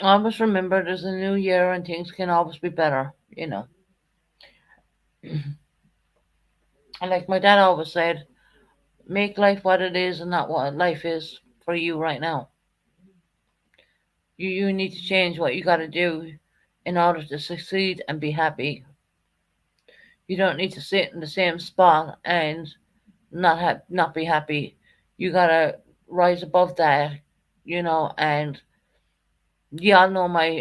always remember there's a new year and things can always be better. And like my dad always said, make life what it is and not what life is for you right now. You need to change what you got to do in order to succeed and be happy. You don't need to sit in the same spot and not be happy. You gotta rise above that, And y'all know my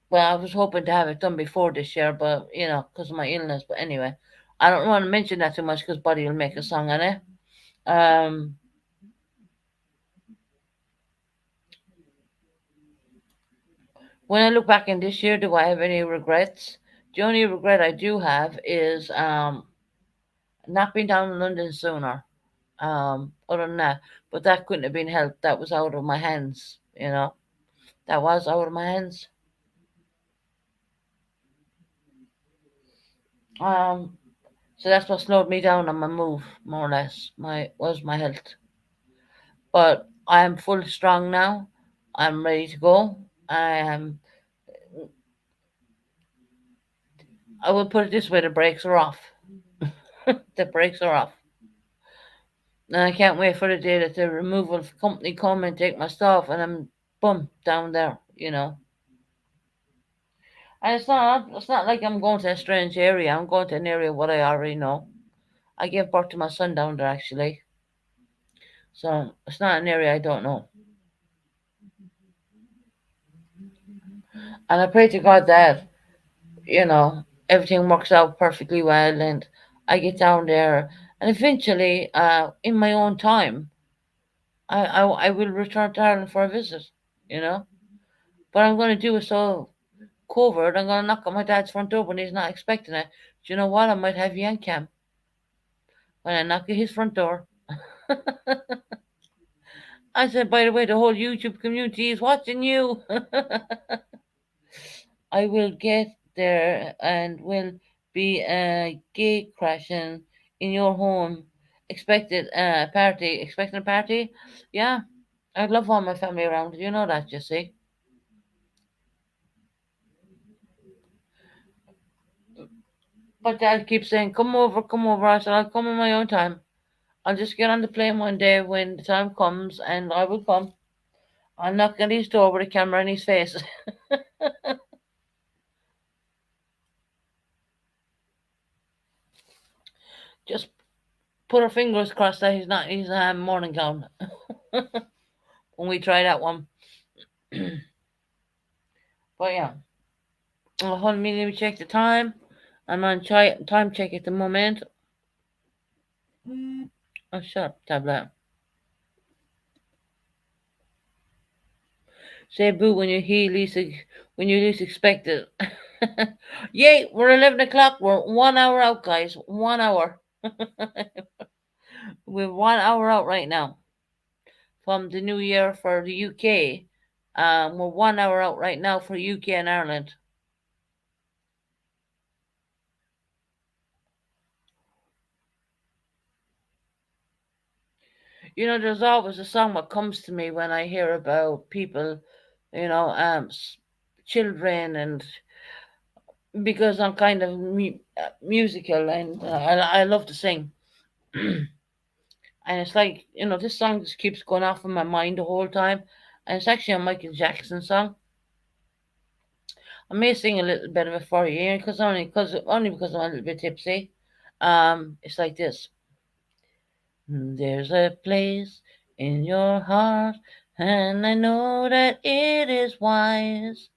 well, I was hoping to have it done before this year, but because of my illness. But anyway, I don't want to mention that too much because Buddy will make a song on it. Um, when I look back in this year, do I have any regrets? The only regret I do have is not being down in London sooner. Other than that, but that couldn't have been helped. That was out of my hands. That was out of my hands. Um, so that's what slowed me down on my move, more or less. My health, but I am full strong now. I'm ready to go. I am. I will put it this way: the brakes are off. The brakes are off, and I can't wait for the day that the removal company come and take my stuff, and I'm boom down there. And it's not like I'm going to a strange area. I'm going to an area what I already know. I gave birth to my son down there actually, so it's not an area I don't know. And I pray to God that you know everything works out perfectly well, and I get down there, and eventually, in my own time, I will return to Ireland for a visit. You know, but I'm going to do it so covert. I'm going to knock on my dad's front door when he's not expecting it. Do you know what? I might have you on cam when I knock at his front door. I said, by the way, the whole YouTube community is watching you. I will get there and will be a gate crashing in your home. Expecting a party? Yeah, I love all my family around. You know that, you see. But Dad keeps saying, come over, come over. I said, I'll come in my own time. I'll just get on the plane one day when the time comes and I will come. I'll knock on his door with a camera in his face. Just put our fingers crossed that he's morning gown when we try that one. But yeah, hold on, let me check the time. I'm on time check at the moment. Oh, shut up, tablet. Say boo when you least expect it. Yay, we're 11 o'clock. We're 1 hour out, guys. 1 hour. We're 1 hour out right now from the new year for the UK. We're 1 hour out right now for UK and Ireland. There's always a song that comes to me when I hear about people, you know, um, s- children, and because I'm kind of musical and I love to sing. And it's like, this song just keeps going off in my mind the whole time. And it's actually a Michael Jackson song. I may sing a little bit of it for you, because I'm a little bit tipsy. It's like this. There's a place in your heart, and I know that it is wise.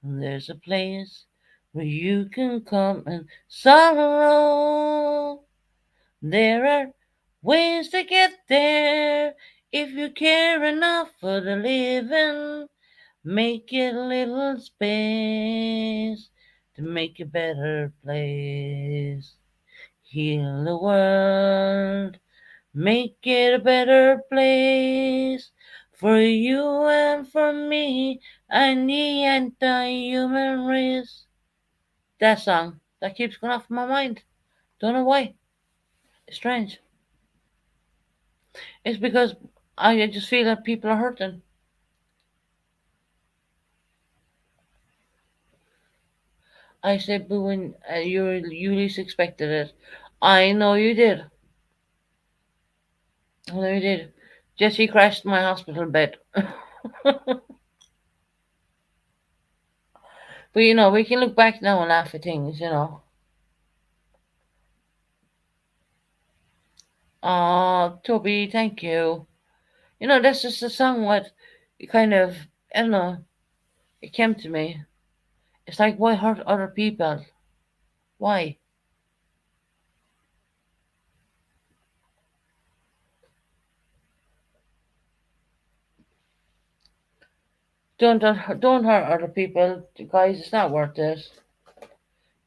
There's a place where you can come and sorrow. There are ways to get there if you care enough for the living. Make it a little space to make a better place. Heal the world. Make it a better place for you and for me and the entire human race. That song that keeps going off my mind. Don't know why. It's strange. It's because I just feel that people are hurting. I said, but when you least expected it, I know you did. I know you did. Jesse crashed my hospital bed. But we can look back now and laugh at things. Oh, Toby, thank you. That's just a song what kind of, I don't know, it came to me. It's like, why hurt other people? Why? don't hurt other people, guys. It's not worth it.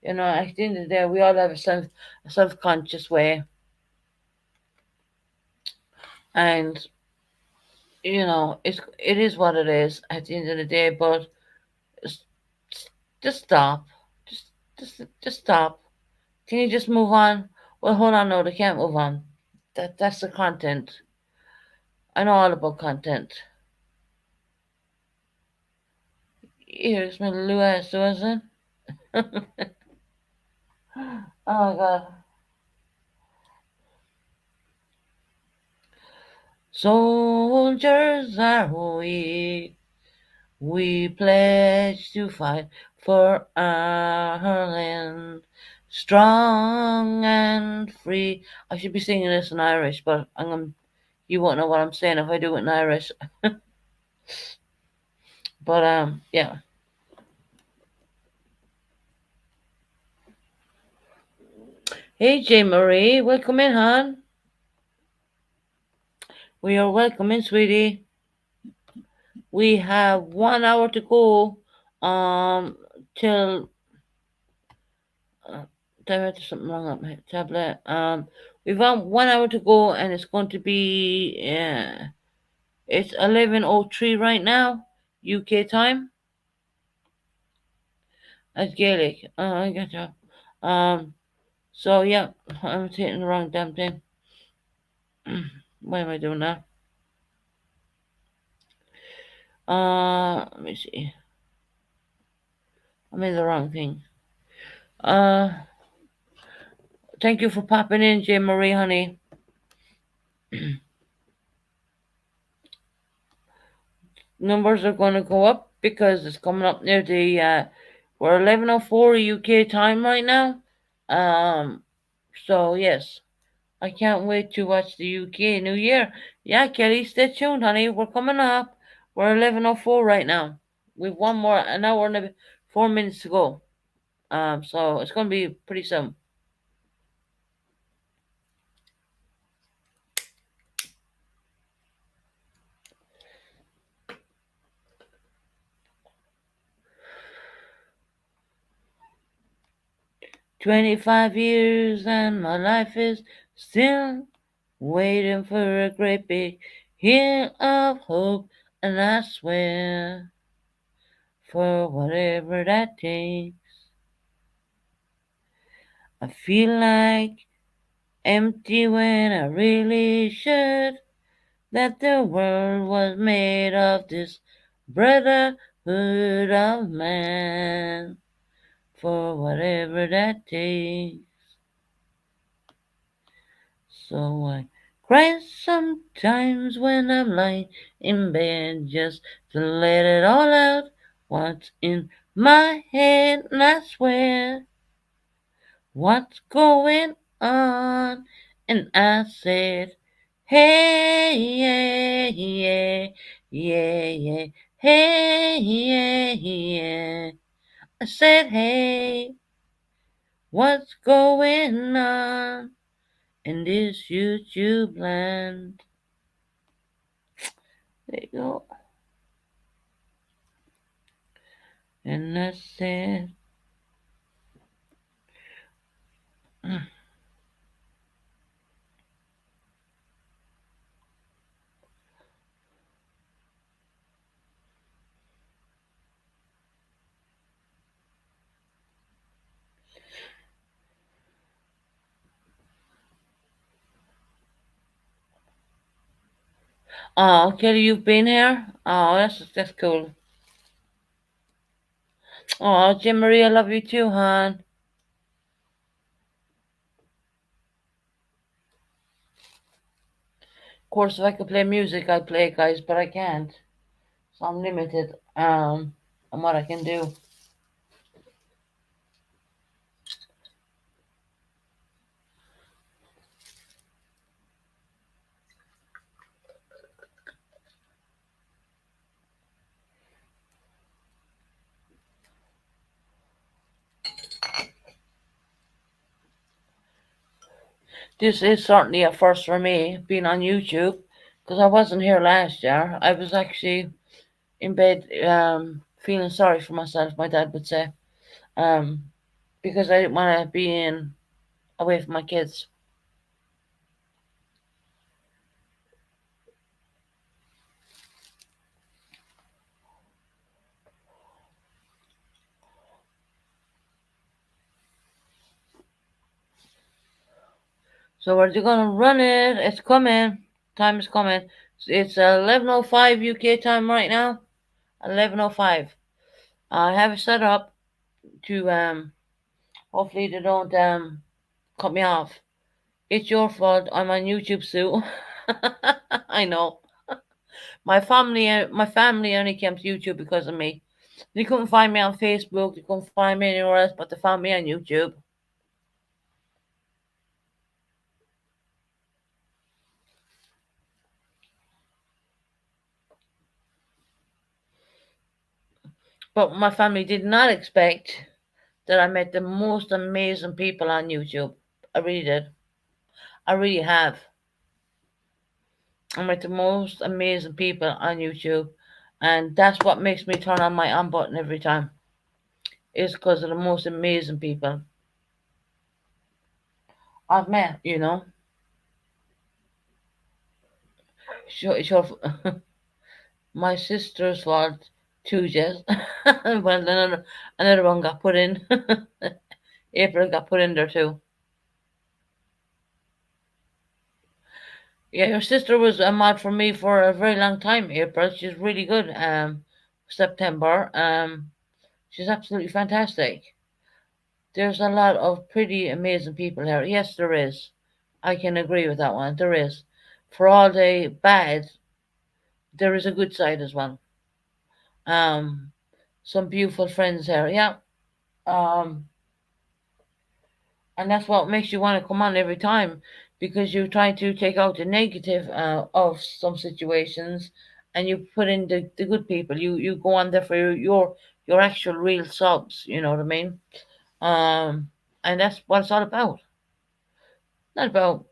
At the end of the day, we all have a self conscious way, and it is what it is at the end of the day. But just, just stop, just just stop. Can you just move on? Well, hold on, no, they can't move on. That's the content. I know all about content. Here's my Louis Susan. Oh my god. Soldiers are we pledge to fight for our land, strong and free. I should be singing this in Irish, but you won't know what I'm saying if I do it in Irish. But yeah. Hey, J. Marie, welcome in, hon. We are welcome in, sweetie. We have 1 hour to go. Till damn it, there's something wrong with my tablet. We've got 1 hour to go, and it's going to be it's 11:03 right now, UK time. That's Gaelic. I got you. So yeah, I'm hitting the wrong damn thing. Why am I doing that? Let me see. I'm in the wrong thing. Uh, Thank you for popping in, J. Marie, honey. Numbers are going to go up because it's coming up near the we're 11:04 UK time right now. Um, so yes, I can't wait to watch the UK New Year. Yeah, Kelly, stay tuned, honey. We're coming up. We're 11:04 right now. We've one more an hour and 4 minutes to go. So it's going to be pretty soon. 25 years and my life is still waiting for a great big hit of hope, and I swear, for whatever that takes, I feel like empty when I really should. That the world was made of this brotherhood of man, for whatever that takes. So I cry sometimes when I'm lying in bed just to let it all out. What's in my head, and I swear, what's going on? And I said, hey, yeah, yeah, yeah, yeah, hey, yeah, yeah. I said, hey, what's going on in this YouTube land? There you go. And I said, oh, Kelly, you've been here? Oh, that's cool. Oh, Jim Marie, I love you too, hon. Of course, if I could play music, I'd play it, guys, but I can't. So I'm limited on what I can do. This is certainly a first for me, being on YouTube, because I wasn't here last year. I was actually in bed, feeling sorry for myself. My dad would say, um, because I didn't want to be in away from my kids. So we're gonna run it. It's coming. Time is coming. It's 11:05 UK time right now. 11:05. I have it set up to hopefully they don't cut me off. It's your fault. I'm on YouTube, Sue. I know. My family only came to YouTube because of me. They couldn't find me on Facebook. They couldn't find me anywhere else, but they found me on YouTube. But my family did not expect that I met the most amazing people on YouTube. I really did. I really have. I met the most amazing people on YouTube, and that's what makes me turn on my on button every time. It's because of the most amazing people I've met. Sure, my sister's fault too, Jess. Well, another one got put in. April got put in there too. Yeah, your sister was a mod for me for a very long time, April. She's really good. September. She's absolutely fantastic. There's a lot of pretty amazing people here. Yes, there is. I can agree with that one. There is. For all the bad, there is a good side as well. Um, some beautiful friends here. Yeah. Um, and that's what makes you want to come on every time because you're trying to take out the negative of some situations and you put in the good people. You go on there for your actual real subs. You know what I mean? Um, and that's what it's all about. Not about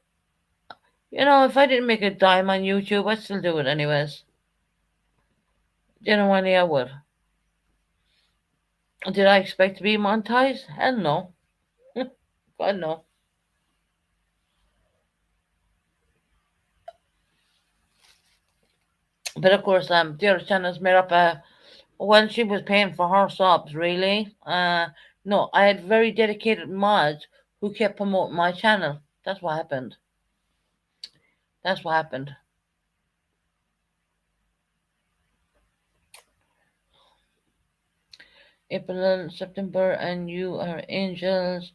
if I didn't make a dime on YouTube, I'd still do it anyways. Genuinely, I would. Did I expect to be monetized? Hell no. God no. But of course, the other channels made up a. Well, she was paying for her subs, really. No, I had very dedicated mods who kept promoting my channel. That's what happened. That's what happened. April, September, and you are angels.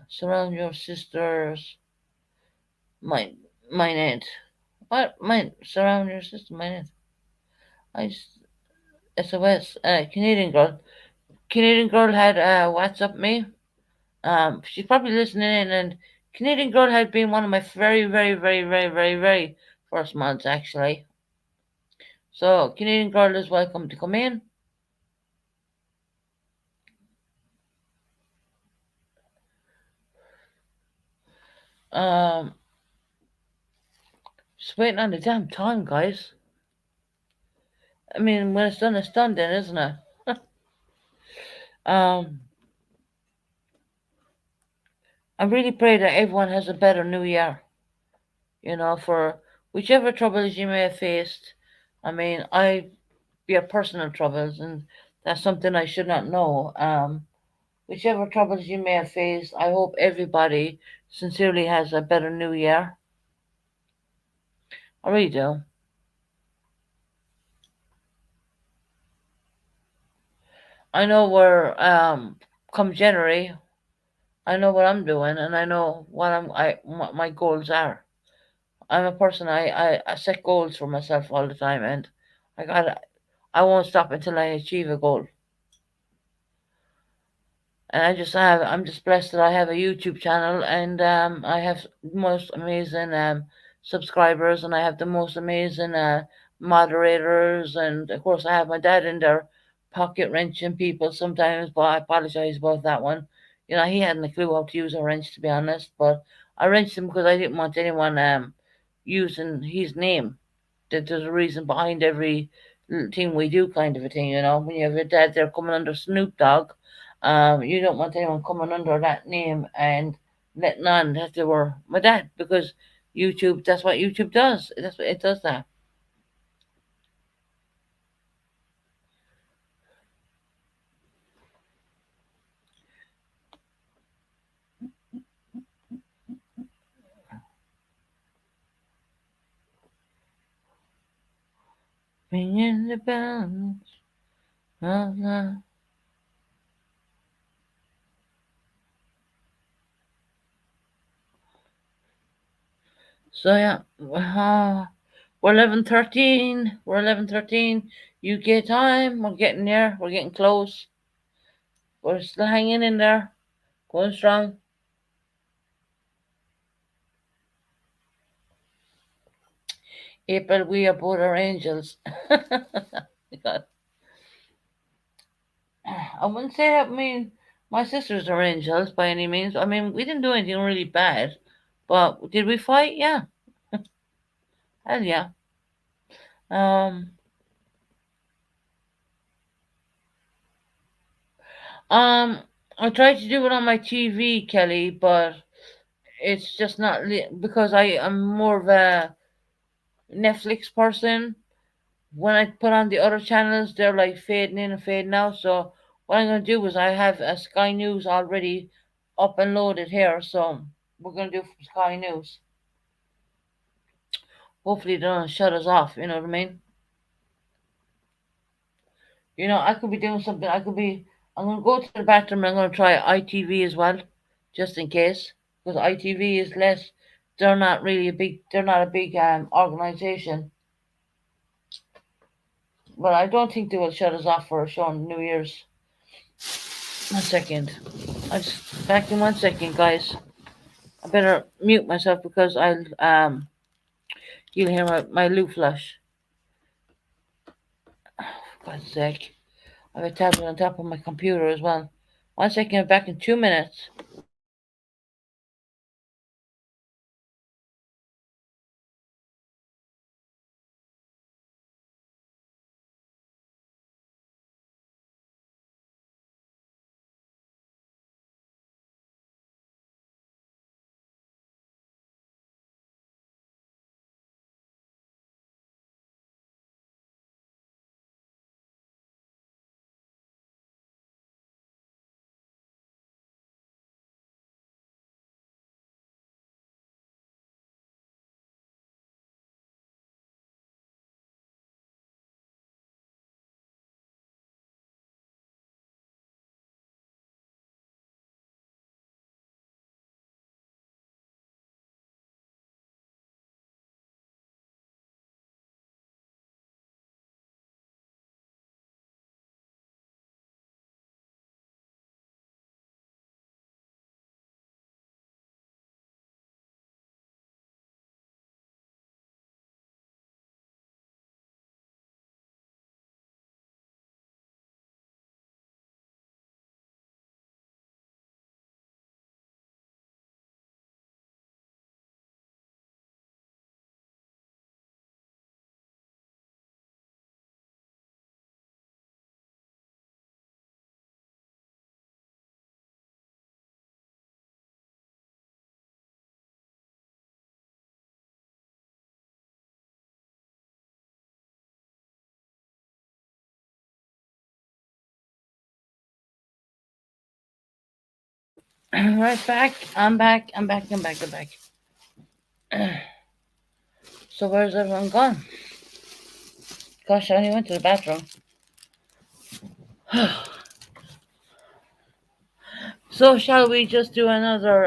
Surround your sisters. Mine, mine ain't. What? Mine, surround your sister. Mine ain't. SOS. Canadian girl. Canadian girl had WhatsApp me. She's probably listening in, and Canadian girl had been one of my very, very, very, very, very, very first months actually. So Canadian girl is welcome to come in. Um, just waiting on the damn time, guys. I mean, when it's done then, isn't it? um, I really pray that everyone has a better New Year. For whichever troubles you may have faced. I mean, I be a personal troubles, and that's something I should not know. Whichever troubles you may have faced, I hope everybody sincerely has a better New Year. I really do. I know where come January, I know what I'm doing, and I know what my goals are. I'm a person I set goals for myself all the time, and I won't stop until I achieve a goal. And I'm just blessed that I have a YouTube channel and I have most amazing subscribers and I have the most amazing moderators and of course I have my dad in there pocket wrenching people sometimes, but I apologize about that one. He hadn't a clue how to use a wrench to be honest, but I wrenched him because I didn't want anyone using his name. That there's a reason behind every thing we do kind of a thing, when you have your dad there coming under Snoop Dogg, you don't want anyone coming under that name and letting on that they were my dad, because YouTube, that's what YouTube does. That's what it does that. Ringing the bells. Uh, So yeah, we're 11:13. We're 11:13. UK time. We're getting there. We're getting close. We're still hanging in there, going strong. April, we are both our angels. God. I wouldn't say that. I mean, my sisters are angels by any means. I mean, we didn't do anything really bad, but did we fight? Yeah, hell yeah. Um, um, I tried to do it on my TV, Kelly, but it's just not because I am more of a Netflix person. When I put on the other channels, they're like fading in and fading out. So what I'm gonna do is I have a Sky News already up and loaded here. So we're gonna do Sky News. Hopefully they don't shut us off. You know what I mean? I could be doing something. I could be. I'm gonna go to the bathroom. And I'm gonna try ITV as well, just in case, because ITV is less. They're not really a big. They're not a big organization. But I don't think they will shut us off for a show on New Year's. 1 second. I'll just back in 1 second, guys. I better mute myself because you'll hear my loo flush. For God's sake. I have a tablet on top of my computer as well. 1 second, back in 2 minutes. Right back. I'm back. I'm back. I'm back. I'm back. So where's everyone gone? Gosh, I only went to the bathroom. So shall we just do another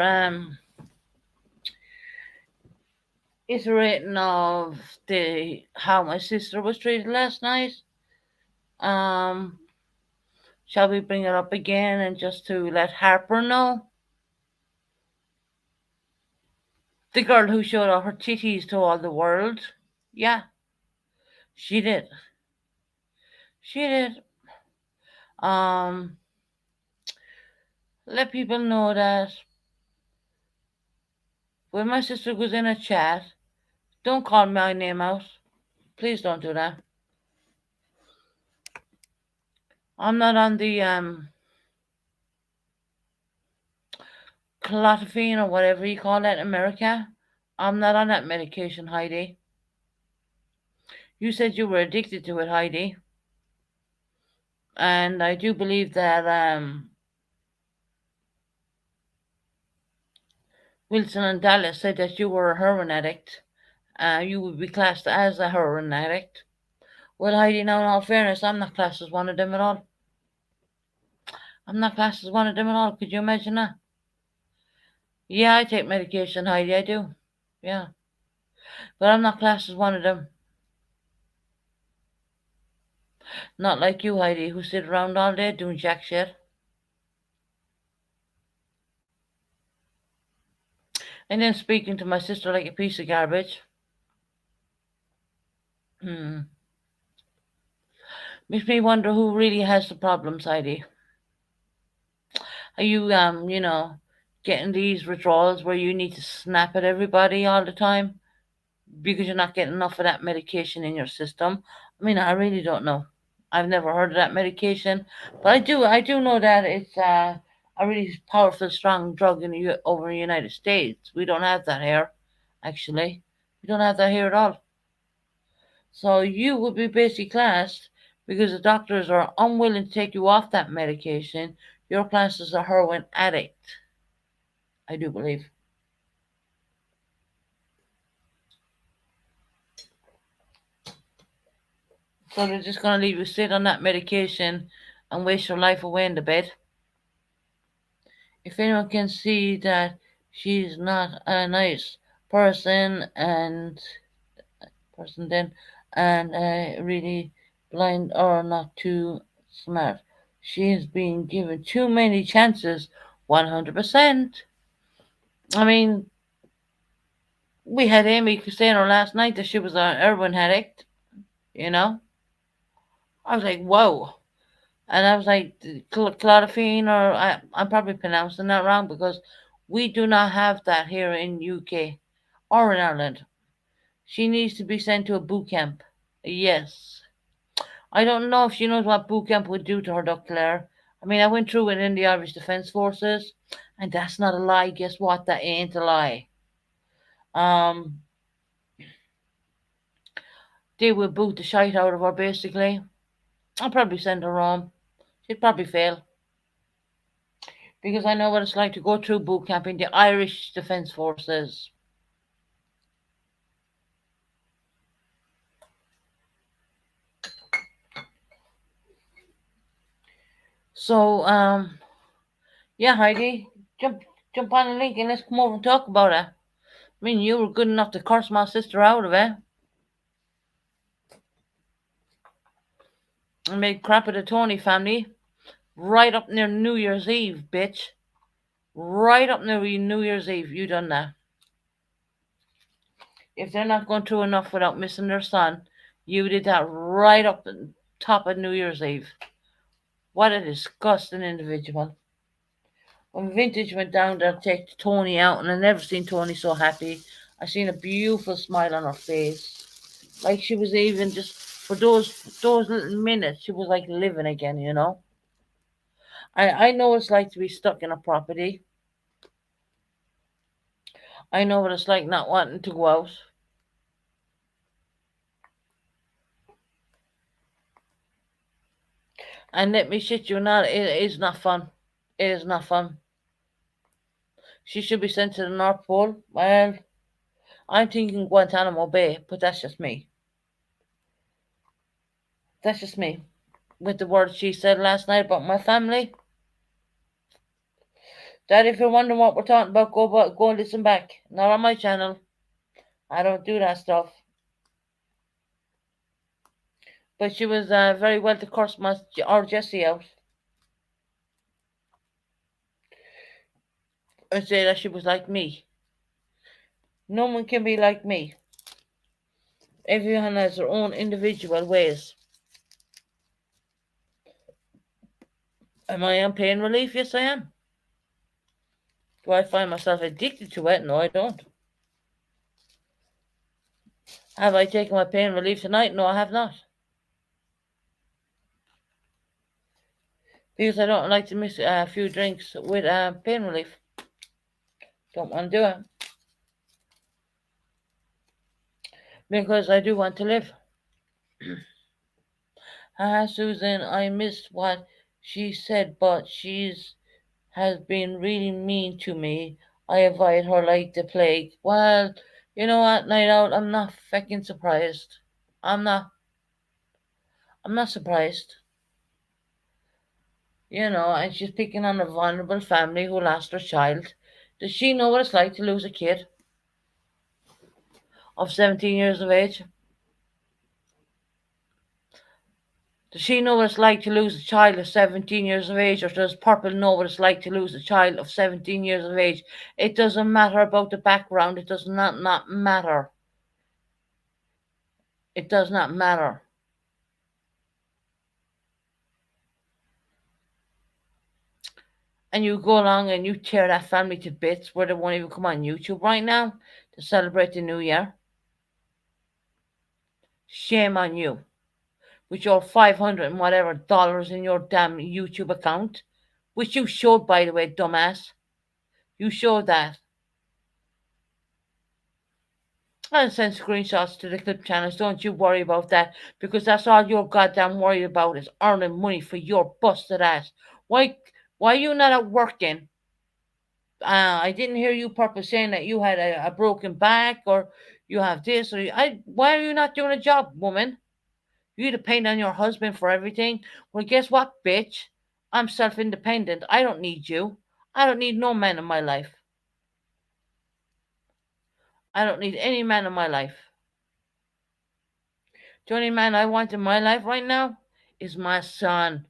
iterating of the how my sister was treated last night? Um, shall we bring it up again and just to let Harper know? The girl who showed off her titties to all the world. Yeah, she did. She did. Um, let people know that when my sister goes in a chat, don't call my name out. Please don't do that. I'm not on the clotapine or whatever you call it in America. I'm not on that medication, Heidi. You said you were addicted to it, Heidi. And I do believe that Wilson and Dallas said that you were a heroin addict. You would be classed as a heroin addict. Well, Heidi, now in all fairness, I'm not classed as one of them at all. I'm not classed as one of them at all. Could you imagine that? Yeah, I take medication, Heidi, I do. Yeah. But I'm not classed as one of them. Not like you, Heidi, who sit around all day doing jack shit. And then speaking to my sister like a piece of garbage. Hmm. Makes me wonder who really has the problems, Heidi. Are you, getting these withdrawals where you need to snap at everybody all the time because you're not getting enough of that medication in your system? I mean, I really don't know. I've never heard of that medication, but I do know that it's a really powerful, strong drug over in the United States. We don't have that here, actually. We don't have that here at all. So you would be basically classed because the doctors are unwilling to take you off that medication. Your class is a heroin addict, I do believe. So they're just going to leave you sit on that medication and waste your life away in the bed. If anyone can see that she's not a nice person and then and really blind or not too smart, she's being given too many chances. 100%. I mean, we had Amy saying her last night that she was an heroin addict. You know, I was like, whoa. And I was like, clotapine, or I'm probably pronouncing that wrong because we do not have that here in UK or in Ireland. She needs to be sent to a boot camp. Yes. I don't know if she knows what boot camp would do to her, Dr. Claire. I mean, I went through it in the Irish Defence Forces, and that's not a lie. Guess what? That ain't a lie. Um, they would boot the shite out of her, basically. I'll probably send her home. She'd probably fail. Because I know what it's like to go through boot camp in the Irish Defence Forces. So, yeah, Heidi, jump on the link and let's come over and talk about it. I mean, you were good enough to curse my sister out of it and made crap of the Tony family right up near New Year's Eve, bitch. Right up near New Year's Eve, you done that. If they're not going through enough without missing their son, you did that right up the top of New Year's Eve. What a disgusting individual. When Vintage went down there to take Tony out, and I never seen Tony so happy. I seen a beautiful smile on her face, like she was even just for those little minutes. She was like living again, you know. I know what it's like to be stuck in a property. I know what it's like not wanting to go out. And let me shit you not, it is not fun. It is not fun. She should be sent to the North Pole. Well, I'm thinking Guantanamo Bay, but that's just me. That's just me. With the words she said last night about my family, that if you're wondering what we're talking about, go and listen back. Not on my channel. I don't do that stuff. But she was very well to curse our Jessie out and say that she was like me. No one can be like me. Everyone has their own individual ways. Am I on pain relief? Yes, I am. Do I find myself addicted to it? No, I don't. Have I taken my pain relief tonight? No, I have not. because I don't like to miss a few drinks with pain relief. Don't want to do it because I do want to live. Susan, I missed what she said, but she's has been really mean to me. I avoid her like the plague. Well, you know what, night out, I'm not fucking surprised. I'm not. I'm not surprised. And she's picking on a vulnerable family who lost their child. Does she know what it's like to lose a kid of 17 years of age? Does she know what it's like to lose a child of 17 years of age, or does Purple know what it's like to lose a child of 17 years of age? It doesn't matter about the background. It does not matter. It does not matter. And you go along and you tear that family to bits where they won't even come on YouTube right now to celebrate the new year. Shame on you. With your 500 and whatever dollars in your damn YouTube account, which you showed, by the way, dumbass. You showed that. I'll send screenshots to the clip channels. Don't you worry about that, because that's all you're goddamn worried about is earning money for your busted ass. Why, why you not out working? I didn't hear you purpose saying that you had a broken back or you have this or why are you not doing a job, woman? You depend on your husband for everything. Well, guess what, bitch? I'm self-independent. I don't need you. I don't need no man in my life. I don't need any man in my life. The only man I want in my life right now is my son.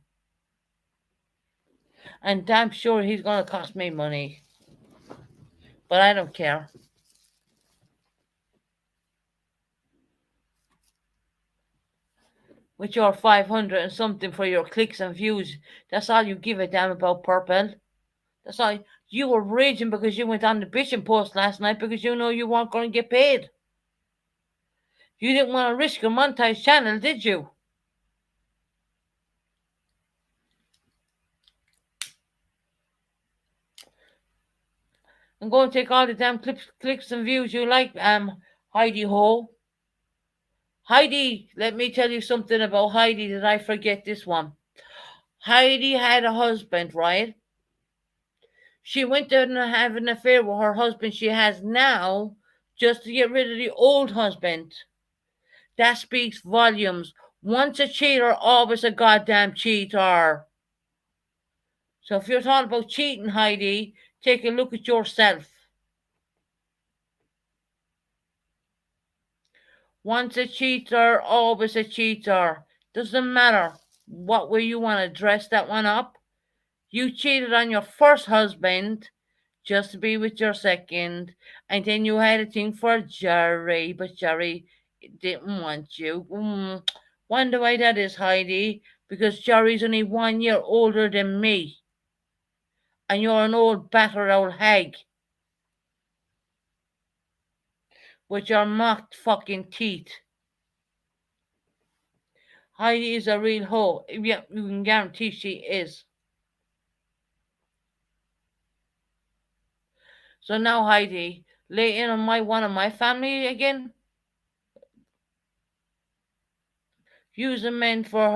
And damn sure he's going to cost me money. But I don't care. With your 500 and something for your clicks and views, that's all you give a damn about, Purple. That's all. You were raging because you went on the bitching post last night because you know you weren't going to get paid. You didn't want to risk a monetized channel, did you? And go and take all the damn clicks and views you like, Heidi Ho. Heidi, let me tell you something about Heidi. Did I forget this one? Heidi had a husband, right? She went to have an affair with her husband she has now just to get rid of the old husband. That speaks volumes. Once a cheater, always a goddamn cheater. So if you're talking about cheating, Heidi, take a look at yourself. Once a cheater, always a cheater. Doesn't matter what way you want to dress that one up. You cheated on your first husband just to be with your second, and then you had a thing for Jerry, but Jerry didn't want you. Wonder why that is, Heidi? Because Jerry's only 1 year older than me, and you're an old battered old hag with your mocked fucking teeth. Heidi is a real hoe. Yeah, you can guarantee she is. So now, Heidi, lay in on my one of my family again. Using men for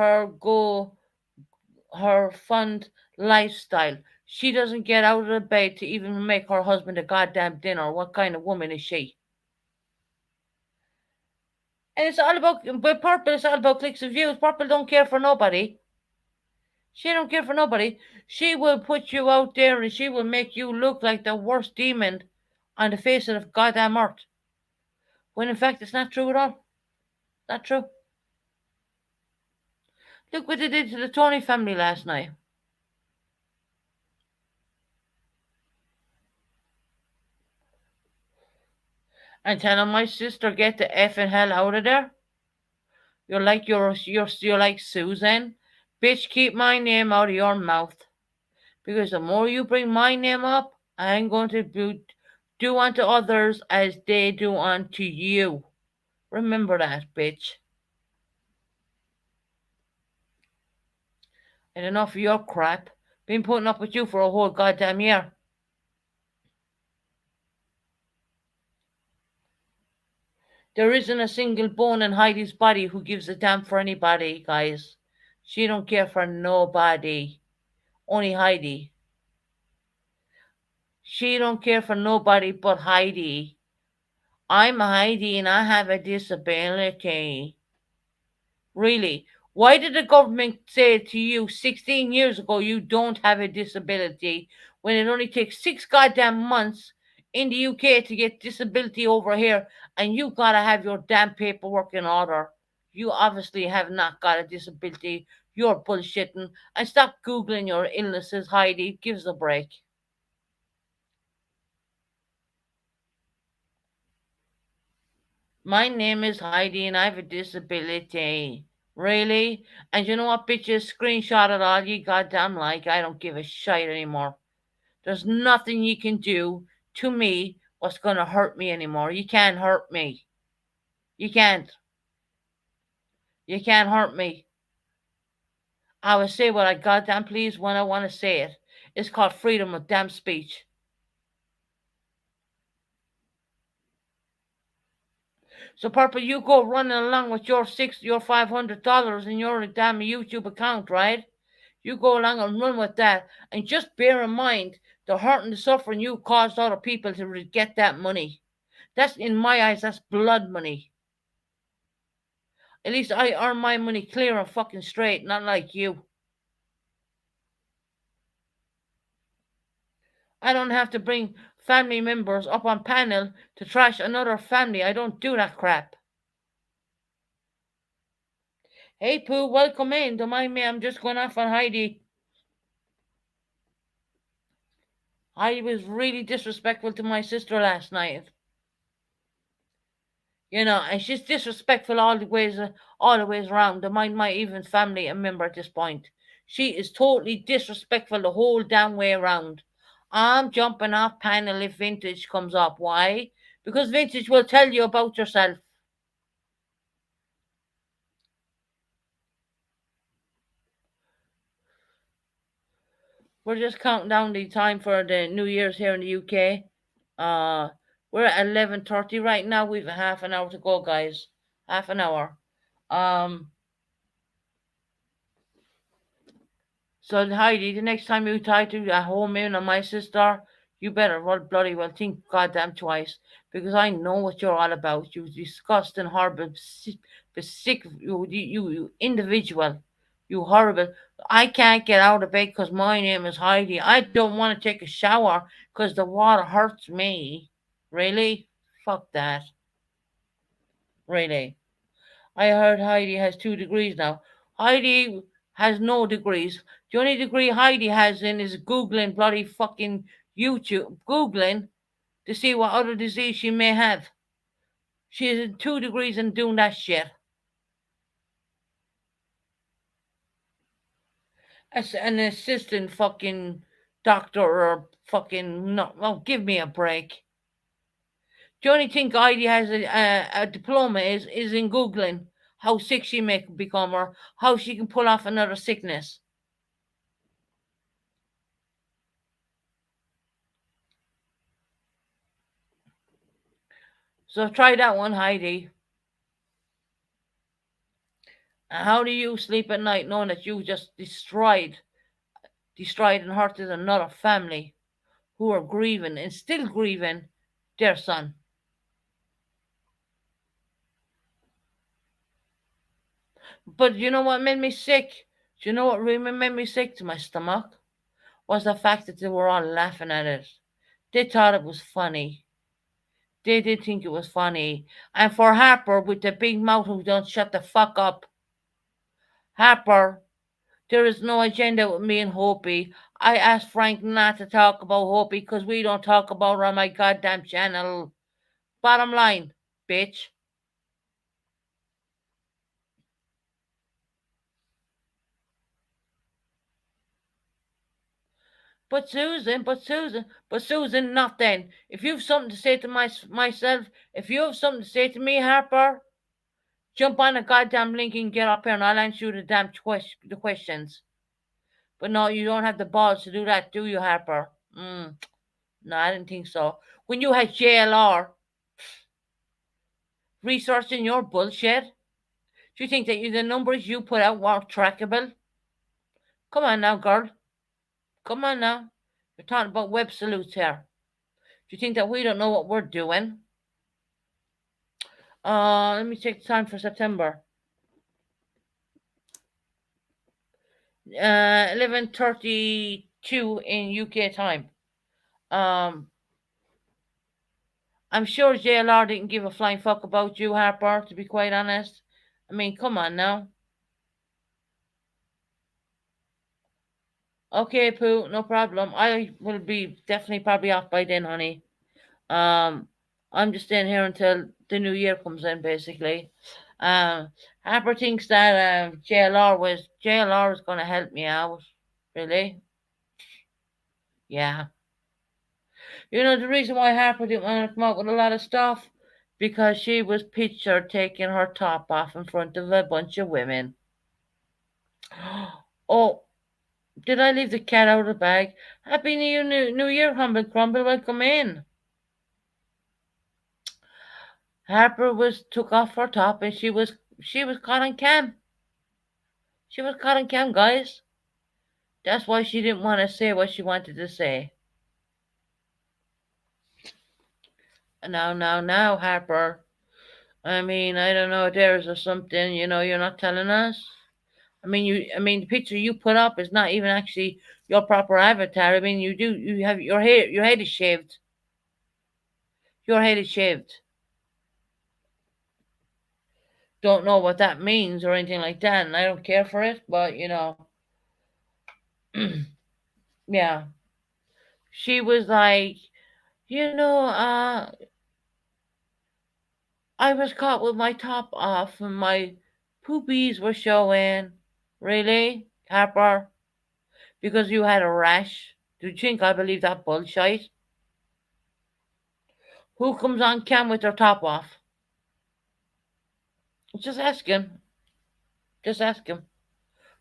her fun lifestyle. She doesn't get out of the bed to even make her husband a goddamn dinner. What kind of woman is she? And it's all about with Purple. It's all about clicks and views. Purple don't care for nobody. She don't care for nobody. She will put you out there and she will make you look like the worst demon on the face of the goddamn earth. When in fact it's not true at all. Not true. Look what they did to the Tony family last night. And telling my sister get the effing hell out of there. You're like Susan. Bitch, keep my name out of your mouth. Because the more you bring my name up, I'm going to do unto others as they do unto you. Remember that, bitch. And enough of your crap. Been putting up with you for a whole goddamn year. There isn't a single bone in Heidi's body who gives a damn for anybody, guys. She don't care for nobody. Only Heidi. She don't care for nobody but Heidi. I'm Heidi and I have a disability. Really? Why did the government say to you 16 years ago you don't have a disability when it only takes 6 goddamn months in the UK to get disability over here and you gotta have your damn paperwork in order? You obviously have not got a disability. You're bullshitting. And stop Googling your illnesses, Heidi. Give us a break. My name is Heidi and I have a disability. Really? And you know what, bitches? Screenshot it all you goddamn like. I don't give a shit anymore. There's nothing you can do to me what's gonna hurt me anymore. You can't hurt me. You can't. You can't hurt me. I will say what I goddamn please when I want to say it. It's called freedom of damn speech. So, Purple, you go running along with your $500 in your damn YouTube account, right? You go along and run with that, and just bear in mind the hurt and the suffering you caused other people to get that money. That's in my eyes, that's blood money. At least I earn my money clear and fucking straight, not like you. I don't have to bring family members up on panel to trash another family. I don't do that crap. Hey Pooh, welcome in. Don't mind me, I'm just going off on Heidi. Heidi was really disrespectful to my sister last night. And she's disrespectful all the ways around. To my even family a member at this point. She is totally disrespectful the whole damn way around. I'm jumping off panel if Vintage comes up. Why? Because Vintage will tell you about yourself. We're just counting down the time for the New Year's here in the UK. Uh, we're at 11:30 right now. We've a half an hour to go, guys. Half an hour. Um, So Heidi, the next time you try to home in on my sister, you better well bloody well think goddamn twice because I know what you're all about. You disgusting, horrible, sick you individual. You horrible. I can't get out of bed because my name is Heidi. I don't want to take a shower because the water hurts me. Really? Fuck that. Really. I heard Heidi has 2 degrees now. Heidi has no degrees. The only degree Heidi has in is Googling bloody fucking YouTube. Googling to see what other disease she may have. She has 2 degrees in doing that shit. As an assistant fucking doctor or fucking no. Well, give me a break. The only thing Heidi has a diploma is in Googling how sick she may become or how she can pull off another sickness. So try that one, Heidi. How do you sleep at night knowing that you just destroyed and hurted another family who are grieving and still grieving their son? But you know what made me sick? Do you know what really made me sick to my stomach? Was the fact that they were all laughing at it. They thought it was funny. They did think it was funny. And for Harper with the big mouth who don't shut the fuck up, Harper, there is no agenda with me and Hopi. I asked Frank not to talk about Hopi because we don't talk about her on my goddamn channel. Bottom line, bitch. But Susan, not then. If you've something to say to myself, if you have something to say to me, Harper, jump on a goddamn link and get up here and I'll answer you the questions. But no, you don't have the balls to do that, do you, Harper? No, I didn't think so. When you had JLR researching your bullshit, do you think that the numbers you put out weren't trackable? Come on now, girl. Come on now. You're talking about web salutes here. Do you think that we don't know what we're doing? Let me check the time for September. 11:32 in UK time. Um, I'm sure JLR didn't give a flying fuck about you, Harper, to be quite honest. I mean, come on now. Okay, Pooh, no problem. I will be definitely probably off by then, honey. Um, I'm just staying here until the new year comes in, basically. Um, Harper thinks that JLR is going to help me out. Really? Yeah. You know the reason why Harper didn't want to come out with a lot of stuff? Because she was pictured taking her top off in front of a bunch of women. Oh, did I leave the cat out of the bag? Happy New Year, Humble Crumble. Welcome in. Harper was took off her top and she was caught on cam. She was caught on cam, guys. That's why she didn't want to say what she wanted to say. Now, Harper. I mean, I don't know. There's something you're not telling us. The picture you put up is not even actually your proper avatar. I mean, you have your head is shaved. Your head is shaved. Don't know what that means or anything like that, and I don't care for it. But yeah, she was like, I was caught with my top off and my poopies were showing. Really, Harper? Because you had a rash? Do you think I believe that bullshit? Who comes on cam with their top off? Just ask him. Just ask him.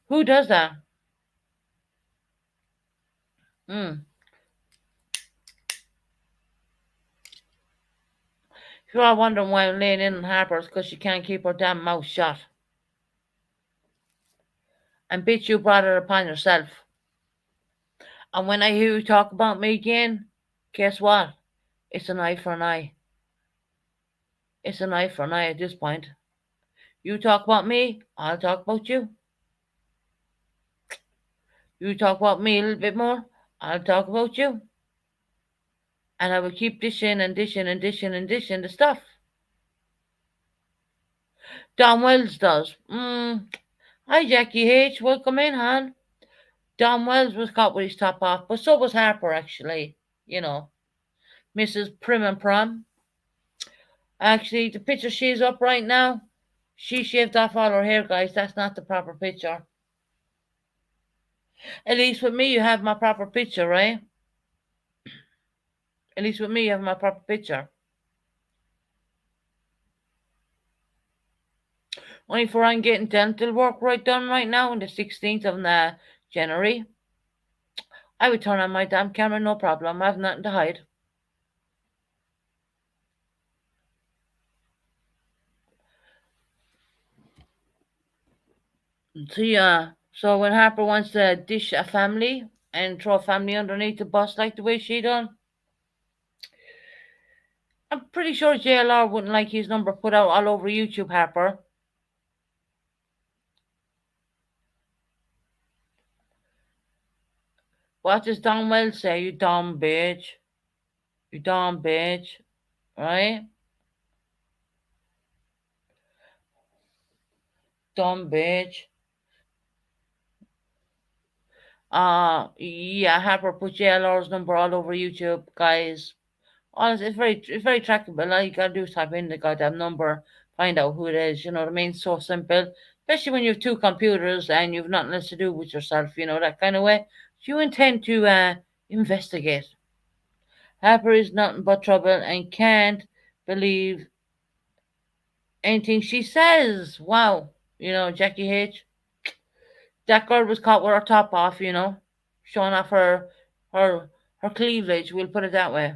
Who does that? Hmm. If you're all wondering why I'm laying in on Harper's because she can't keep her damn mouth shut. And bitch, you brought it upon yourself. And when I hear you talk about me again, guess what? It's an eye for an eye. It's an eye for an eye at this point. You talk about me, I'll talk about you. You talk about me a little bit more, I'll talk about you. And I will keep dishing and dishing and dishing and dishing the stuff. Don Wells does. Hi, Jackie H. Welcome in, hon. Don Wells was caught with his top off, but so was Harper, actually. Mrs. Prim and Prom. Actually, the picture she's up right now, she shaved off all her hair, guys. That's not the proper picture. At least with me, you have my proper picture, right? At least with me, you have my proper picture. Only for I'm getting dental work right done right now on the 16th of January. I would turn on my damn camera, no problem. I have nothing to hide. So when Harper wants to dish a family and throw a family underneath the bus like the way she done, I'm pretty sure JLR wouldn't like his number put out all over YouTube, Harper. What does Don Wells say? You dumb bitch. You dumb bitch. Right? Dumb bitch. Yeah, Harper put JLR's number all over YouTube, guys. Honestly, it's very trackable. All you gotta do is type in the goddamn number, find out who it is. You know what I mean? So simple. Especially when you have two computers and you've nothing else to do with yourself. That kind of way. So you intend to investigate. Harper is nothing but trouble and can't believe anything she says. Wow. Jackie H. That girl was caught with her top off, showing off her her cleavage. We'll put it that way.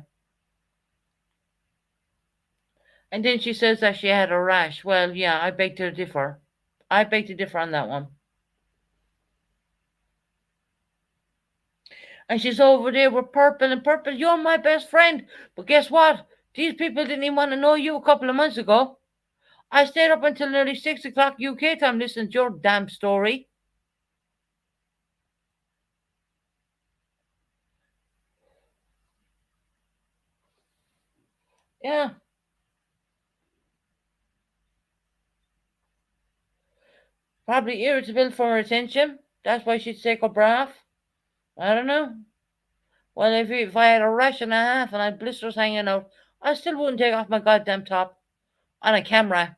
And then she says that she had a rash. Well, yeah, I beg to differ. I beg to differ on that one. And she's over there with Purple, and Purple, you're my best friend. But guess what? These people didn't even want to know you a couple of months ago. I stayed up until nearly 6 o'clock UK time listening to your damn story. Yeah, probably irritable for her attention. That's why she'd take her bra off. I don't know. Well, if I had a rash and a half and I had blisters hanging out, I still wouldn't take off my goddamn top on a camera.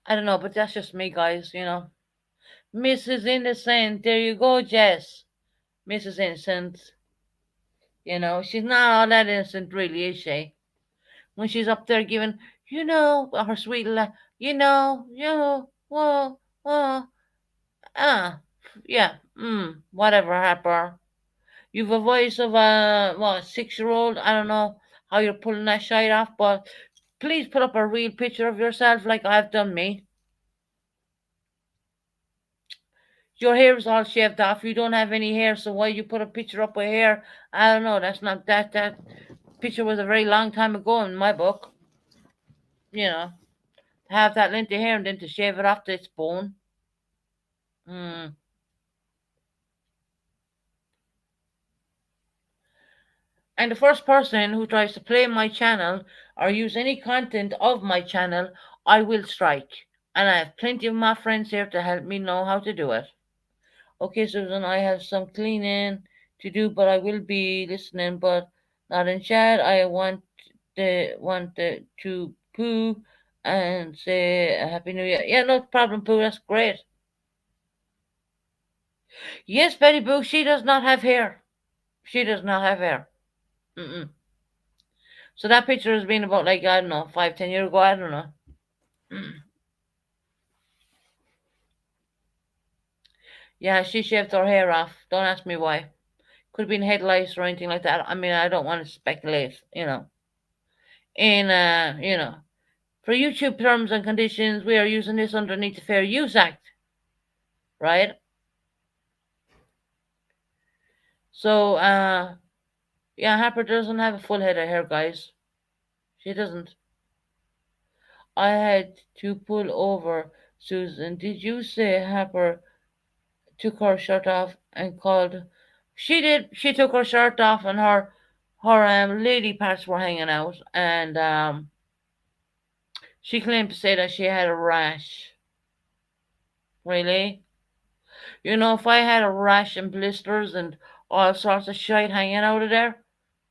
I don't know, but that's just me, guys. Mrs. Innocent, there you go, Jess. Mrs. Innocent. She's not all that innocent, really, is she? When she's up there giving, her sweet whoa, whoa, ah, yeah, whatever, Harper. You've a voice of a, 6-year-old. I don't know how you're pulling that shite off, but please put up a real picture of yourself like I've done me. Your hair is all shaved off. You don't have any hair, so why you put a picture up with hair? I don't know. That's not that picture was a very long time ago in my book. You know, to have that length of hair and then to shave it off to its bone. Mm. And the first person who tries to play my channel or use any content of my channel, I will strike. And I have plenty of my friends here to help me know how to do it. Okay, Susan, I have some cleaning to do, but I will be listening, but not in chat. I want to poo and say a happy new year. Yeah, no problem, poo. That's great. Yes, Betty Boo, she does not have hair. She does not have hair. Mm-mm. So that picture has been about like I don't know 5, 10 years ago. I don't know. Yeah, she shaved her hair off. Don't ask me why. Could have been head lice or anything like that. I mean, I don't want to speculate. And for YouTube terms and conditions, we are using this underneath the Fair Use Act, right? So, yeah, Harper doesn't have a full head of hair, guys. She doesn't. I had to pull over. Susan, did you say Harper took her shirt off and called? She did. She took her shirt off and her lady parts were hanging out, and she claimed to say that she had a rash. Really? If I had a rash and blisters and all sorts of shite hanging out of there,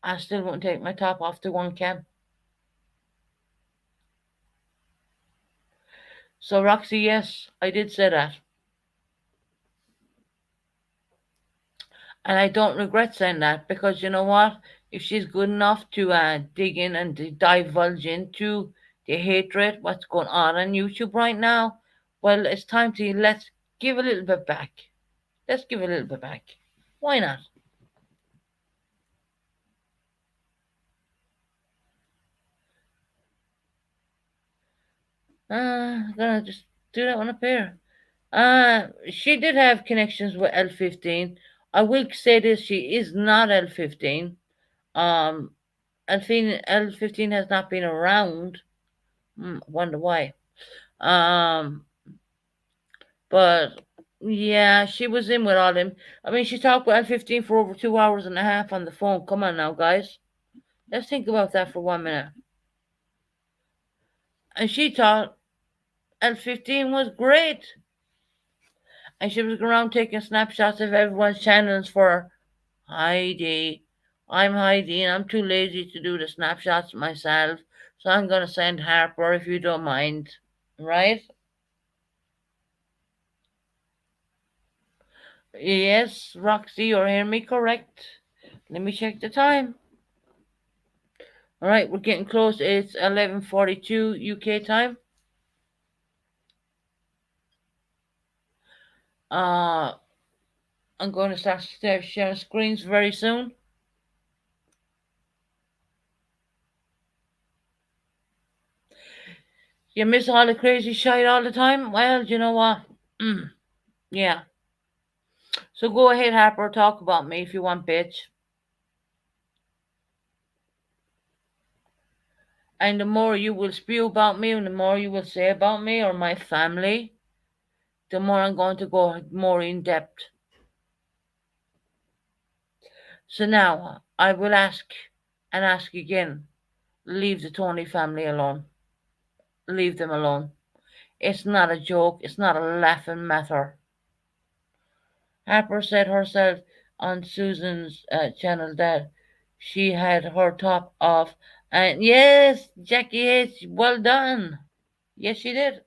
I still wouldn't take my top off to one cam. So, Roxy, yes, I did say that. And I don't regret saying that because you know what? If she's good enough to dig in and divulge into the hatred, what's going on YouTube right now, well, it's time to let's give a little bit back. Let's give a little bit back. Why not? Gonna just do that one up here. She did have connections with L15. I will say this: she is not L15. Um, L15 has not been around. Wonder why. Um, but yeah, she was in with all them. I mean, she talked with L15 for over 2 hours and a half on the phone. Come on now, guys. Let's think about that for 1 minute. And she thought L15 was great. And she was going around taking snapshots of everyone's channels for her. Heidi. I'm Heidi and I'm too lazy to do the snapshots myself. So I'm going to send Harper if you don't mind. Right? Yes, Roxy, you're hearing me correct. Let me check the time. All right, we're getting close. It's 11:42 UK time. Uh, I'm going to start sharing screens very soon. You miss all the crazy shit all the time? Well, you know what? Mm, yeah. So go ahead, Harper, talk about me if you want, bitch. And the more you will spew about me and the more you will say about me or my family, the more I'm going to go more in depth. So now I will ask and ask again, leave the Tony family alone. Leave them alone. It's not a joke, it's not a laughing matter. Harper said herself on Susan's channel that she had her top off. And yes, Jackie H, well done. Yes, she did.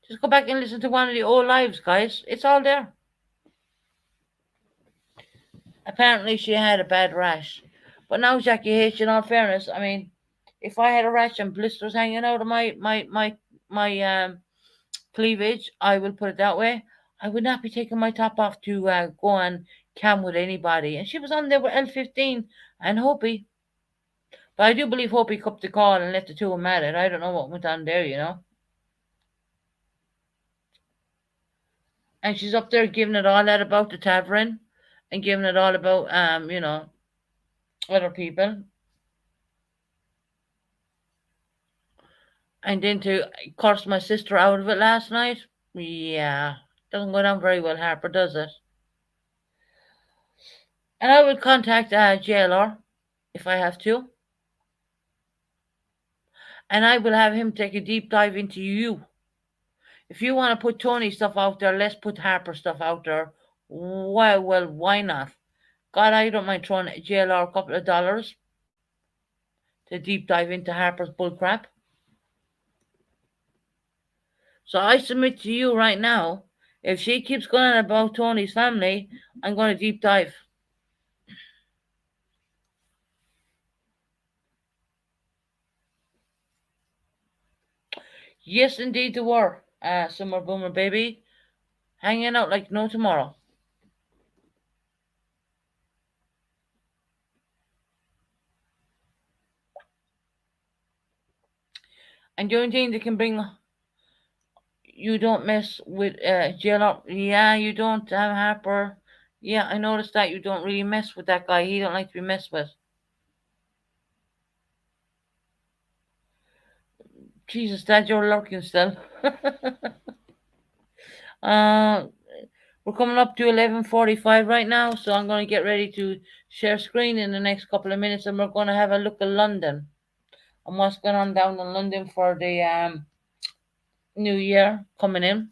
Just go back and listen to one of the old lives, guys. It's all there. Apparently, she had a bad rash. But now, Jackie H, in all fairness, I mean, if I had a rash and blisters hanging out of my cleavage, I will put it that way. I would not be taking my top off to go on cam with anybody. And she was on there with L15 and Hopi. But I do believe Hopi cupped the call and let the two of them at it. I don't know what went on there, you know. And she's up there giving it all that about the tavern and giving it all about, other people. And then to curse my sister out of it last night. Yeah, doesn't go down very well, Harper, does it? And I will contact JLR if I have to. And I will have him take a deep dive into you. If you want to put Tony stuff out there, let's put Harper stuff out there. Well, why not? God, I don't mind throwing JLR a couple of dollars to deep dive into Harper's bullcrap. So I submit to you right now, if she keeps going on about Tony's family, I'm going to deep dive. Yes, indeed, there were. Summer Boomer baby, hanging out like no tomorrow. And the only thing that can bring you don't mess with JLR. Yeah, you don't, Harper. Yeah, I noticed that you don't really mess with that guy. He don't like to be messed with. Jesus, Dad, you're lurking still. uh, we're coming up to 11:45 right now, so I'm going to get ready to share screen in the next couple of minutes, and we're going to have a look at London and what's going on down in London for the New Year coming in.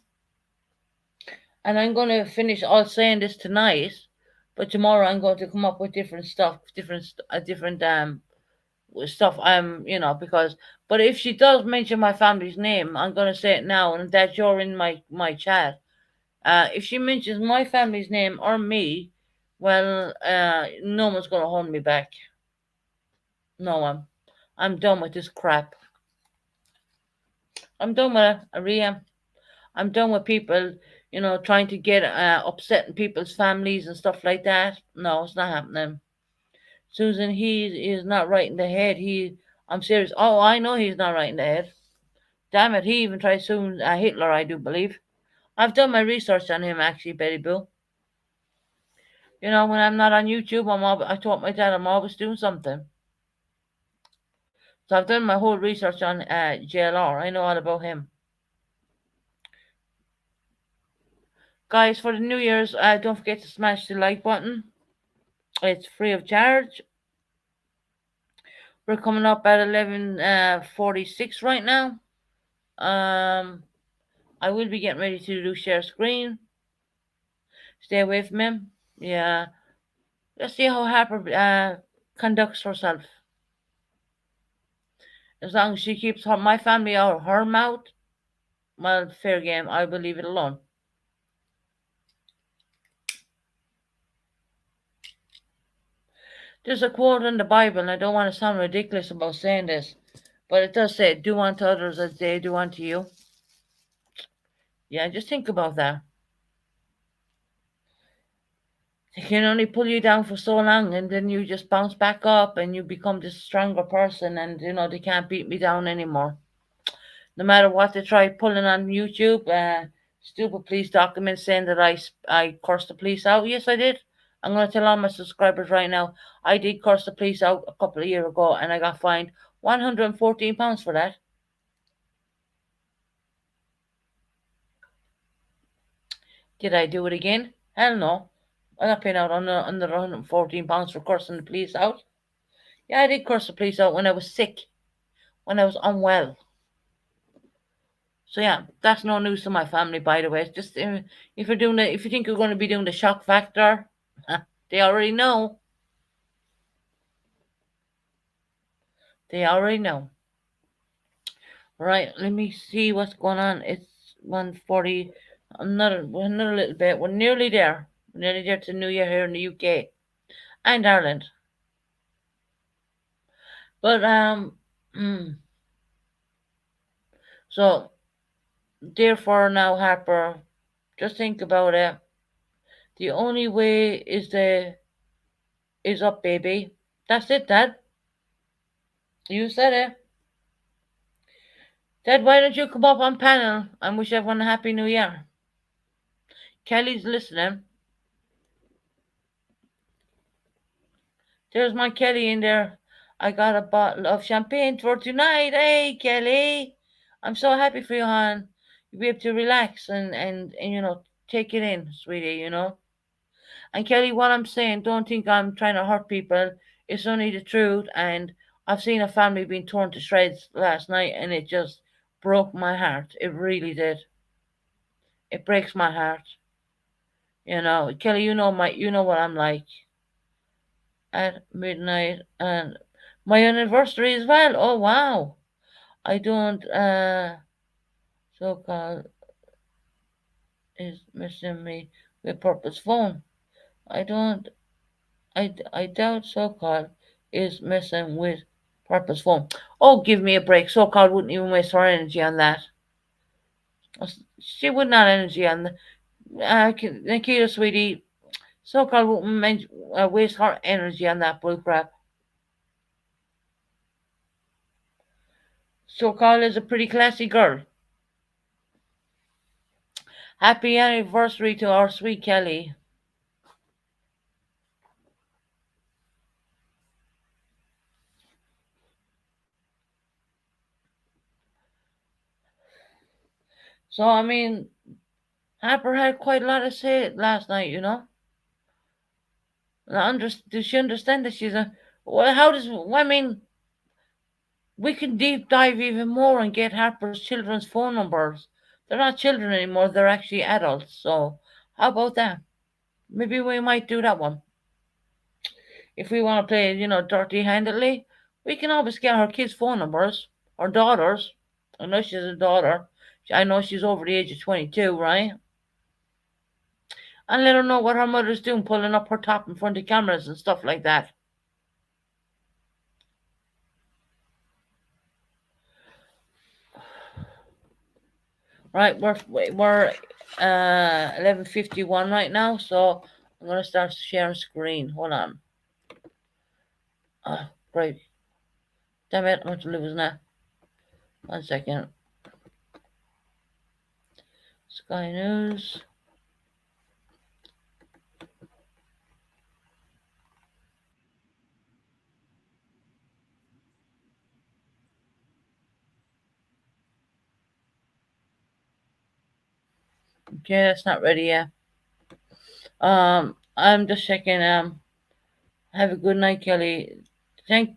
And I'm going to finish all saying this tonight, but tomorrow I'm going to come up with different stuff, different stuff. Because but if she does mention my family's name, I'm going to say it now, and that you're in my chat. If she mentions my family's name or me, well, no one's going to hold me back. No one. I'm done with this crap. I'm done with it. I really am. I'm done with people, trying to get upsetting people's families and stuff like that. No, it's not happening. Susan, he is not right in the head. I'm serious. Oh, I know he's not right in the head. Damn it, he even tried suing Hitler, I do believe. I've done my research on him, actually, Betty Boo. When I'm not on YouTube, I taught my dad I'm always doing something. So I've done my whole research on JLR. I know all about him. Guys, for the New Year's, don't forget to smash the like button. It's free of charge. We're coming up at 11:46 right now. Um, I will be getting ready to do share screen. Stay away from him. Yeah. Let's see how Harper conducts herself. As long as she keeps my family out of her mouth, well, fair game. I will leave it alone. There's a quote in the Bible, and I don't want to sound ridiculous about saying this, but it does say, "Do unto others as they do unto you." Yeah, just think about that. They can only pull you down for so long, and then you just bounce back up and you become this stronger person, and they can't beat me down anymore. No matter what they try pulling on YouTube, stupid police documents saying that I cursed the police out. Yes, I did. I'm going to tell all my subscribers right now. I did curse the police out a couple of years ago, and I got fined £114 for that. Did I do it again? Hell no. I'm not paying out under £114 for cursing the police out. Yeah, I did curse the police out when I was sick, when I was unwell. So yeah, that's no news to my family, by the way. It's just if you think you're going to be doing the shock factor, they already know. They already know. Right, let me see what's going on. It's 1:40. Another little bit. We're nearly there. We're nearly there to New Year here in the UK and Ireland. But so therefore now, Harper, just think about it. The only way is up, baby. That's it, Dad. You said it. Dad, why don't you come up on panel and wish everyone a happy new year? Kelly's listening. There's my Kelly in there. I got a bottle of champagne for tonight. Hey, Kelly. I'm so happy for you, hon. You'll be able to relax and take it in, sweetie. And Kelly, what I'm saying, don't think I'm trying to hurt people. It's only the truth. And I've seen a family being torn to shreds last night, and it just broke my heart. It really did. It breaks my heart. Kelly, you know what I'm like at midnight, and my anniversary as well. Oh wow! I don't so called is missing me with purpose phone. I don't I doubt so called is messing with purpose phone. Oh, give me a break. So called wouldn't even waste her energy on that. She would not energy on the Nikita, sweetie. So called wouldn't waste her energy on that bullcrap. So called is a pretty classy girl. Happy anniversary to our sweet Kelly. So I mean, Harper had quite a lot to say last night. Does she understand that she's a? Well, how does? I mean, we can deep dive even more and get Harper's children's phone numbers. They're not children anymore; they're actually adults. So how about that? Maybe we might do that one. If we want to play, dirty handedly, we can always get her kids' phone numbers, or daughters. I know she's a daughter. I know she's over the age of 22, right? And let her know what her mother's doing, pulling up her top in front of cameras and stuff like that. Right, we're 11:51 right now, so I'm gonna start sharing screen. Hold on. Great. Damn it, I'm going to lose now. 1 second. Sky News. Okay, that's not ready yet. I'm just checking. Have a good night, Kelly. Happy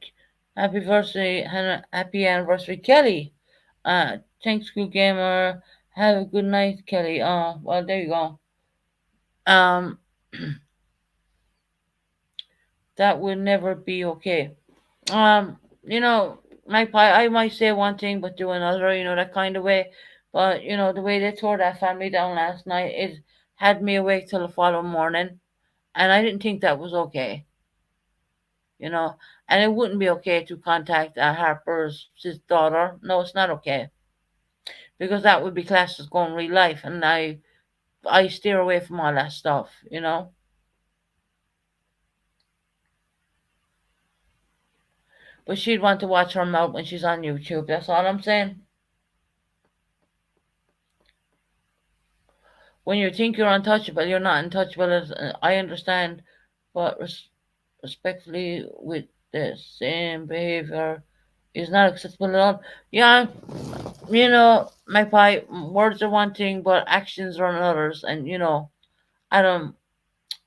anniversary, happy anniversary, Kelly. Thanks, School Gamer. Have a good night, Kelly. Well, there you go. Um, that will never be okay. Um, I might say one thing but do another, that kind of way. But the way they tore that family down last night, it had me awake till the following morning, and I didn't think that was okay. you know. And it wouldn't be okay to contact Harper's his daughter. No, it's not okay because that would be classed as going real life, and I steer away from all that stuff, you know. But she'd want to watch her mouth when she's on YouTube. That's all I'm saying. When you think you're untouchable, you're not untouchable. As I understand, but respectfully, with the same behavior is not acceptable at all. Yeah, you know, Magpie, words are one thing, but actions are others. And you know, I don't,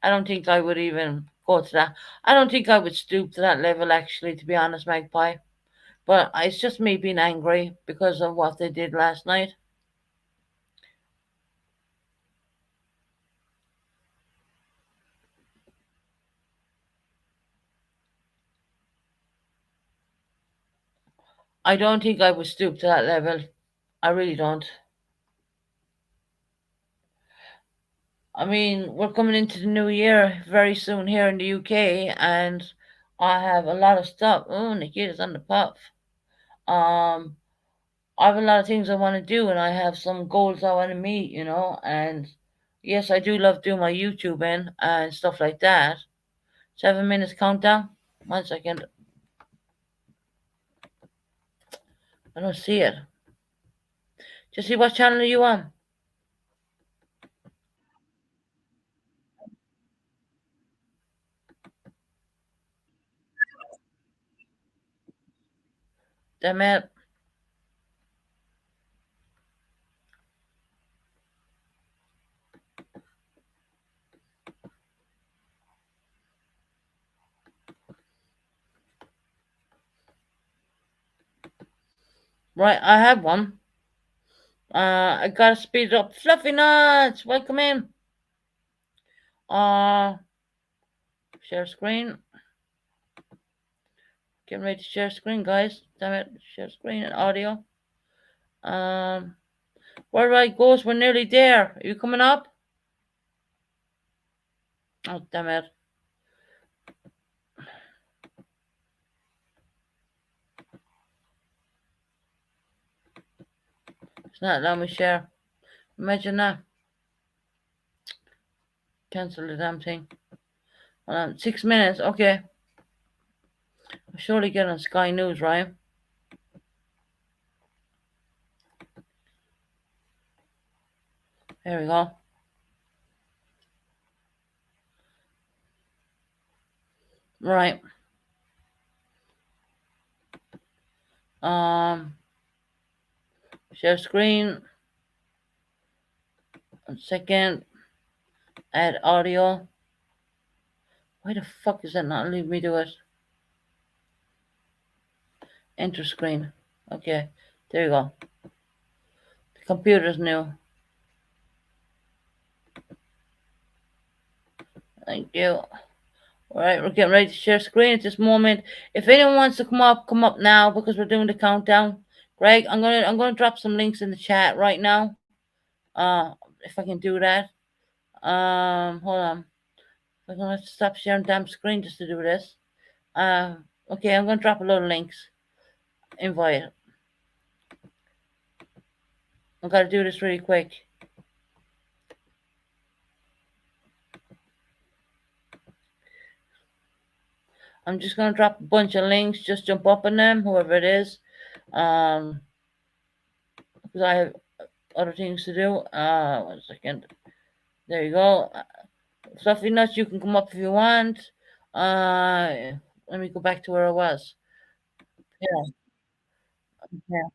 I don't think I would even go to that. I don't think I would stoop to that level, actually, to be honest, Magpie. But it's just me being angry because of what they did last night. I don't think I would stoop to that level. I really don't. I mean, we're coming into the new year very soon here in the UK, and I have a lot of stuff. Oh, Nikita's on the puff. Um, I have a lot of things I want to do, and I have some goals I want to meet, you know. And yes, I do love doing my YouTubing and stuff like that. 7 minutes countdown. 1 second. I don't see it. Just see what channel are you on? Damn it. Right, I have one. I gotta speed it up. Fluffy nuts, welcome in. Uh, share screen. Getting ready to share screen, guys. Damn it, share screen and audio. Um, where do I go? We're nearly there. Are you coming up? Oh, damn it. It's not letting me share. Imagine that. Cancel the damn thing. Hold on, 6 minutes. Okay. I'll surely get on Sky News, right? There we go. Right. Um, share screen. 1 second. Add audio. Why the fuck is that not letting me do it? Enter screen. Okay. There you go. The computer's new. Thank you. All right, we're getting ready to share screen at this moment. If anyone wants to come up now because we're doing the countdown. Greg, I'm gonna drop some links in the chat right now. If I can do that. Hold on. I'm gonna have to stop sharing damn screen just to do this. Uh, okay, I'm gonna drop a lot of links. Invite. I gotta do this really quick. I'm just gonna drop a bunch of links. Just jump up on them, whoever it is. Because I have other things to do. 1 second. There you go. Fluffy Nuts, you can come up if you want. Uh, Let me go back to where I was. Yeah, yeah.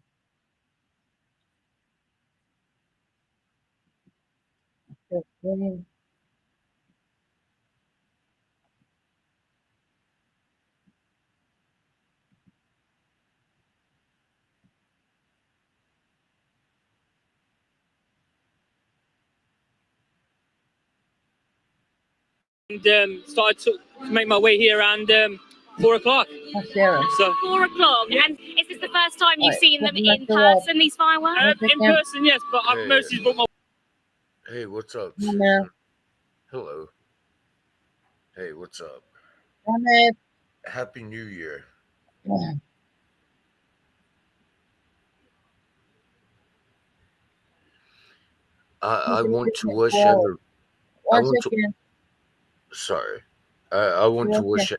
Okay. And started to make my way here around 4 o'clock. That's Sarah. So 4 o'clock. Yeah. And is this the first time you've Right, seen them putting in that to up. person, these fireworks? in person, yes, but I've Hey. mostly brought my. Hey, what's up, Yeah. Susan? Hello. Hey, what's up? Damn it. Happy New Year. I want to wish Well, every. I one want to. second. Sorry. I want to Okay. wish.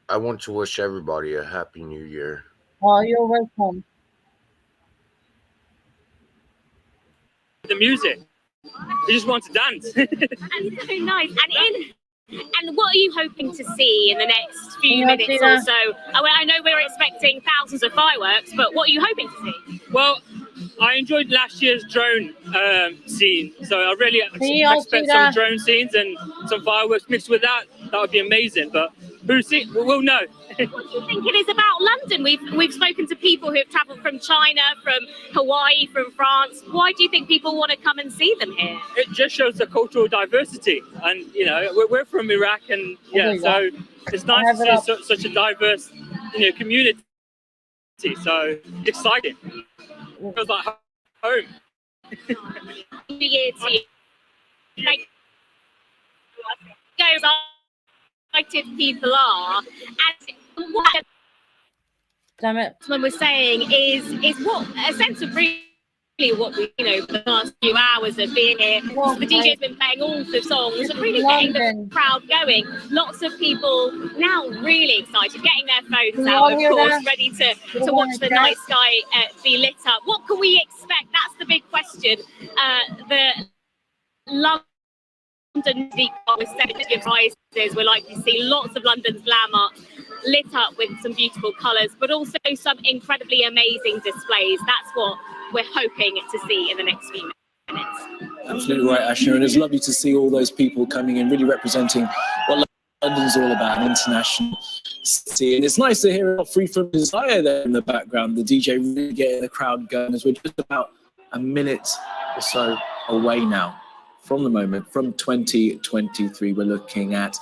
I want to wish everybody a happy New Year. Oh, you're welcome. The music. I just want to dance. That's so nice. And what are you hoping to see in the next few Yeah, minutes or Tina. so? I know we're expecting thousands of fireworks, but what are you hoping to see? Well, I enjoyed last year's drone scene, so I really See you, expect some Tina. drone scenes and some fireworks mixed with that. That would be amazing. But we'll know. What do you think it is about London? We've spoken to people who have travelled from China, from Hawaii, from France. Why do you think people want to come and see them here? It just shows the cultural diversity, and we're from Iraq, and so it's nice to see such a diverse community. So exciting. It feels like home. New Year to you. Like, goes excited people are, and what Damn it. someone was saying is what a sense of really what we the last few hours of being here. The DJ's been playing all the songs and really getting the crowd going. Lots of people now really excited, getting their phones out, of course, ready to watch the night sky be lit up. What can we expect? That's the big question. The London with 70 prizes. We're likely to see lots of London's landmarks lit up with some beautiful colours, but also some incredibly amazing displays. That's what we're hoping to see in the next few minutes. Absolutely right, Ashna, and it's lovely to see all those people coming in, really representing what London's all about, an international city. And it's nice to hear Free From Desire there in the background, the DJ really getting the crowd going, as we're just about a minute or so away now from the moment, from 2023. We're looking at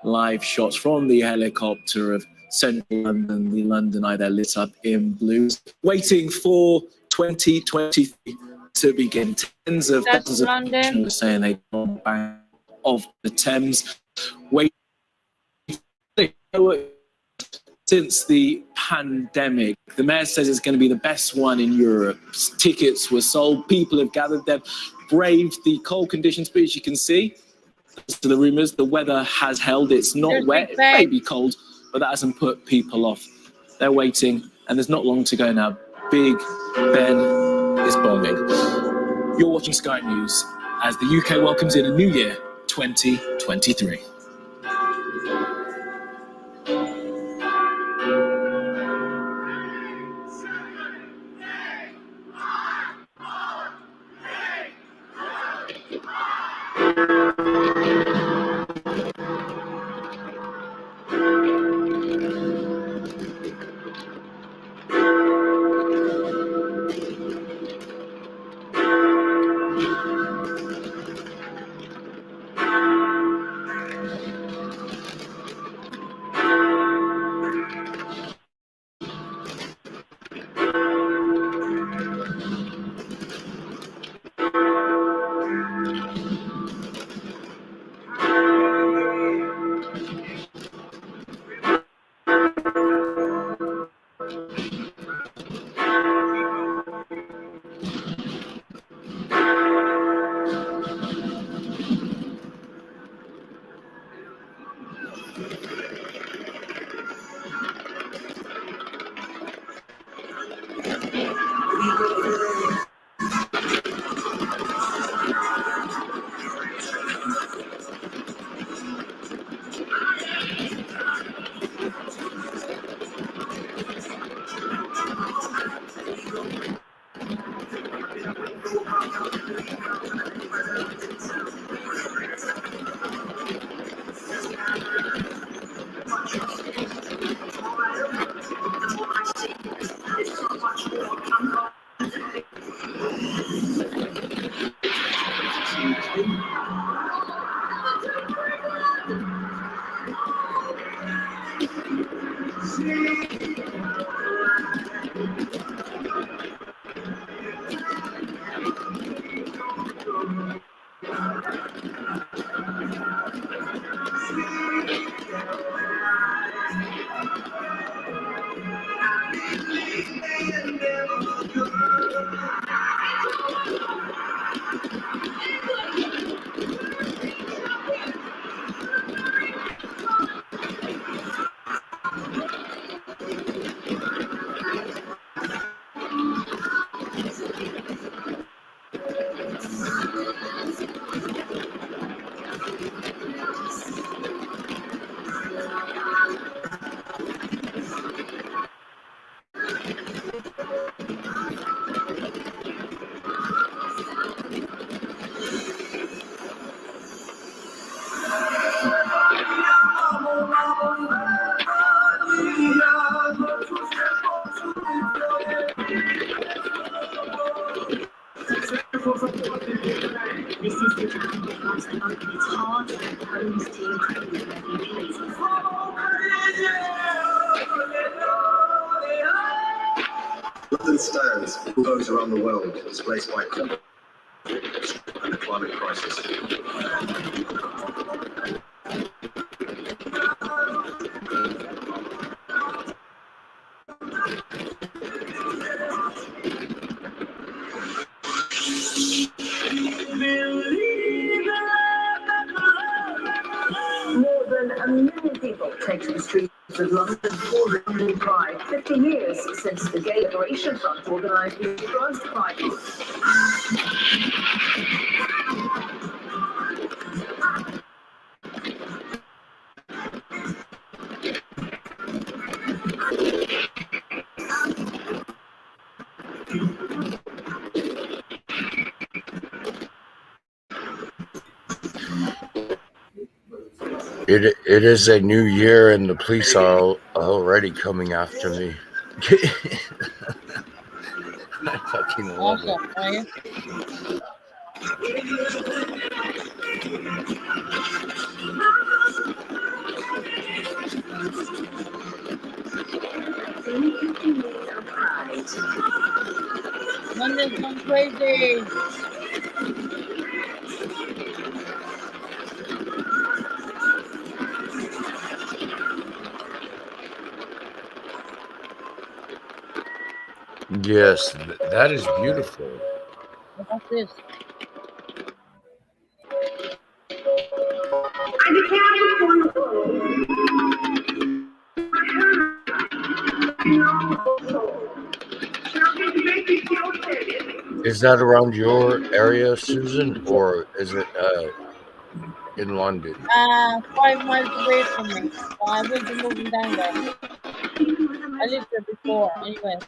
live shots from the helicopter of central London, the London Eye there lit up in blue, waiting for 2023 to begin. Tens of thousands of people were saying they on bank of the Thames, waiting since the pandemic. The mayor says it's going to be the best one in Europe. Tickets were sold, people have gathered there, braved the cold conditions, but as you can see, to the rumours, the weather has held. It's not wet, it may be cold, but that hasn't put people off. They're waiting, and there's not long to go now. Big Ben is bombing. You're watching Sky News as the UK welcomes in a new year, 2023. London stands for those around the world displaced by conflict and the climate crisis. More than 1 million people take to the streets of London for London Pride, 50 years since the Gay Liberation Front organised the first Pride. It is a new year and the police are already coming after me. I fucking love it. London's gone crazy. Yes, that is beautiful. What about this? Is that around your area, Susan, or is it in London? 5 miles away from me. I will be moving down there. I lived there before, anyway.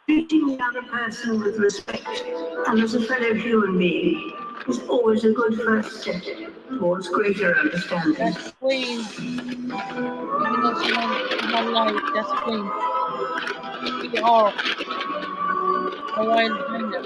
Treating the other person with respect and as a fellow human being is always a good first step towards greater understanding. That's Queen. Even though she's not alive, that's Queen. We are a wild vendor.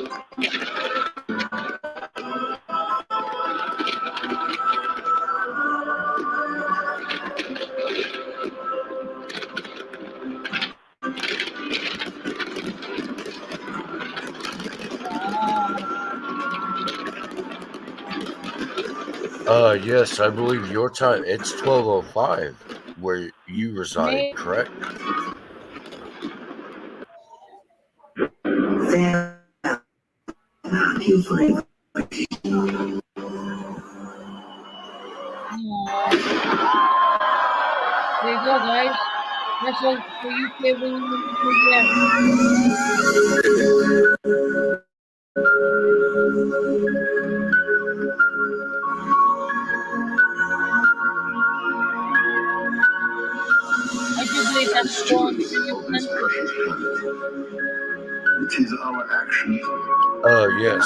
Yes, I believe your time. It's 12:05 where you reside, correct? There you go, guys. That's all for you when you I do believe that's going to your country. It is our actions. Yes.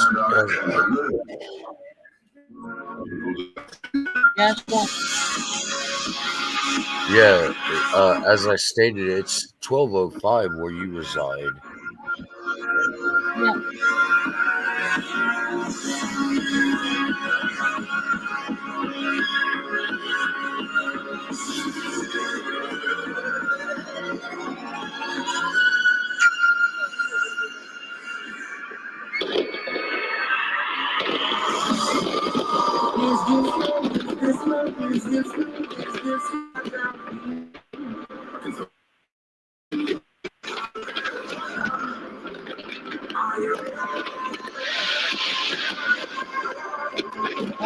Yes, go. Yeah, as I stated, it's 12:05 where you reside. Yeah.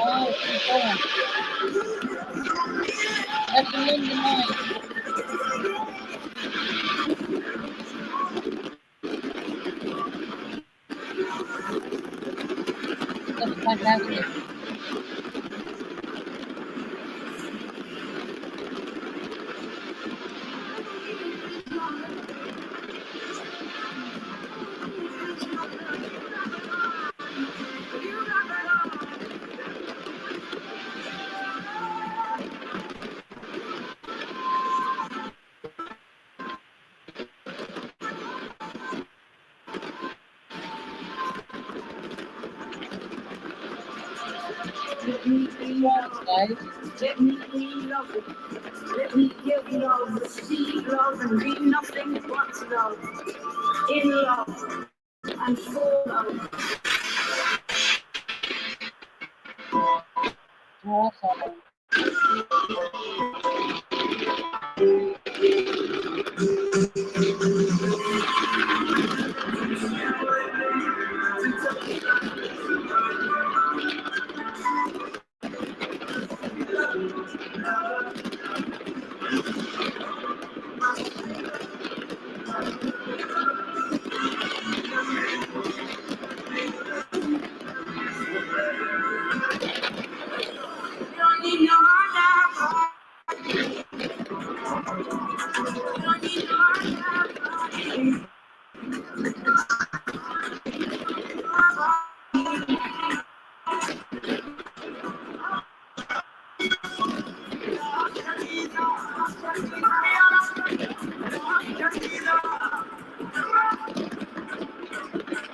Oh, keep going. That's the London line. That's fantastic. Let me be love. Let me be love. Let me give love, see love, and be nothing but love. In love and for love.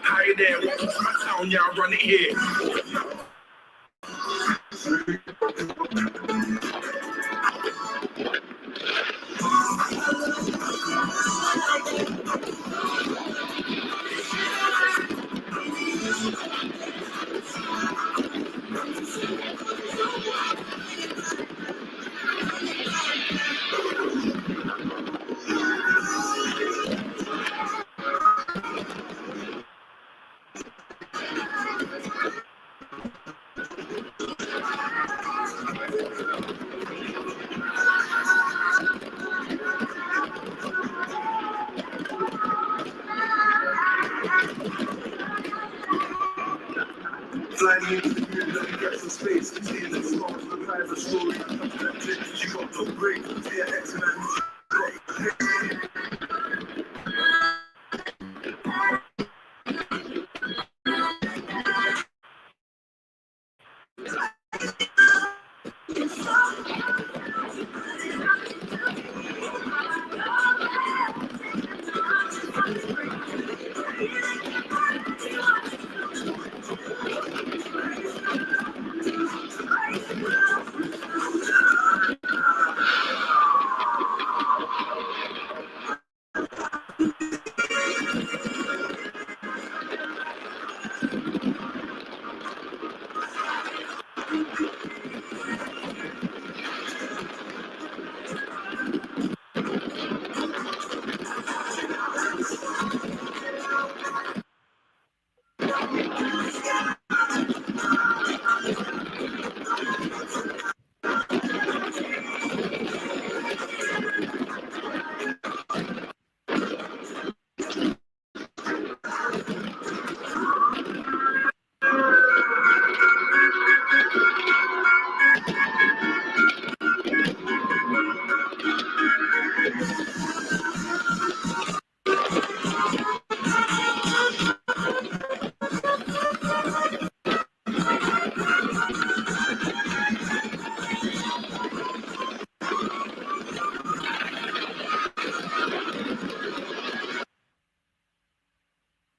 Hi there, welcome to my town, y'all run it here. Flying into the moon, let me get some space. Seeing the stars, the private story. You got to break, yeah, excellent.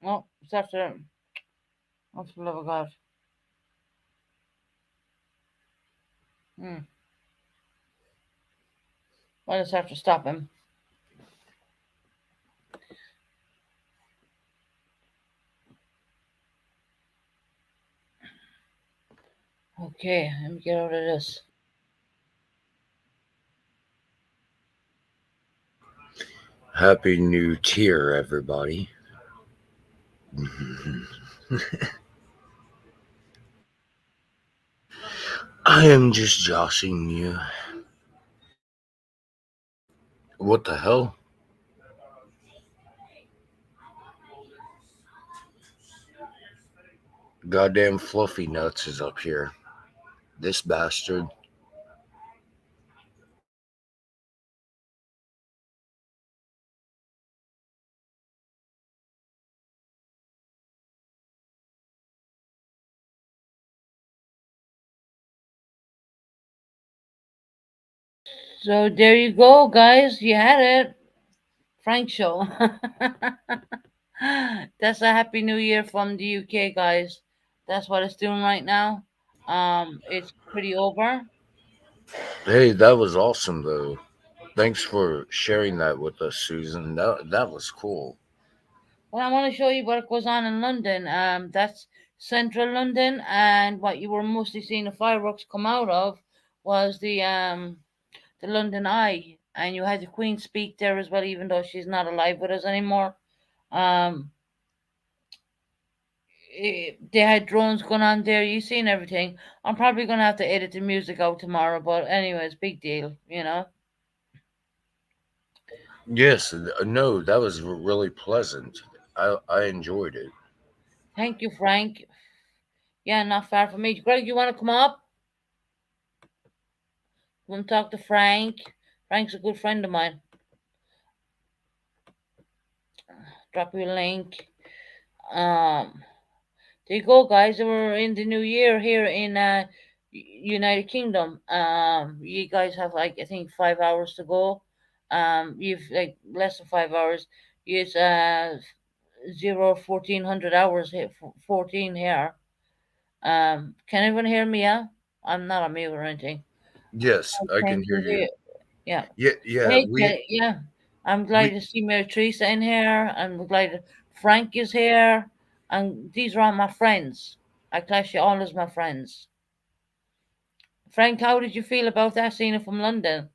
Oh, it's after. Oh, for the love of God. I just have to stop him. Okay, let me get out of this. Happy New Year, everybody. I am just joshing you. What the hell? Goddamn Fluffy Nuts is up here. This bastard. So there you go, guys. You had it. Frank Show. That's a Happy New Year from the UK, guys. That's what it's doing right now. It's pretty over. Hey, that was awesome though. Thanks for sharing that with us, Susan. That was cool. Well, I want to show you what goes on in London. That's central London, and what you were mostly seeing the fireworks come out of was the London Eye, and you had the Queen speak there as well, even though she's not alive with us anymore. Um, they had drones going on there. You seen everything. I'm probably gonna have to edit the music out tomorrow, but anyways, big deal, you know. Yes, no, that was really pleasant. I enjoyed it. Thank you, Frank. Yeah, not far from me. Greg, you want to come up? Want to talk to Frank? Frank's a good friend of mine. Drop you a link. Um, there you go, guys. We're in the new year here in United Kingdom. You guys have like I think 5 hours to go. You've like less than 5 hours. Use 1400 hours here, 14 here. Can everyone hear me? Yeah, I'm not on mute or anything. Yes, I can Thank hear you. you. Yeah. Yeah, yeah, Hey, yeah. I'm glad we to see Mary Teresa in here. I'm glad that Frank is here. And these are all my friends. I class you all as my friends. Frank, how did you feel about that scene from London?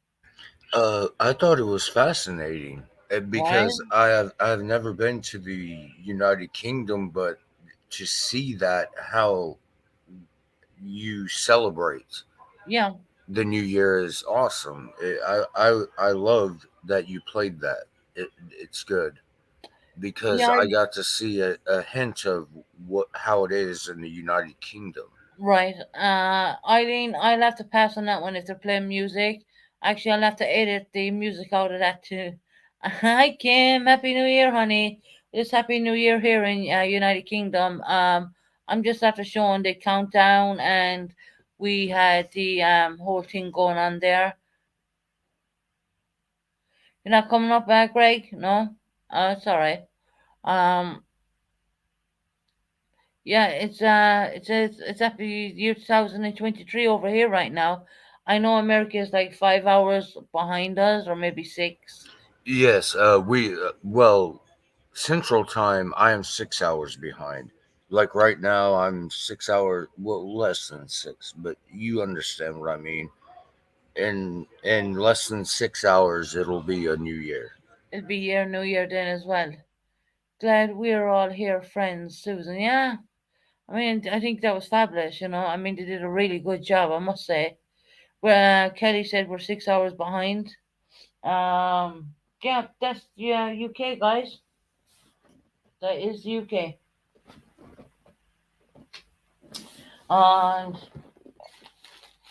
I thought it was fascinating Right? because I've never been to the United Kingdom, but to see that how you celebrate Yeah. the New Year is awesome. I loved that you played that. It's good because Yeah, I got to see a hint of what how it is in the United Kingdom. right. Eileen, I'll have to pass on that one if they're playing music. Actually, I'll have to edit the music out of that too. Hi, Kim. Happy New Year, honey. It's Happy New Year here in United Kingdom. I'm just after showing the countdown, and we had the whole thing going on there. You're not coming up, Greg? No? It's all right. Um, Yeah, it's after year 2023 over here right now. I know America is like 5 hours behind us, or maybe six. Yes, we well, Central Time. I am 6 hours behind. Like right now, I'm 6 hours, well, less than six, but you understand what I mean. In less than 6 hours, it'll be a new year. It'll be year New Year then as well. Glad we're all here, friends, Susan. Yeah, I mean, I think that was fabulous. I mean, they did a really good job, I must say. Well, Kelly said we're 6 hours behind. Yeah, that's UK guys. That is UK. And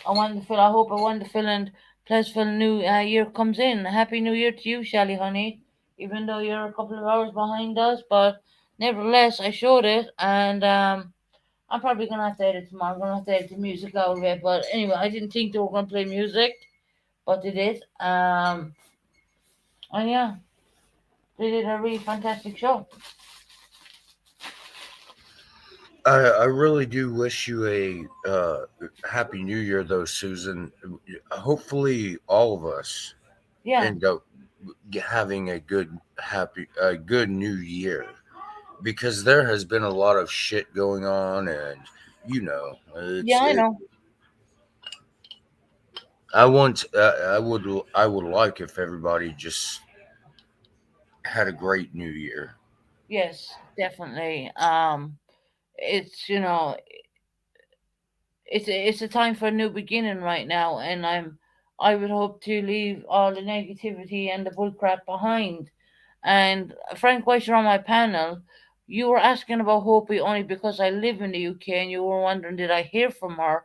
I hope a wonderful and pleasant new year comes in. Happy New Year to you, Shally, honey. Even though you're a couple of hours behind us, but nevertheless, I showed it, and I'm probably gonna have to edit tomorrow. I'm gonna have to edit the music out of it. But anyway, I didn't think they were gonna play music, but they did. And yeah, they did a really fantastic show. I really do wish you a happy New Year, though, Susan. Hopefully, all of us Yeah, end up having a good New Year because there has been a lot of shit going on, and yeah, I know. I would like if everybody just had a great New Year. Yes, definitely. It's it's a time for a new beginning right now, and I would hope to leave all the negativity and the bullcrap behind. And Frank, while you're on my panel, you were asking about Hopi only because I live in the UK, and you were wondering did I hear from her,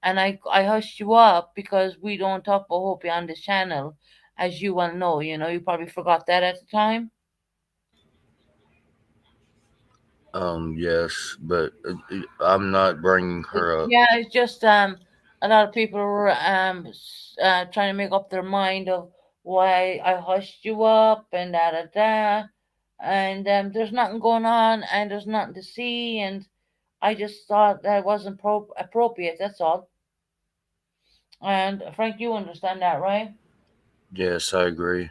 and I hushed you up because we don't talk about Hopi on this channel, as you well know. You probably forgot that at the time. Yes, but I'm not bringing her up. Yeah, it's just a lot of people were trying to make up their mind of why I hushed you up and da da da, and there's nothing going on and there's nothing to see, and I just thought that wasn't appropriate. That's all. And Frank, you understand that, right? Yes, I agree.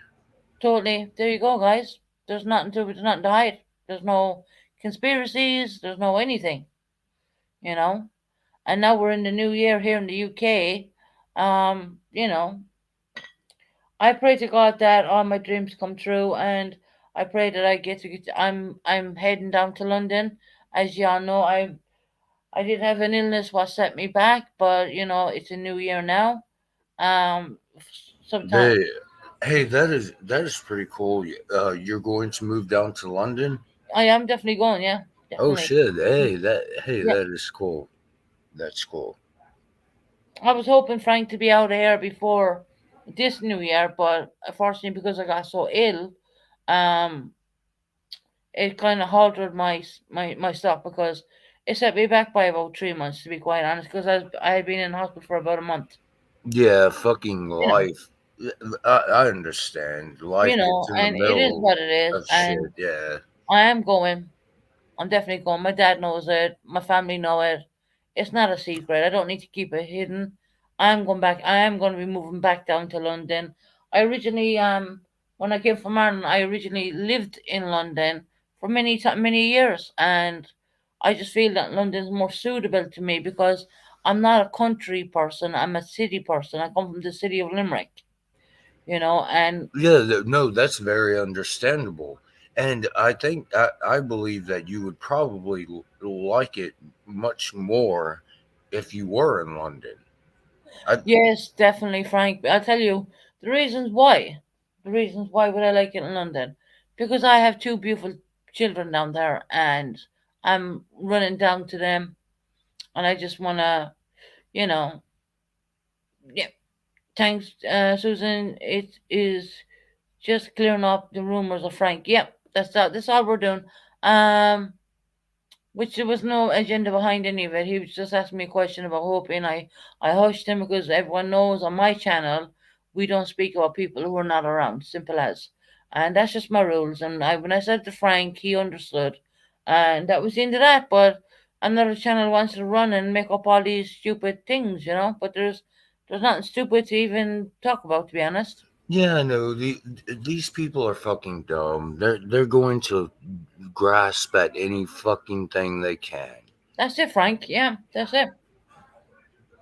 Totally. There you go, guys. There's nothing to hide. There's no conspiracies. There's no anything. You know. And now we're in the new year here in the UK. You know, I pray to God that all my dreams come true, and I pray that I get to get. I'm heading down to London, as y'all know. I did have an illness what set me back, but it's a new year now. Sometime They, hey, that is pretty cool. You're going to move down to London? I am definitely going. Yeah, Oh definitely. shit! Hey, Yeah, that is cool. That's cool. I was hoping Frank to be out of here before this new year, but unfortunately because I got so ill, um, it kind of halted my stuff because it set me back by about 3 months, to be quite honest, because I had been in hospital for about a month. Yeah, fucking You know, life. I understand. Life gets in the and it is middle what it is, of and shit. Yeah. I am going. I'm definitely going. My dad knows it. My family know it. It's not a secret. I don't need to keep it hidden. I'm going back. I am going to be moving back down to London. I originally, when I came from Ireland, I originally lived in London for many years, and I just feel that London's more suitable to me because I'm not a country person. I'm a city person. I come from the city of Limerick, and Yeah, no, that's very understandable. And I believe that you would probably like it much more if you were in London. I yes, definitely, Frank. I'll tell you the reasons why. The reasons why would I like it in London? Because I have two beautiful children down there, and I'm running down to them, and I just wanna, you know, yeah. Thanks, Susan. It is just clearing up the rumors of Frank. Yep, that's all we're doing. Um, which there was no agenda behind any of it. He was just asking me a question about Hope, and I hushed him because everyone knows on my channel we don't speak about people who are not around. Simple as, and that's just my rules. And when I said to Frank, he understood, and that was the end of that. But another channel wants to run and make up all these stupid things, But there's nothing stupid to even talk about, to be honest. Yeah, no, these people are fucking dumb. They're going to grasp at any fucking thing they can. That's it, Frank. Yeah, that's it.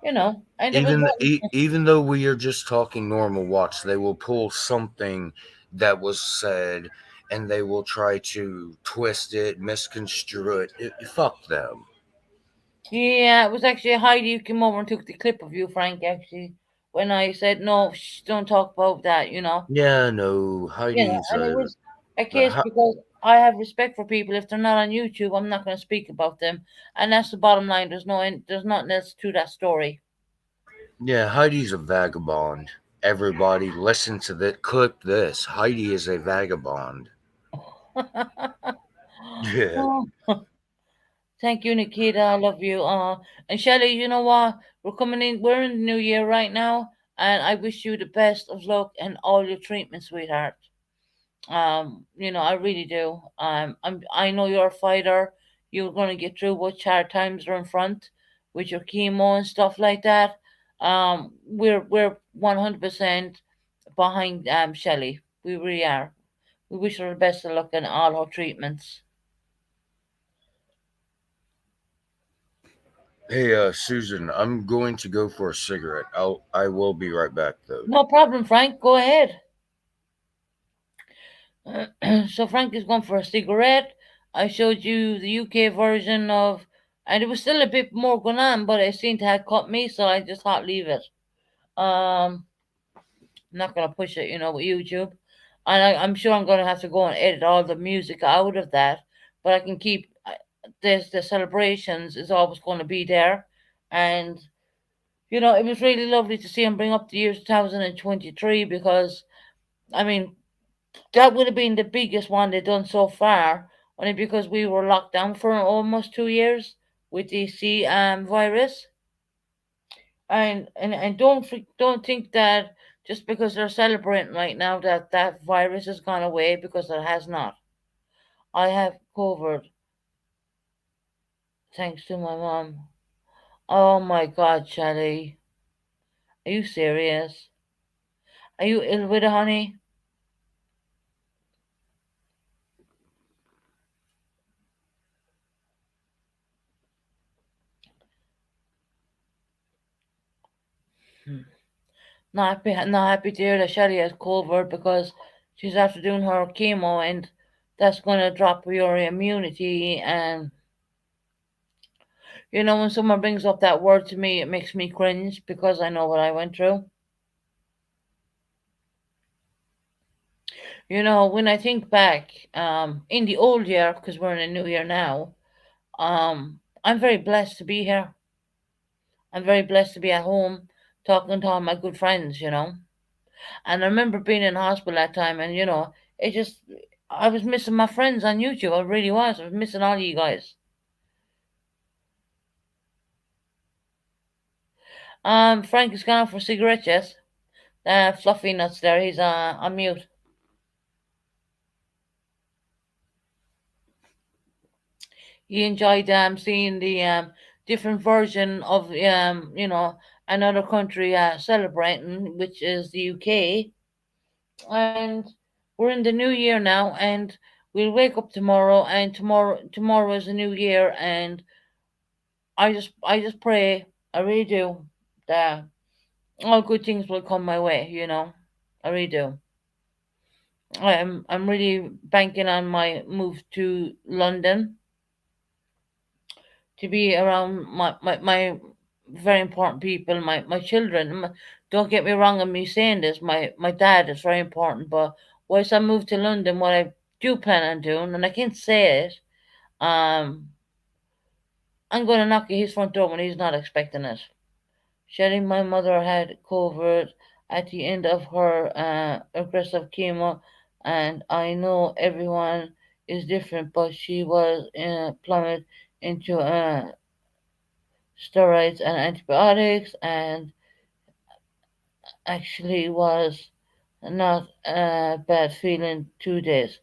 And it was Even though we are just talking normal watch, they will pull something that was said and they will try to twist it, misconstrue it. Fuck them. Yeah, it was actually Heidi who came over and took the clip of you, Frank, actually, when I said, no, don't talk about that. Yeah, no, Heidi's And it was a uh, case Ho- because I have respect for people. If they're not on YouTube, I'm not going to speak about them. And that's the bottom line. There's nothing else to that story. yeah, Heidi's a vagabond. Everybody, listen to that. Clip this. Heidi is a vagabond. Yeah. Oh, thank you, Nikita. I love you. And Shelly, you know what? We're in the new year right now. And I wish you the best of luck and all your treatment, sweetheart. I really do. I know you're a fighter. You're gonna get through what hard times are in front with your chemo and stuff like that. We're 100% behind Shelley. We really are. We wish her the best of luck in all her treatments. Hey, Susan, I'm going to go for a cigarette. I will be right back though. No problem, Frank. Go ahead. So Frank is going for a cigarette. I showed you the UK version of, and it was still a bit more going on, but it seemed to have caught me, so I just thought leave it. I'm not gonna push it, with YouTube, and I'm sure I'm gonna have to go and edit all the music out of that, but I can keep the celebrations is always going to be there, and it was really lovely to see him bring up the year 2023 because I mean that would have been the biggest one they've done so far, only because we were locked down for almost 2 years with the C virus. And don't think that just because they're celebrating right now that virus has gone away, because it has not. I have covered thanks to my mom. Oh my God, Shelley. Are you serious? Are you ill with it, honey? Hmm. Not happy to hear that Shelley has COVID because she's after doing her chemo and that's going to drop your immunity. And when someone brings up that word to me, it makes me cringe because I know what I went through. When I think back, in the old year, because we're in a new year now, I'm very blessed to be here. I'm very blessed to be at home talking to all my good friends. And I remember being in hospital that time, and it just, I was missing my friends on YouTube. I really was. I was missing all you guys. Frank is gone for cigarettes, yes. Fluffy nuts there. He's on mute. He enjoyed seeing the different version of another country celebrating, which is the UK. And we're in the new year now, and we'll wake up tomorrow, and tomorrow is a new year, and I just pray, I really do, that all good things will come my way. I really do. I'm really banking on my move to London to be around my very important people, my children. Don't get me wrong on me saying this, my dad is very important, but once I move to London, what I do plan on doing, and I can't say it, I'm going to knock at his front door when he's not expecting it. Shelly, my mother had COVID at the end of her aggressive chemo, and I know everyone is different, but she was plummeted into steroids and antibiotics, and actually was not a bad feeling 2 days.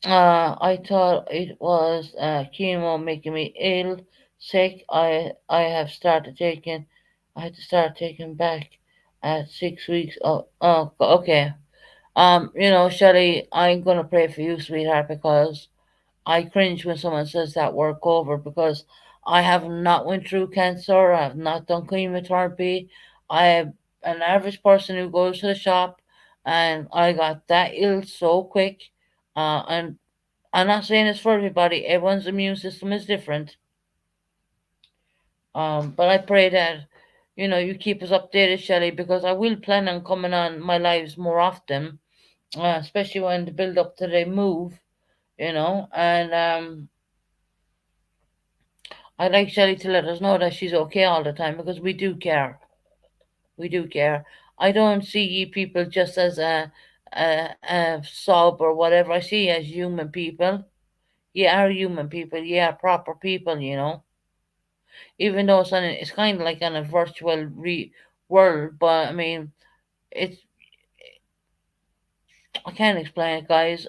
I thought it was chemo making me ill, sick. I had to start taking back at 6 weeks. Oh, okay. Shelley, I'm gonna pray for you, sweetheart, because I cringe when someone says that word over because I have not went through cancer. I have not done chemotherapy. I am an average person who goes to the shop, and I got that ill so quick. And I'm not saying it's for everybody. Everyone's immune system is different. But I pray that you keep us updated, Shelley, because I will plan on coming on my lives more often, especially when the build up to the move. And I'd like Shelley to let us know that she's okay all the time because we do care. We do care. I don't see you people just as a sub or whatever. I see you as human people. You are human people. You are proper people. Even though it's kind of like on a virtual world, but I mean, it's I can't explain it, guys.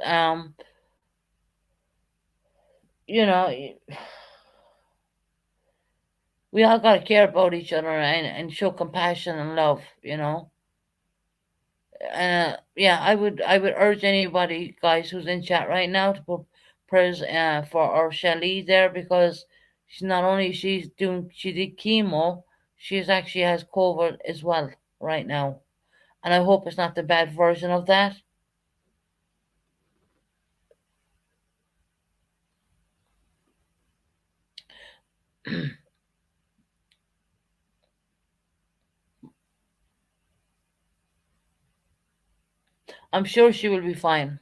You know, we all gotta care about each other and show compassion and love. Yeah, I would urge anybody, guys, who's in chat right now to put prayers for our Shelly there because she did chemo, she's actually has COVID as well right now, and I hope it's not the bad version of that. I'm sure she will be fine.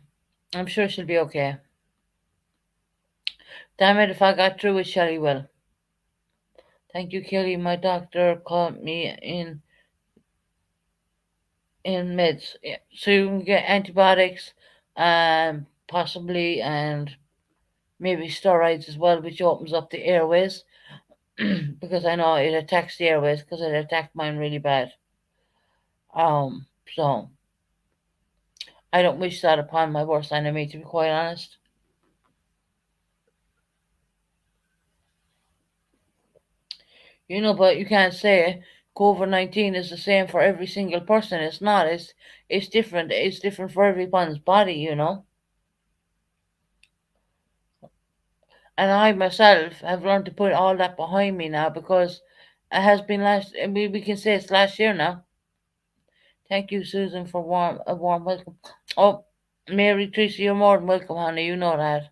I'm sure she'll be okay. Damn it, if I got through with Shelly well. Thank you, Kelly. My doctor called me in meds. Yeah. So you can get antibiotics, possibly, and maybe steroids as well, which opens up the airways. Because I know it attacks the airways because it attacked mine really bad. So I don't wish that upon my worst enemy, to be quite honest. You know, but you can't say COVID-19 is the same for every single person. It's not. It's different. It's different for everyone's body. You know. And I myself have learned to put all that behind me now because it has been last. We can say it's last year now. Thank you, Susan, for a warm welcome. Oh, Mary Tracy, you're more than welcome, honey. You know that.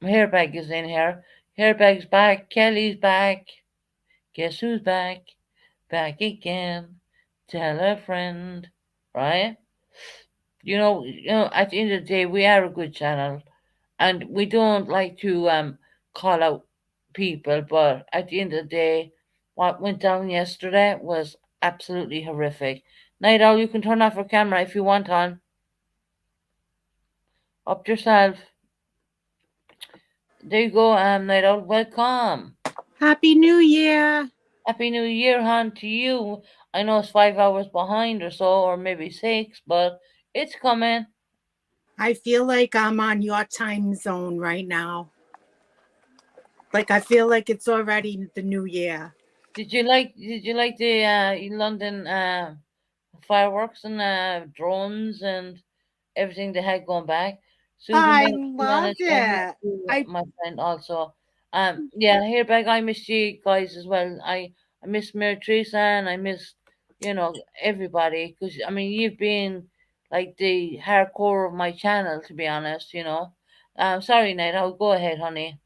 Hairbag is in here. Hairbag's back. Kelly's back. Guess who's back? Back again. Tell a friend, right? At the end of the day, we are a good channel, and we don't like to call out people, but at the end of the day, what went down yesterday was absolutely horrific. Night Owl, you can turn off your camera if you want on. Up yourself. There you go, Night Owl. Welcome. Happy New Year. Happy New Year, hon, to you. I know it's 5 hours behind or so, or maybe 6, but it's coming. I feel like I'm on your time zone right now. Like I feel like it's already the new year. Did you like the London fireworks and drones and everything they had going back? Susan, I loved it. My friend also. Yeah, Hairbag, I missed you guys as well. I miss Mary Teresa and I miss everybody because I mean you've been like the hardcore of my channel, to be honest. Sorry, Nate. I'll go ahead, honey.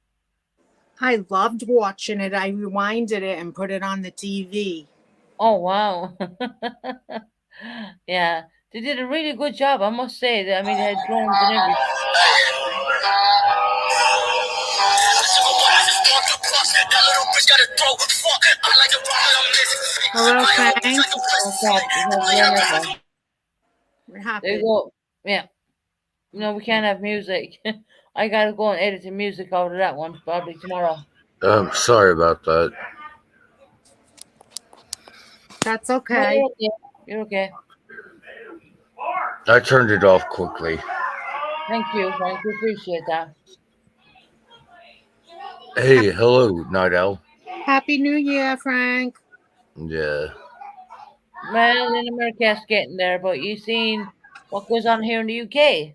I loved watching it. I rewinded it and put it on the TV. Oh wow. Yeah, they did a really good job, I must say. I mean, they had drones and everything. Hello, Frank. What happened? There you go. Yeah. No, we can't have music. I gotta go and edit the music out of that one probably tomorrow. Sorry about that. That's okay. No, you're okay. I turned it off quickly. Thank you, Frank. We appreciate that. Hey, hello, Night Owl. Happy New Year, Frank. Yeah. Well, in America, it's getting there, but you seen what goes on here in the UK,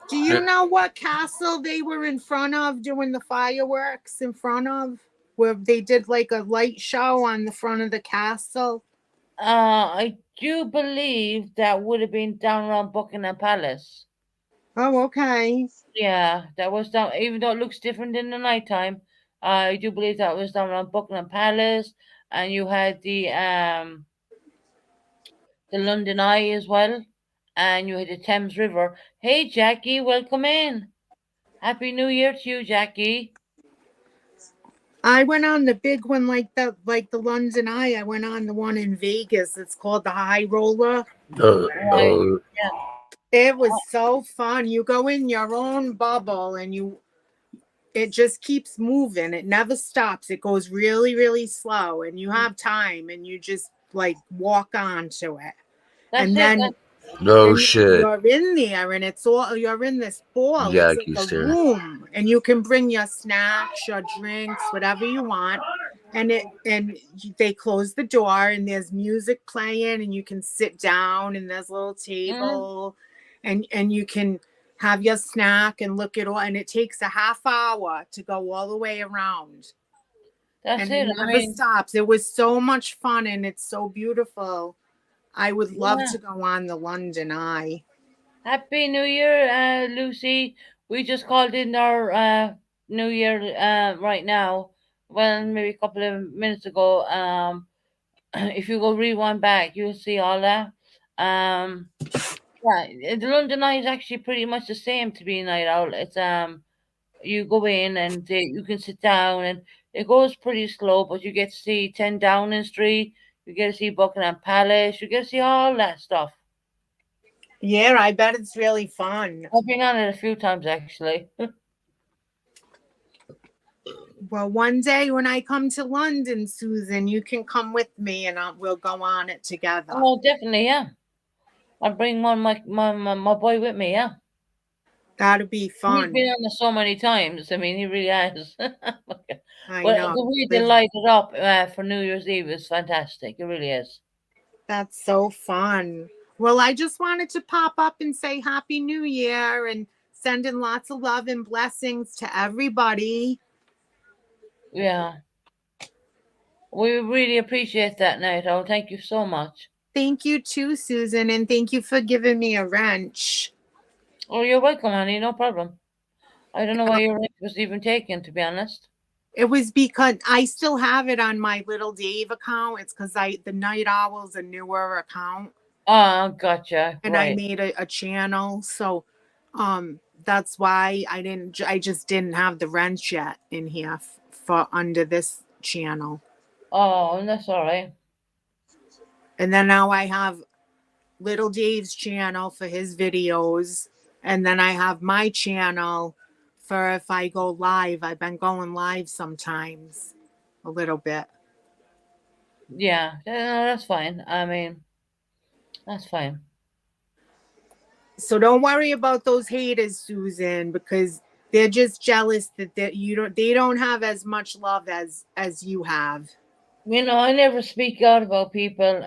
Do you know what castle they were in front of doing the fireworks in front of? Where they did like a light show on the front of the castle? I do believe that would have been down around Buckingham Palace. Oh, okay. Yeah, that was down, even though it looks different in the nighttime. I do believe that was down around Buckingham Palace, and you had the London Eye as well, and you had the Thames River. Hey, Jackie, welcome in. Happy New Year to you, Jackie. I went on the big one like the London Eye. I went on the one in Vegas. It's called the High Roller. Yeah. It was so fun. You go in your own bubble and it just keeps moving. It never stops. It goes really, really slow and you have time and you just like walk onto it. Shit. You're in there and you're in this ball. Yeah, it's like a room and you can bring your snacks, your drinks, whatever you want. And they close the door and there's music playing and you can sit down and there's a little table and you can have your snack and look at all. And it takes a half hour to go all the way around. That's it. It never stops. It was so much fun and it's so beautiful. I would love to go on the London Eye. Happy New Year, Lucy. We just called in our New Year right now. Well, maybe a couple of minutes ago. If you go rewind back, you'll see all that. Yeah, the London Eye is actually pretty much the same to be a night owl. It's you go in and you can sit down and it goes pretty slow, but you get to see 10 Downing Street. You get to see Buckingham Palace. You get to see all that stuff. Yeah, I bet it's really fun. I've been on it a few times, actually. Well, one day when I come to London, Susan, you can come with me and we'll go on it together. Oh, definitely, yeah. I'll bring my boy with me, yeah. That'd be He's fun. been on there so many times. I mean, he really has. I But know. the way they light it up for New Year's Eve is fantastic. It really is. That's so fun. Well, I just wanted to pop up and say Happy New Year and sending lots of love and blessings to everybody. Yeah. We really appreciate that, Night Owl. Thank you so much. Thank you too, Susan, and thank you for giving me a wrench. Oh, you're welcome, honey. No problem. I don't know why your wrench was even taken, to be honest. It was because I still have it on my Little Dave account. It's because the Night Owl's a newer account. Oh, gotcha. And right. I made a channel, so that's why I just didn't have the wrench yet in here for under this channel. Oh, that's all right. And then now I have Little Dave's channel for his videos, and then I have my channel for if I go live. I've been going live sometimes a little bit. Yeah, no, that's fine. I mean, that's fine. So don't worry about those haters, Susan, because they're just jealous that they don't have as much love as you have. You know, I never speak out about people.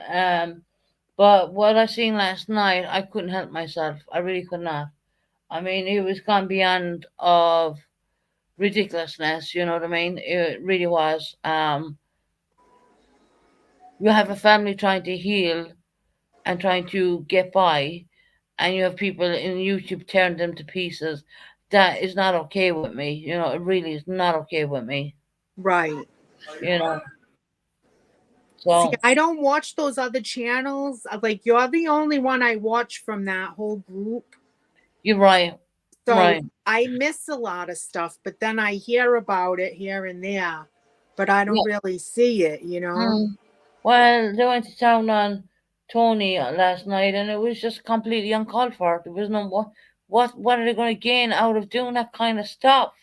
But what I seen last night, I couldn't help myself. I really could not. I mean, it was gone beyond of ridiculousness. You know what I mean? It really was. You have a family trying to heal and trying to get by, and you have people in YouTube tearing them to pieces. That is not okay with me. You know, it really is not okay with me. Right. You know. So see, I don't watch those other channels. Like, you're the only one I watch from that whole group. You're right. So right. I miss a lot of stuff, but then I hear about it here and there, but I don't really see it, you know? Well, they went to town on Tony last night, and it was just completely uncalled for. There was no what are they going to gain out of doing that kind of stuff?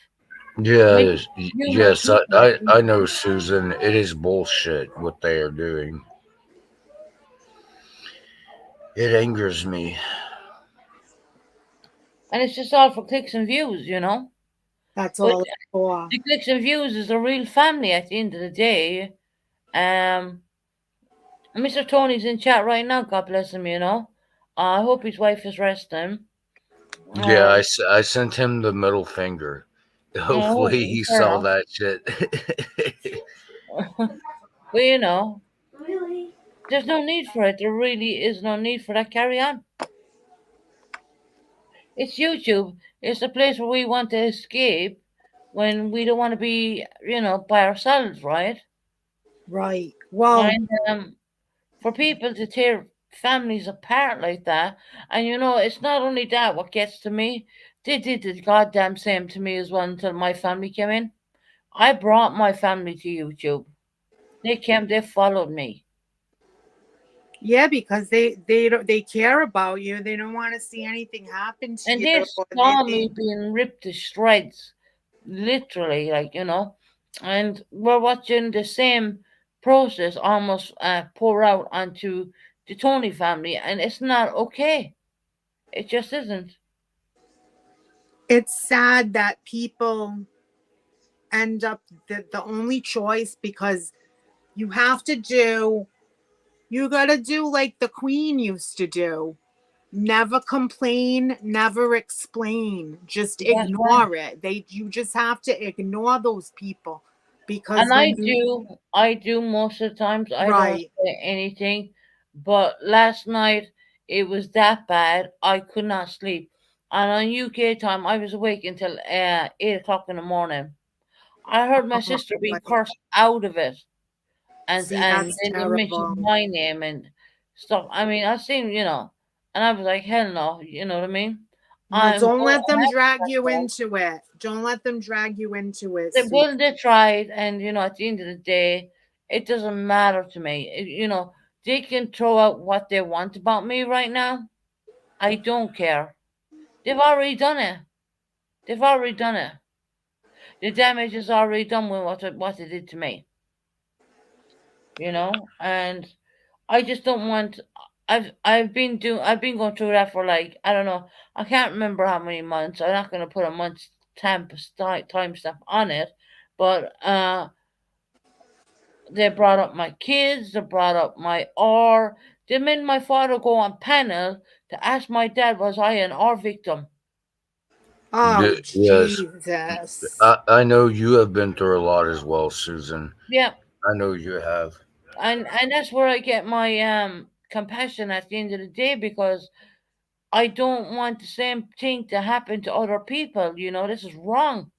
Yeah, yes, I know, Susan. It is bullshit what they are doing. It angers me. And it's just all for clicks and views, you know? That's all it's for. The clicks and views is a real family at the end of the day. Mr. Tony's in chat right now, God bless him, you know? I hope his wife is resting. Yeah, I sent him the middle finger. Hopefully he saw that shit. But you know, there's no need for it. There really is no need for that. Carry on. It's YouTube. It's a place where we want to escape when we don't want to be, you know, by ourselves, right? Right. Well, and for people to tear families apart like that, and you know, it's not only that what gets to me. They did the goddamn same to me as well until my family came in. I brought my family to YouTube. They followed me. Yeah, because they care about you. They don't want to see anything happen to you. And they saw me being ripped to shreds, literally, like, you know. And we're watching the same process almost pour out onto the Tony family, and it's not okay. It just isn't. It's sad that people end up the only choice, because you gotta do like the Queen used to do. Never complain, never explain. Just ignore it. You just have to ignore those people, because and I do most of the times. I don't say anything. But last night it was that bad. I could not sleep. And on UK time, I was awake until 8 o'clock in the morning. I heard my sister being cursed out of it, and then they mentioned my name and stuff. I mean, I seen, you know, and I was like, hell no, you know what I mean? Well, don't let them drag you into it. Don't let them drag you into it. Well, they tried, and you know, at the end of the day, it doesn't matter to me. You know, they can throw out what they want about me right now. I don't care. They've already done it. They've already done it. The damage is already done with what they did to me. You know, and I just don't want I've been going through that for like, I don't know, I can't remember how many months. I'm not gonna put a month's time stamp on it, but they brought up my kids, they brought up my R. They made my father go on panel to ask my dad, was I an R victim? Oh, Yes, Jesus. I know you have been through a lot as well, Susan. Yeah, I know you have. and that's where I get my compassion at the end of the day, because I don't want the same thing to happen to other people. You know, this is wrong.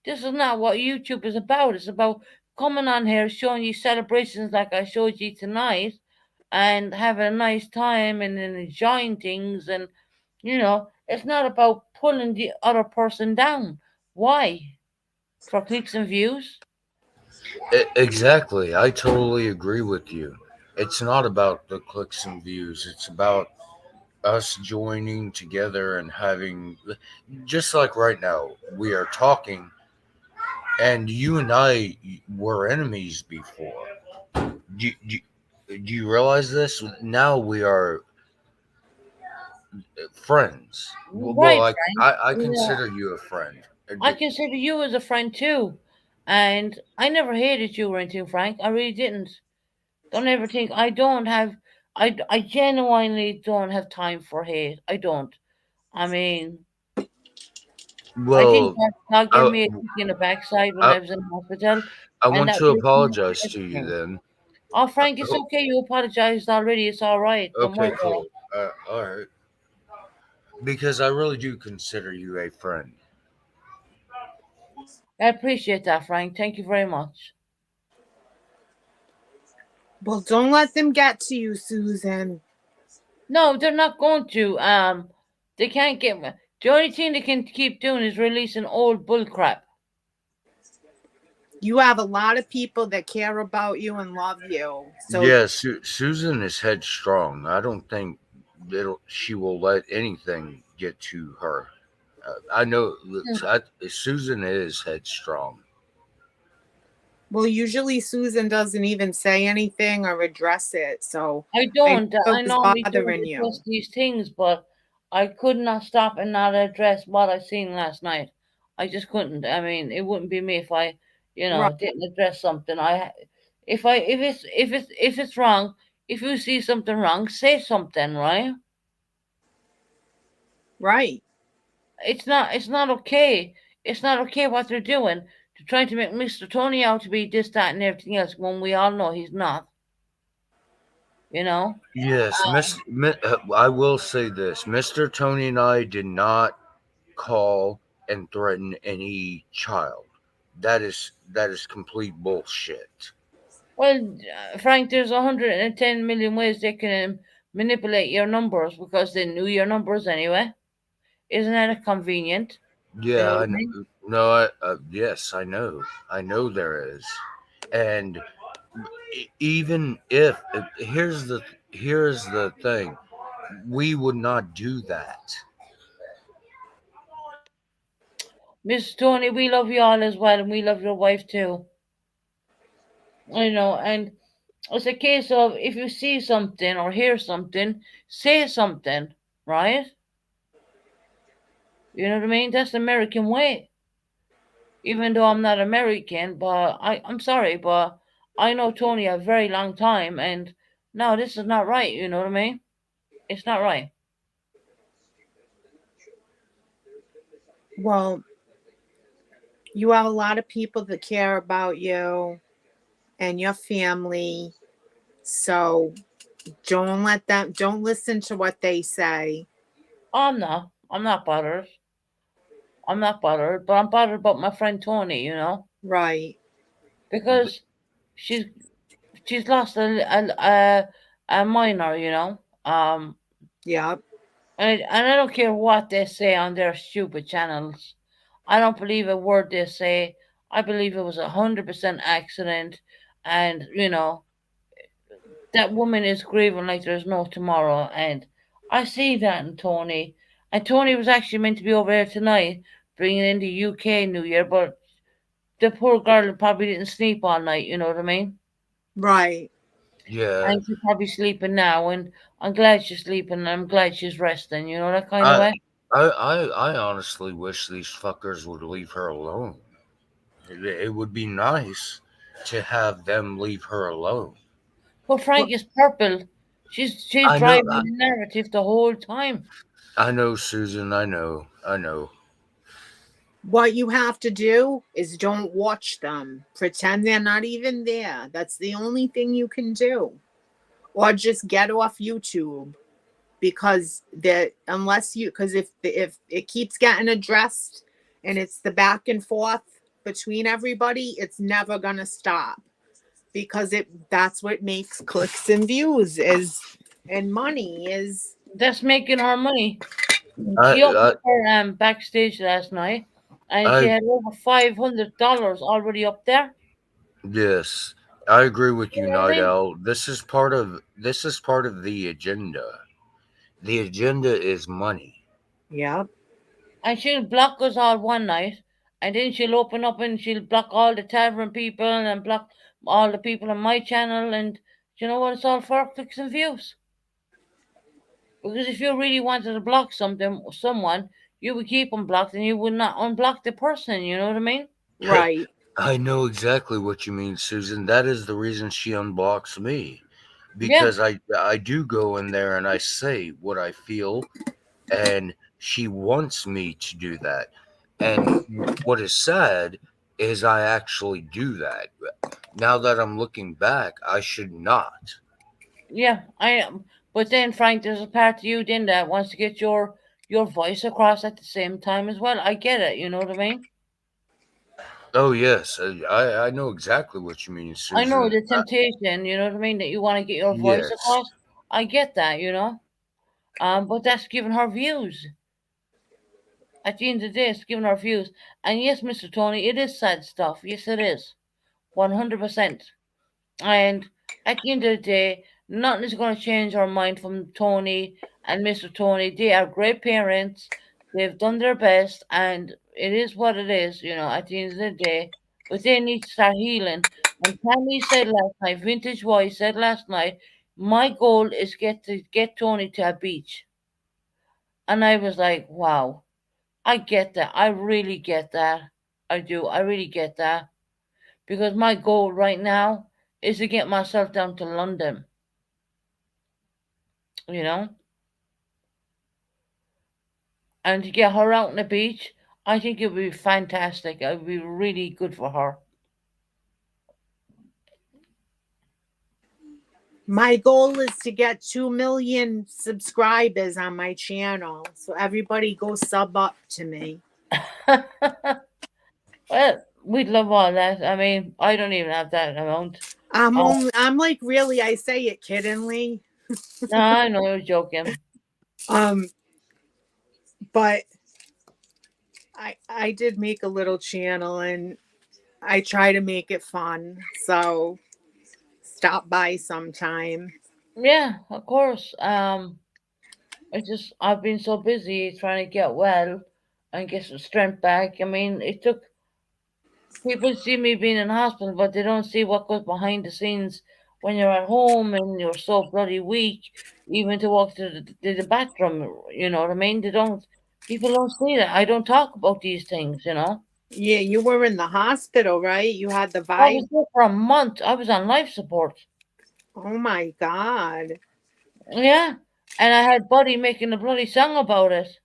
This is not what YouTube is about. It's about coming on here, showing you celebrations like I showed you tonight, and having a nice time and enjoying things. And, you know, it's not about pulling the other person down. Why? For clicks and views? Exactly. I totally agree with you. It's not about the clicks and views. It's about us joining together and having, just like right now, we are talking, and you and I were enemies before. Do you realize this? Now we are friends. Well, Right, like Frank. I Yeah. consider you a friend. I consider you as a friend too. And I never hated you or anything, Frank. I really didn't. Don't ever think I don't have. I genuinely don't have time for hate. I don't. I mean, I think Well, God gave I, me a kick in the backside when I, I was in the hospital, I and want that to really changed apologize to you everything. then. Oh, Frank, it's Oh, okay. You apologized already. It's all right. Don't worry okay, about it. cool. All right. Because I really do consider you a friend. I appreciate that, Frank. Thank you very much. Well, don't let them get to you, Susan. No, they're not going to. They can't get me. The only thing they can keep doing is releasing old bullcrap. You have a lot of people that care about you and love you. So Yeah, Susan is headstrong. I don't think she will let anything get to her. I know Susan is headstrong. well, usually Susan doesn't even say anything or address it. So I I don't. know I it was normally don't bothering you. address these things, but I could not stop and not address what I seen last night. I just couldn't. I mean, it wouldn't be me if I, Right. didn't address something. If it's wrong, if you see something wrong, say something, right? Right. It's not okay. It's not okay what they're doing. They're trying to make Mr. Tony out to be this, that, and everything else when we all know he's not. You know. Yes, I will say this: Mr. Tony and I did not call and threaten any child. That is complete bullshit. Well, Frank, there's 110 million ways they can manipulate your numbers because they knew your numbers anyway. Isn't that convenient? You know Yeah, what I mean? no, yes, I know there is, and even if here's the thing, we would not do that. Miss Tony, we love you all as well, and we love your wife too. And it's a case of if you see something or hear something, say something, right? You know what I mean? That's the American way. Even though I'm not American, but I'm sorry, but I know Tony a very long time, and no, this is not right. You know what I mean? It's not right. Well, you have a lot of people that care about you and your family. So don't listen to what they say. I'm not. I'm not bothered. I'm not bothered, but I'm bothered about my friend Tony. Right. Because she's she's lost a minor. Yeah. And I don't care what they say on their stupid channels. I don't believe a word they say. I believe it was 100% accident, and that woman is grieving like there's no tomorrow. And I see that in Tony. And Tony was actually meant to be over there tonight, bringing in the UK New Year, but the poor girl probably didn't sleep all night. You know what I mean? Right. Yeah. And she's probably sleeping now, and I'm glad she's sleeping. I'm glad she's resting. You know, that kind of I way. I honestly wish these fuckers would leave her alone. It would be nice to have them leave her alone. But Frank is purple. She's I know, driving the narrative the whole time. I know, Susan. I know. What you have to do is don't watch them. Pretend they're not even there. That's the only thing you can do. Or just get off YouTube, because that unless you, because if it keeps getting addressed and it's the back and forth between everybody, it's never gonna stop, because that's what makes clicks and views is, and money is. That's making her money. I, She opened her backstage last night, and she I had over $500 already up there. yes, I agree with You you, know what I Night mean? Owl. This is part of the agenda. The agenda is money. Yeah. And she'll block us all one night, and then she'll open up and she'll block all the tavern people and block all the people on my channel. And you know what? It's all for clicks and views. Because if you really wanted to block someone, you would keep them blocked, and you would not unblock the person. You know what I mean? Right. I know exactly what you mean, Susan. That is the reason she unblocks me. Yeah. Because I do go in there and I say what I feel, and she wants me to do that. And what is sad is I actually do that. Now that I'm looking back, I should not. Yeah, I am. But then, Frank, there's a part of you then that wants to get your voice across at the same time as well. I get it. You know what I mean? Oh yes, I know exactly what you mean, I know Susan. the temptation. You know what I mean? That you want to get your voice Yes, across. I get that. You know. But that's giving her views. At the end of the day, it's giving her views. And yes, Mr. Tony, it is sad stuff. Yes, it is. 100%. And at the end of the day, nothing is going to change our mind from Tony and Mr. Tony. They are great parents. They've done their best, and it is what it is, you know, at the end of the day. But they need to start healing. And Tammy said last night, Vintage Voice said last night, my goal is get Tony to a beach. And I was like, wow, I get that. I really get that. I do. I really get that. Because my goal right now is to get myself down to London. You know? And to get her out on the beach, I think it would be fantastic. It would be really good for her. My goal is to get 2 million subscribers on my channel. So everybody go sub up to me. Well, we'd love all that. I mean, I don't even have that amount. I'm like, really, I say it kiddingly. No, I know you're joking. But I did make a little channel, and I try to make it fun. So stop by sometime. Yeah, of course. I've been so busy trying to get well and get some strength back. I mean, it took people see me being in hospital, but they don't see what goes behind the scenes when you're at home and you're so bloody weak, even to walk to the bathroom. You know what I mean? People don't see that. I don't talk about these things, you know. Yeah, you were in the hospital, right? You had the I vibe. was there for a month. I was on life support. Oh my God. Yeah. And I had Buddy making a bloody song about it.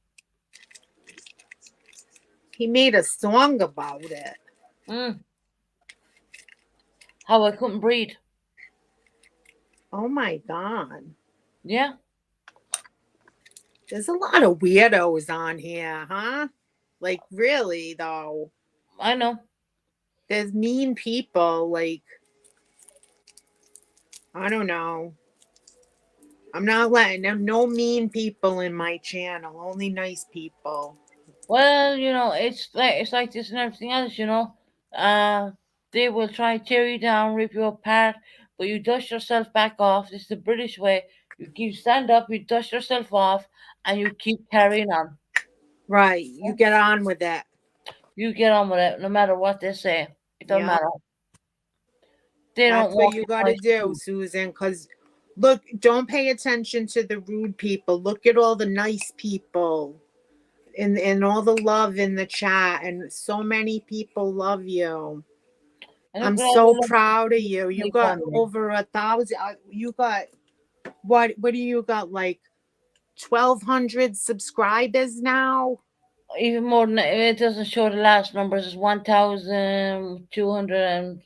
He made a song about it. How I couldn't breathe. Oh my God. Yeah. There's a lot of weirdos on here, huh? Like, really, though. I know. There's mean people, like, I don't know. I'm not letting them, no mean people in my channel, only nice people. Well, you know, it's like this and everything else, you know. They will try and tear you down, rip you apart, but you dust yourself back off. It's the British way. You stand up, you dust yourself off, and you keep carrying on. Right. You get on with it. You get on with it, no matter what they say. It doesn't matter. They That's don't what walk you in got my to do, shoes. Susan. Because look, don't pay attention to the rude people. Look at all the nice people and all the love in the chat. And so many people love you. And I'm look at all so the love proud of you. You people got on me. over 1,000. You got what do you got? Like 1,200 subscribers now? Even more than that, it doesn't show the last numbers. It's 1,200 and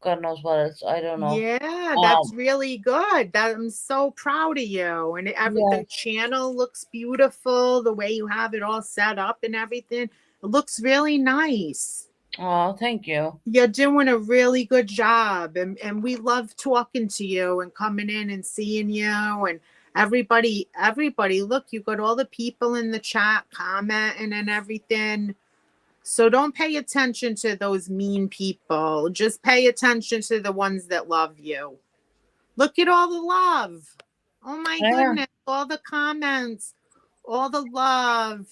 God knows what else. I don't know. Yeah, that's Um, really good. I'm so proud of you. And yeah. the channel looks beautiful, the way you have it all set up and everything. It looks really nice. Oh, thank you. You're doing a really good job. And we love talking to you and coming in and seeing you and everybody, look, you got all the people in the chat commenting and everything. So don't pay attention to those mean people. Just pay attention to the ones that love you. Look at all the love. Oh my Yeah. goodness. All the comments, all the love.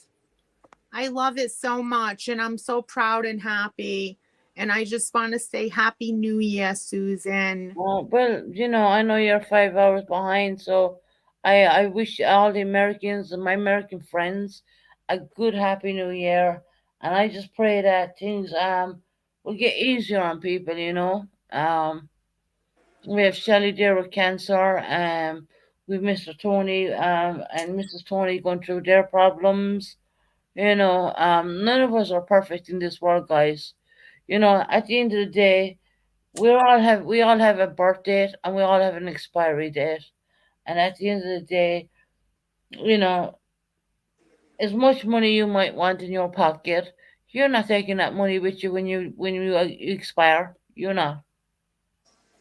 I love it so much. And I'm so proud and happy. And I just want to say Happy New Year, Susan. Well, I know you're 5 hours behind, so I wish all the Americans and my American friends a good Happy New Year, and I just pray that things will get easier on people. We have Shelly there with cancer, with Mr. Tony and Mrs. Tony going through their problems. None of us are perfect in this world, guys. At the end of the day, we all have a birth date and we all have an expiry date. And at the end of the day, you know, as much money you might want in your pocket, you're not taking that money with you when you expire. You're not.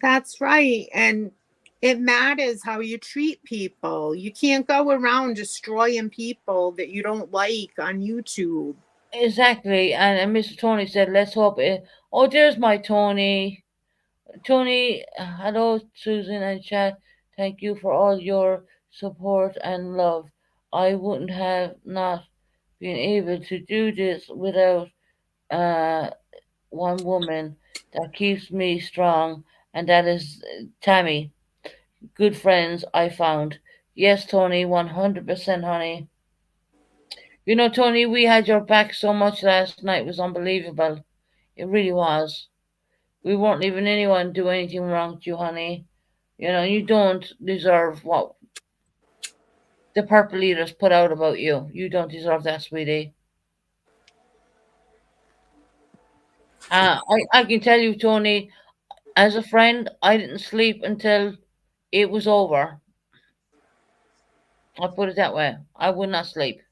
That's right. And it matters how you treat people. You can't go around destroying people that you don't like on YouTube. Exactly. And Mr. Tony said, let's hope it. Oh, there's my Tony. Tony, hello, Susan and chat. Thank you for all your support and love. I wouldn't have not been able to do this without uh, one woman that keeps me strong, and that is Tammy. Good friends I found. Yes, Tony, 100%, honey. Tony, we had your back so much last night. It was unbelievable. It really was. We weren't leaving anyone do anything wrong to you, honey. You don't deserve what the purple leaders put out about you. You don't deserve that, sweetie. I can tell you, Tony, as a friend, I didn't sleep until it was over. I'll put it that way. I would not sleep.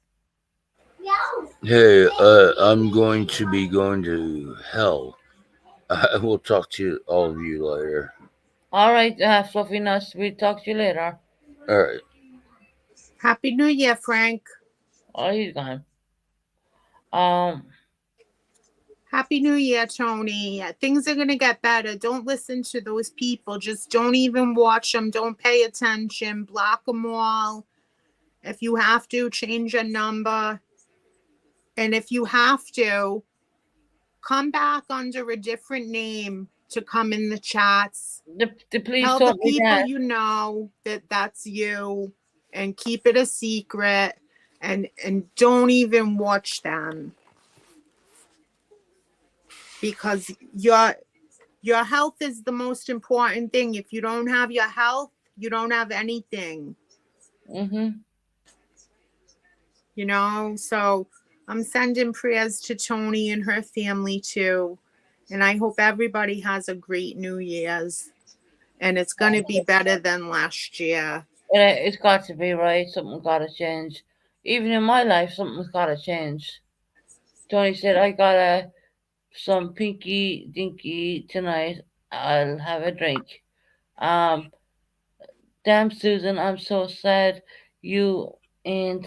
Hey, I'm going to be going to hell. I will talk to all of you later. All right, Fluffy Nuts, we'll talk to you later. All right. Happy New Year, Frank. Oh, he's gone. Happy New Year, Tony. Things are going to get better. Don't listen to those people. Just don't even watch them. Don't pay attention. Block them all. If you have to, change your number. And if you have to, come back under a different name to come in the chats. The police Tell told the me people that. you know that that's you and keep it a secret and don't even watch them. Because your health is the most important thing. If you don't have your health, you don't have anything. Mm-hmm. So I'm sending prayers to Tony and her family too. And I hope everybody has a great New Year's. And it's going to be better than last year. It's got to be right. Something's got to change. Even in my life, something's got to change. Tony said, I got some pinky dinky tonight. I'll have a drink. Damn, Susan, I'm so sad you ain't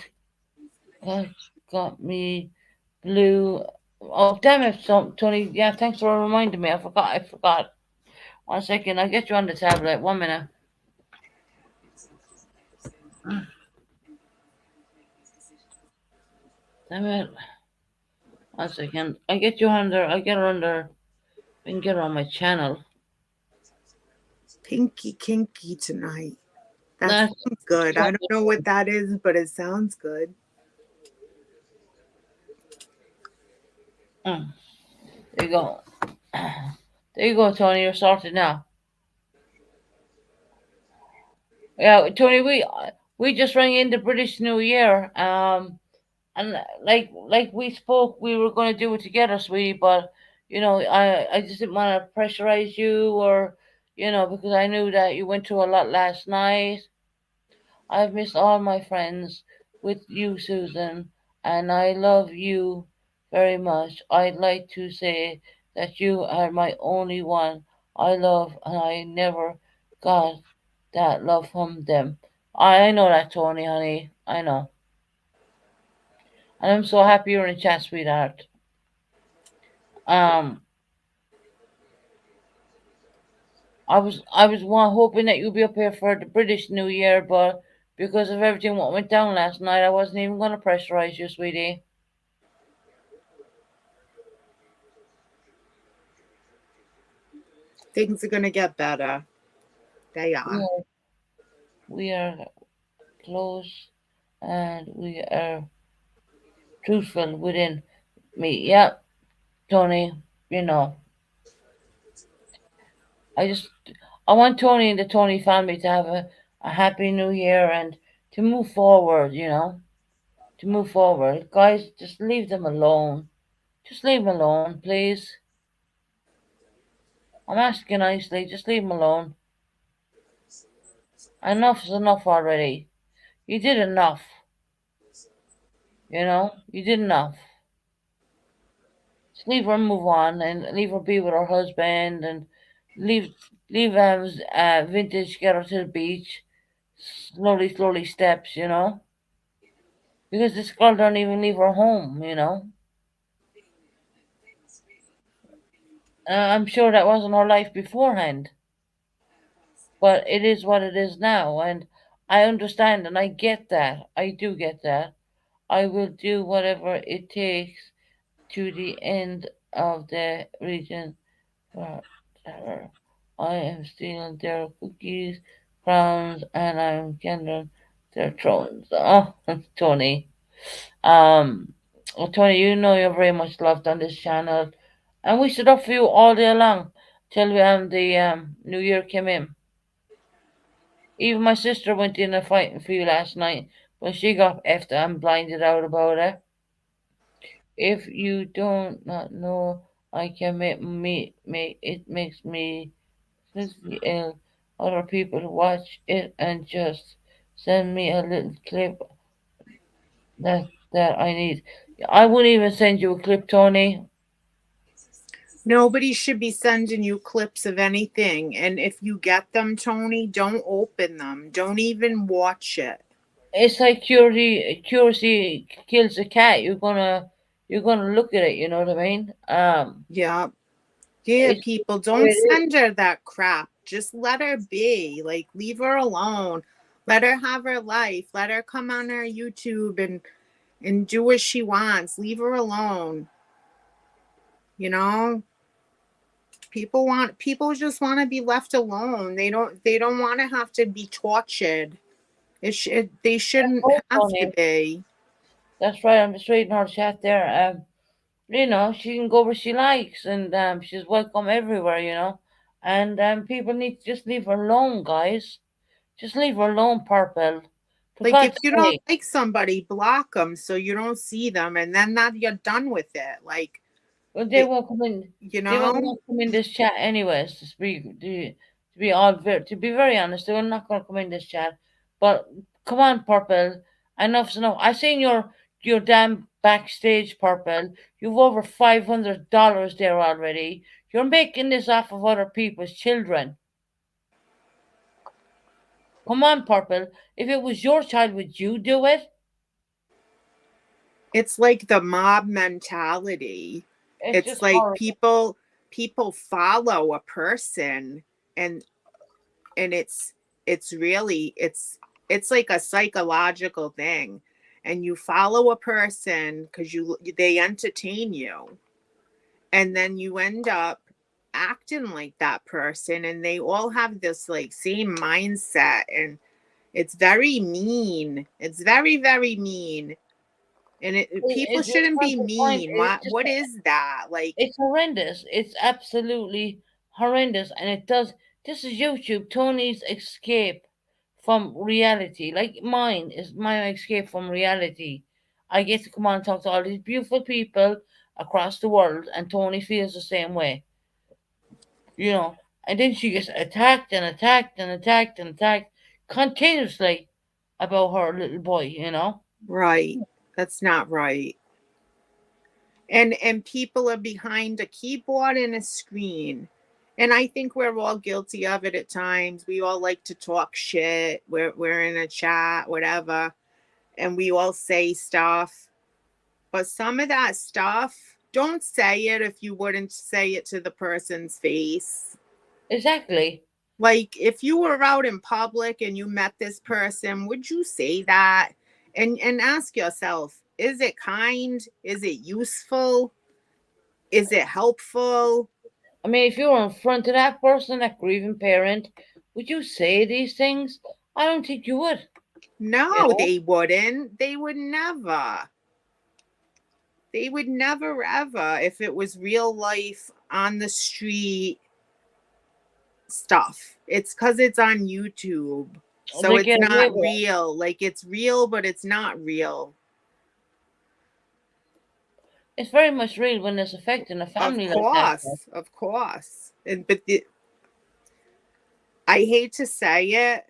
got me blue. Oh, damn it, Tony. Yeah, thanks for reminding me. I forgot. 1 second. I'll get you on the tablet. 1 minute. Damn it. 1 second. I get her under. I can get her on my channel. Pinky Kinky tonight. That That's sounds good. I don't know what that is, but it sounds good. There you go. There you go, Tony. You're sorted now. Yeah, Tony, we just rang in the British New Year. And like we spoke, we were going to do it together, sweetie. But I just didn't want to pressurize you, or because I knew that you went through a lot last night. I've missed all my friends with you, Susan, and I love you very much. I'd like to say that you are my only one I love, and I never got that love from them. I know that, Tony, honey. I know. And I'm so happy you're in chat, sweetheart. Um, I was hoping that you'd be up here for the British New Year, but because of everything what went down last night, I wasn't even going to pressurize you, sweetie. Things are going to get better. They are. We are close and we are truthful within me. Yeah, Tony, I want Tony and the Tony family to have a happy new year and to move forward, to move forward. Guys, just leave them alone. Just leave them alone, please. I'm asking nicely, just leave them alone. Enough is enough already. You did enough. You did enough. Just leave her move on and leave her be with her husband and leave Vintage get her to the beach. Slowly steps, because this girl don't even leave her home, I'm sure that wasn't her life beforehand, but it is what it is now, and I understand and I get that. I do get that. I will do whatever it takes to the end of the region for her. I am stealing their cookies, crowns, and I'm getting their thrones. Oh, Tony. Well, Tony, you're very much loved on this channel, and we stood up for you all day long till the New Year came in. Even my sister went in a fighting for you last night when she got effed and blinded out about it. If you don't not know, I can make it makes me physically ill. Other people watch it and just send me a little clip that I need. I wouldn't even send you a clip, Tony. Nobody should be sending you clips of anything. And if you get them, Tony, don't open them. Don't even watch it. It's like curiosity kills a cat. You're gonna look at it. You know what I mean? Yeah, people, don't send her that crap. Just let her be. Like, leave her alone. Let her have her life. Let her come on her YouTube and do what she wants. Leave her alone. People just want to be left alone. They don't want to have to be tortured. They shouldn't have to be. That's right. I'm just reading her chat there. She can go where she likes, and she's welcome everywhere. And people need to just leave her alone, guys. Just leave her alone, Purple. Like, if you don't like somebody, block them so you don't see them, and then that you're done with it. Like, well, they won't come in. They won't come in this chat anyways. To be very honest, they were not going to come in this chat. But come on, Purple. Enough's enough. I seen your damn backstage, Purple. You've over $500 there already. You're making this off of other people's children. Come on, Purple. If it was your child, would you do it? It's like the mob mentality. It's like horrible. people follow a person and it's really it's like a psychological thing, and you follow a person because they entertain you, and then you end up acting like that person, and they all have this like same mindset, and it's very mean. It's very, very mean. And people shouldn't be mean. What is that? Like, it's horrendous. It's absolutely horrendous, and it does. This is YouTube, Tony's escape from reality. Like mine is my escape from reality. I get to come on and talk to all these beautiful people across the world, and Tony feels the same way. You know, and then she gets attacked and attacked and attacked and attacked continuously about her little boy. You know, right? That's not right. And people are behind a keyboard and a screen. And I think we're all guilty of it at times. We all like to talk shit. We're in a chat, whatever, and we all say stuff. But some of that stuff, don't say it if you wouldn't say it to the person's face. exactly. Like, if you were out in public and you met this person, would you say that? And ask yourself, is it kind? Is it useful? Is it helpful? I mean, if you were in front of that person, that grieving parent, would you say these things? I don't think you would. No, You know? they wouldn't. They would never. They would never, ever, if it was real life on the street stuff. It's because it's on YouTube. So They it's get away not with it. real. Like, it's real, but it's not real. It's very much real when it's affecting a family like that. Of course. I hate to say it,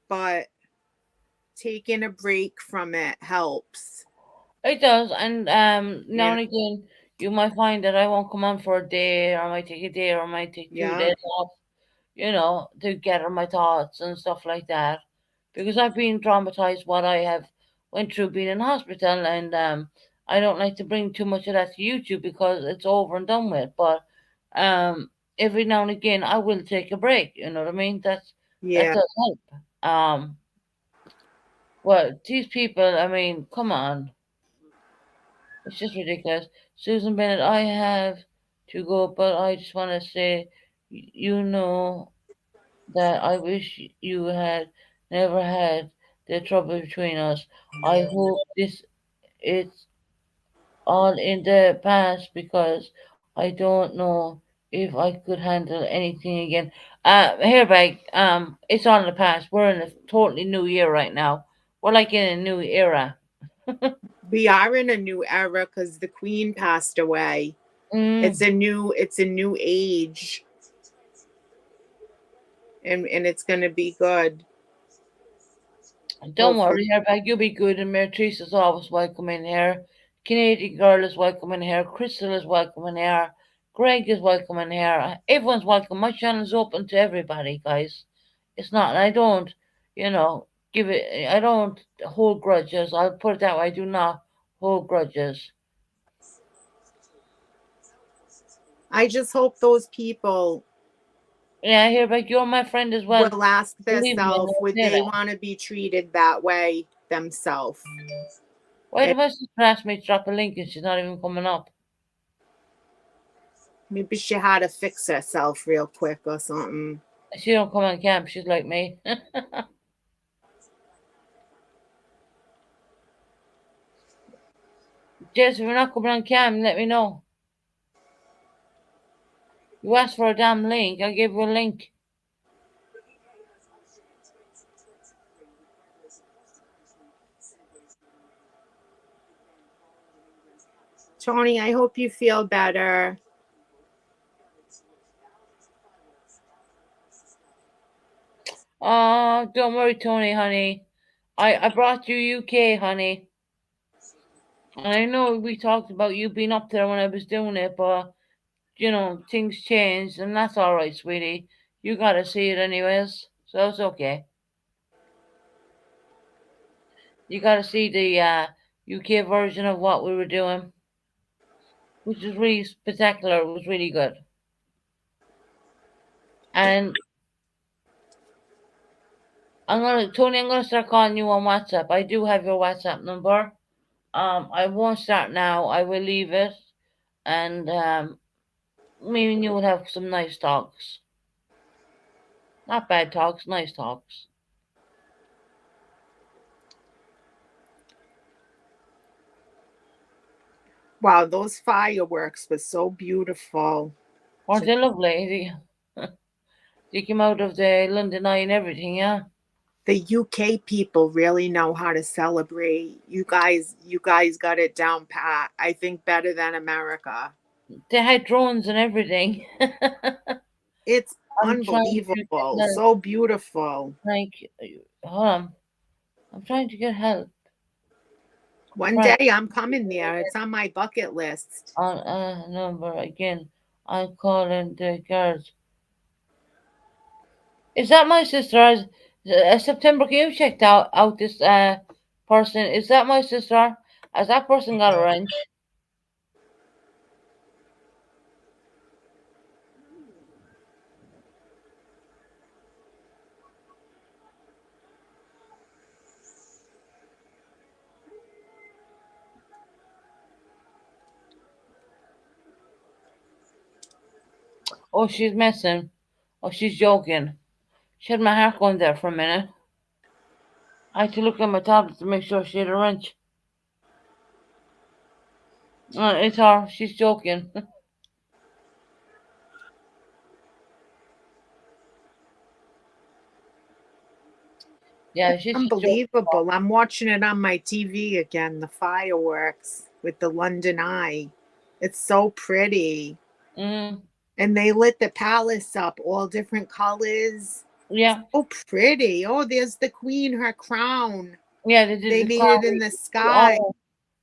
but taking a break from it helps. It does, and now Yeah. and again, you might find that I won't come on for a day, or I might take a day, or I might take 2 Yeah. days off, you know, to gather my thoughts and stuff like that. Because I've been traumatized what I have went through being in hospital, and I don't like to bring too much of that to YouTube because it's over and done with. But every now and again, I will take a break. You know what I mean? That Yeah. does help. Well, these people, I mean, come on. It's just ridiculous. Susan Bennett, I have to go, but I just want to say, you know, that I wish you had never had the trouble between us. I hope this it's all in the past because I don't know if I could handle anything again. Hairbag, it's all in the past. We're in a totally new year right now. We're like in a new era. We are in a new era because the queen passed away. It's a new age. And it's gonna be good. Don't Hopefully. worry, Hairbag, you'll be good, and Mary Teresa's always welcome in here. Canadian Girl is welcome in here. Crystal is welcome in here. Greg is welcome in here. Everyone's welcome. My channel's open to everybody, guys. It's not, I don't, you know, I don't hold grudges. I'll put it that way. I do not hold grudges. I just hope those people Yeah, Hairbag, you're my friend as well. will ask Believe me, themselves, I would say they that. want to be treated that way themselves? Why did my sister ask me to drop a link and she's not even coming up? Maybe she had to fix herself real quick or something. She don't come on camp. She's like me. Jess, if you're not coming on cam, let me know. You asked for a damn link. I gave you a link. Tony, I hope you feel better. Don't worry, Tony, honey. I brought you UK, honey. And I know we talked about you being up there when I was doing it, but you know, things changed, and that's all right, sweetie. You gotta see it anyways, so it's okay. You gotta see the UK version of what we were doing, which was really spectacular. It was really good. And Tony, I'm gonna start calling you on WhatsApp. I do have your WhatsApp number. I won't start now. I will leave it, and Me and you would have some nice talks. Not bad talks, nice talks. Wow, those fireworks were so beautiful. Weren't they lovely? They came out of the London Eye and everything, yeah. The UK people really know how to celebrate. You guys got it down pat. I think better than America. They had drones and everything. It's I'm trying to get unbelievable. help. So beautiful. Like, hold on. I'm trying to get help. One Right. day I'm coming there. It's on my bucket list. On number again. I'm calling the guards. Is that my sister? September, can you check out this person? Is that my sister? Has that person got a wrench? Oh, she's messing. Oh, she's joking. She had my heart going there for a minute. I had to look at my tablet to make sure she had a wrench. It's her. She's joking. Yeah, she's Unbelievable. I'm watching it on my TV again, the fireworks with the London Eye. It's so pretty. Mm, And they lit the palace up, all different colors. yeah, So pretty. Oh, there's the queen, her crown. yeah. They did. They the made car it in with the the sky. ER.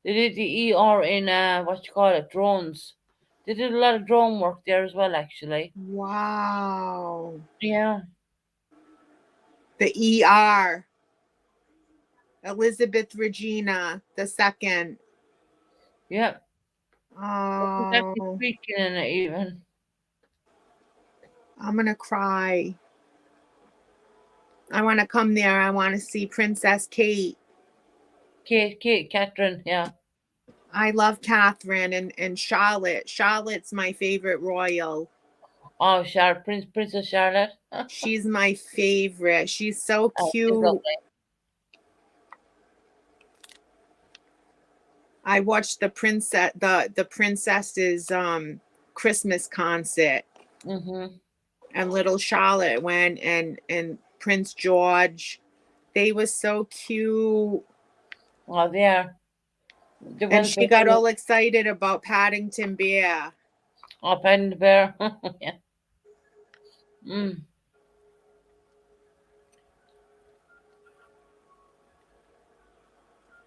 They did the ER in what you call it, drones. They did a lot of drone work there as well, actually. Wow. Yeah. The ER. Elizabeth Regina II. Yeah. It's actually Oh, speaking in it even. I'm gonna cry. I want to come there. I want to see Princess Kate. Catherine, yeah. I love Catherine and Charlotte. Charlotte's my favorite royal. Oh, Princess Charlotte. She's my favorite. She's so Oh, she's cute. lovely. I watched the princess's Christmas concert, Mm-hmm. and little Charlotte went, and Prince George. They were so cute. Oh, they are. The And ones she that got do- all excited about Paddington Bear. Oh, Penny the Bear. Yeah. Mm.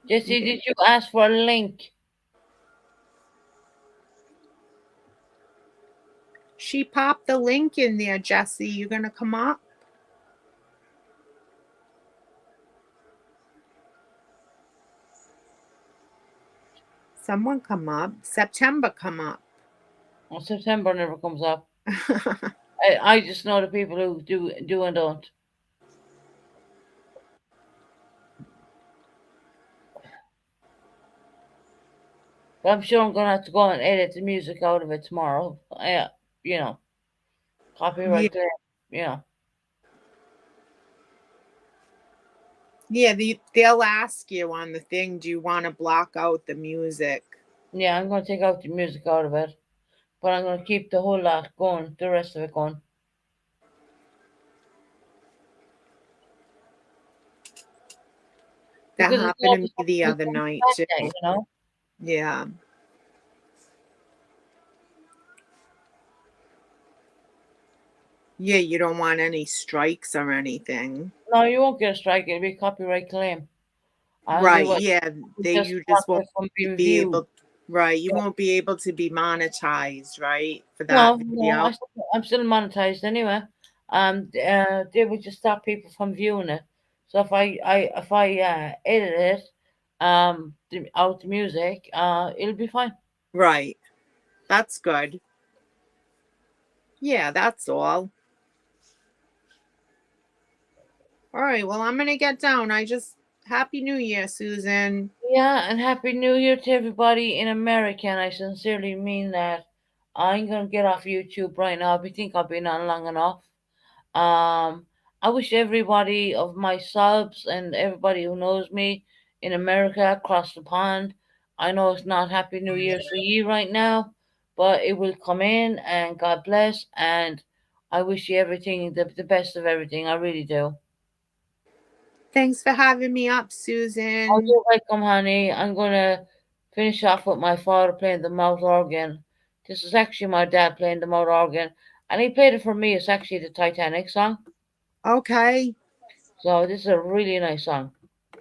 Jesse, did you ask for a link? She popped the link in there, Jesse. You gonna come up? Someone come up. September come up. Well, September never comes up. I just know the people who do and don't. But I'm sure I'm gonna have to go and edit the music out of it tomorrow. Yeah, you know, copyright there. Yeah. Yeah, they'll ask you on the thing, do you want to block out the music? Yeah, I'm gonna take out the music out of it, but I'm gonna keep the whole lot going, the rest of it going. That Because it's happened to me all- the it's other all night like too. that, you know. Yeah. Yeah, you don't want any strikes or anything. No, you won't get a strike. It'll be a copyright claim. And they Right, will yeah. You block just won't it from being be viewed. able, right, you won't be able to be monetized, right, for that No, video. I'm still monetized anyway. They would just stop people from viewing it. So if I edit it, out the music, it'll be fine. Right. That's good. Yeah, that's all. All right, well, I'm gonna get down. Happy New Year, Susan. Yeah, and Happy New Year to everybody in America, and I sincerely mean that. I'm gonna get off YouTube right now. I think I've been on long enough. I wish everybody of my subs and everybody who knows me in America across the pond. I know it's not Happy New Year for you right now, but it will come in, and God bless. And I wish you everything, the best of everything. I really do. Thanks for having me up, Oh, Susan. you're welcome, honey. I'm gonna finish off with my father playing the mouth organ. This is actually my dad playing the mouth organ, and he played it for me. It's actually the Titanic song. Okay. So this is a really nice song.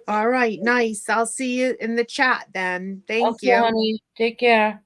All right. Nice. I'll see you in the chat then. Thank Okay, you. honey. Take care.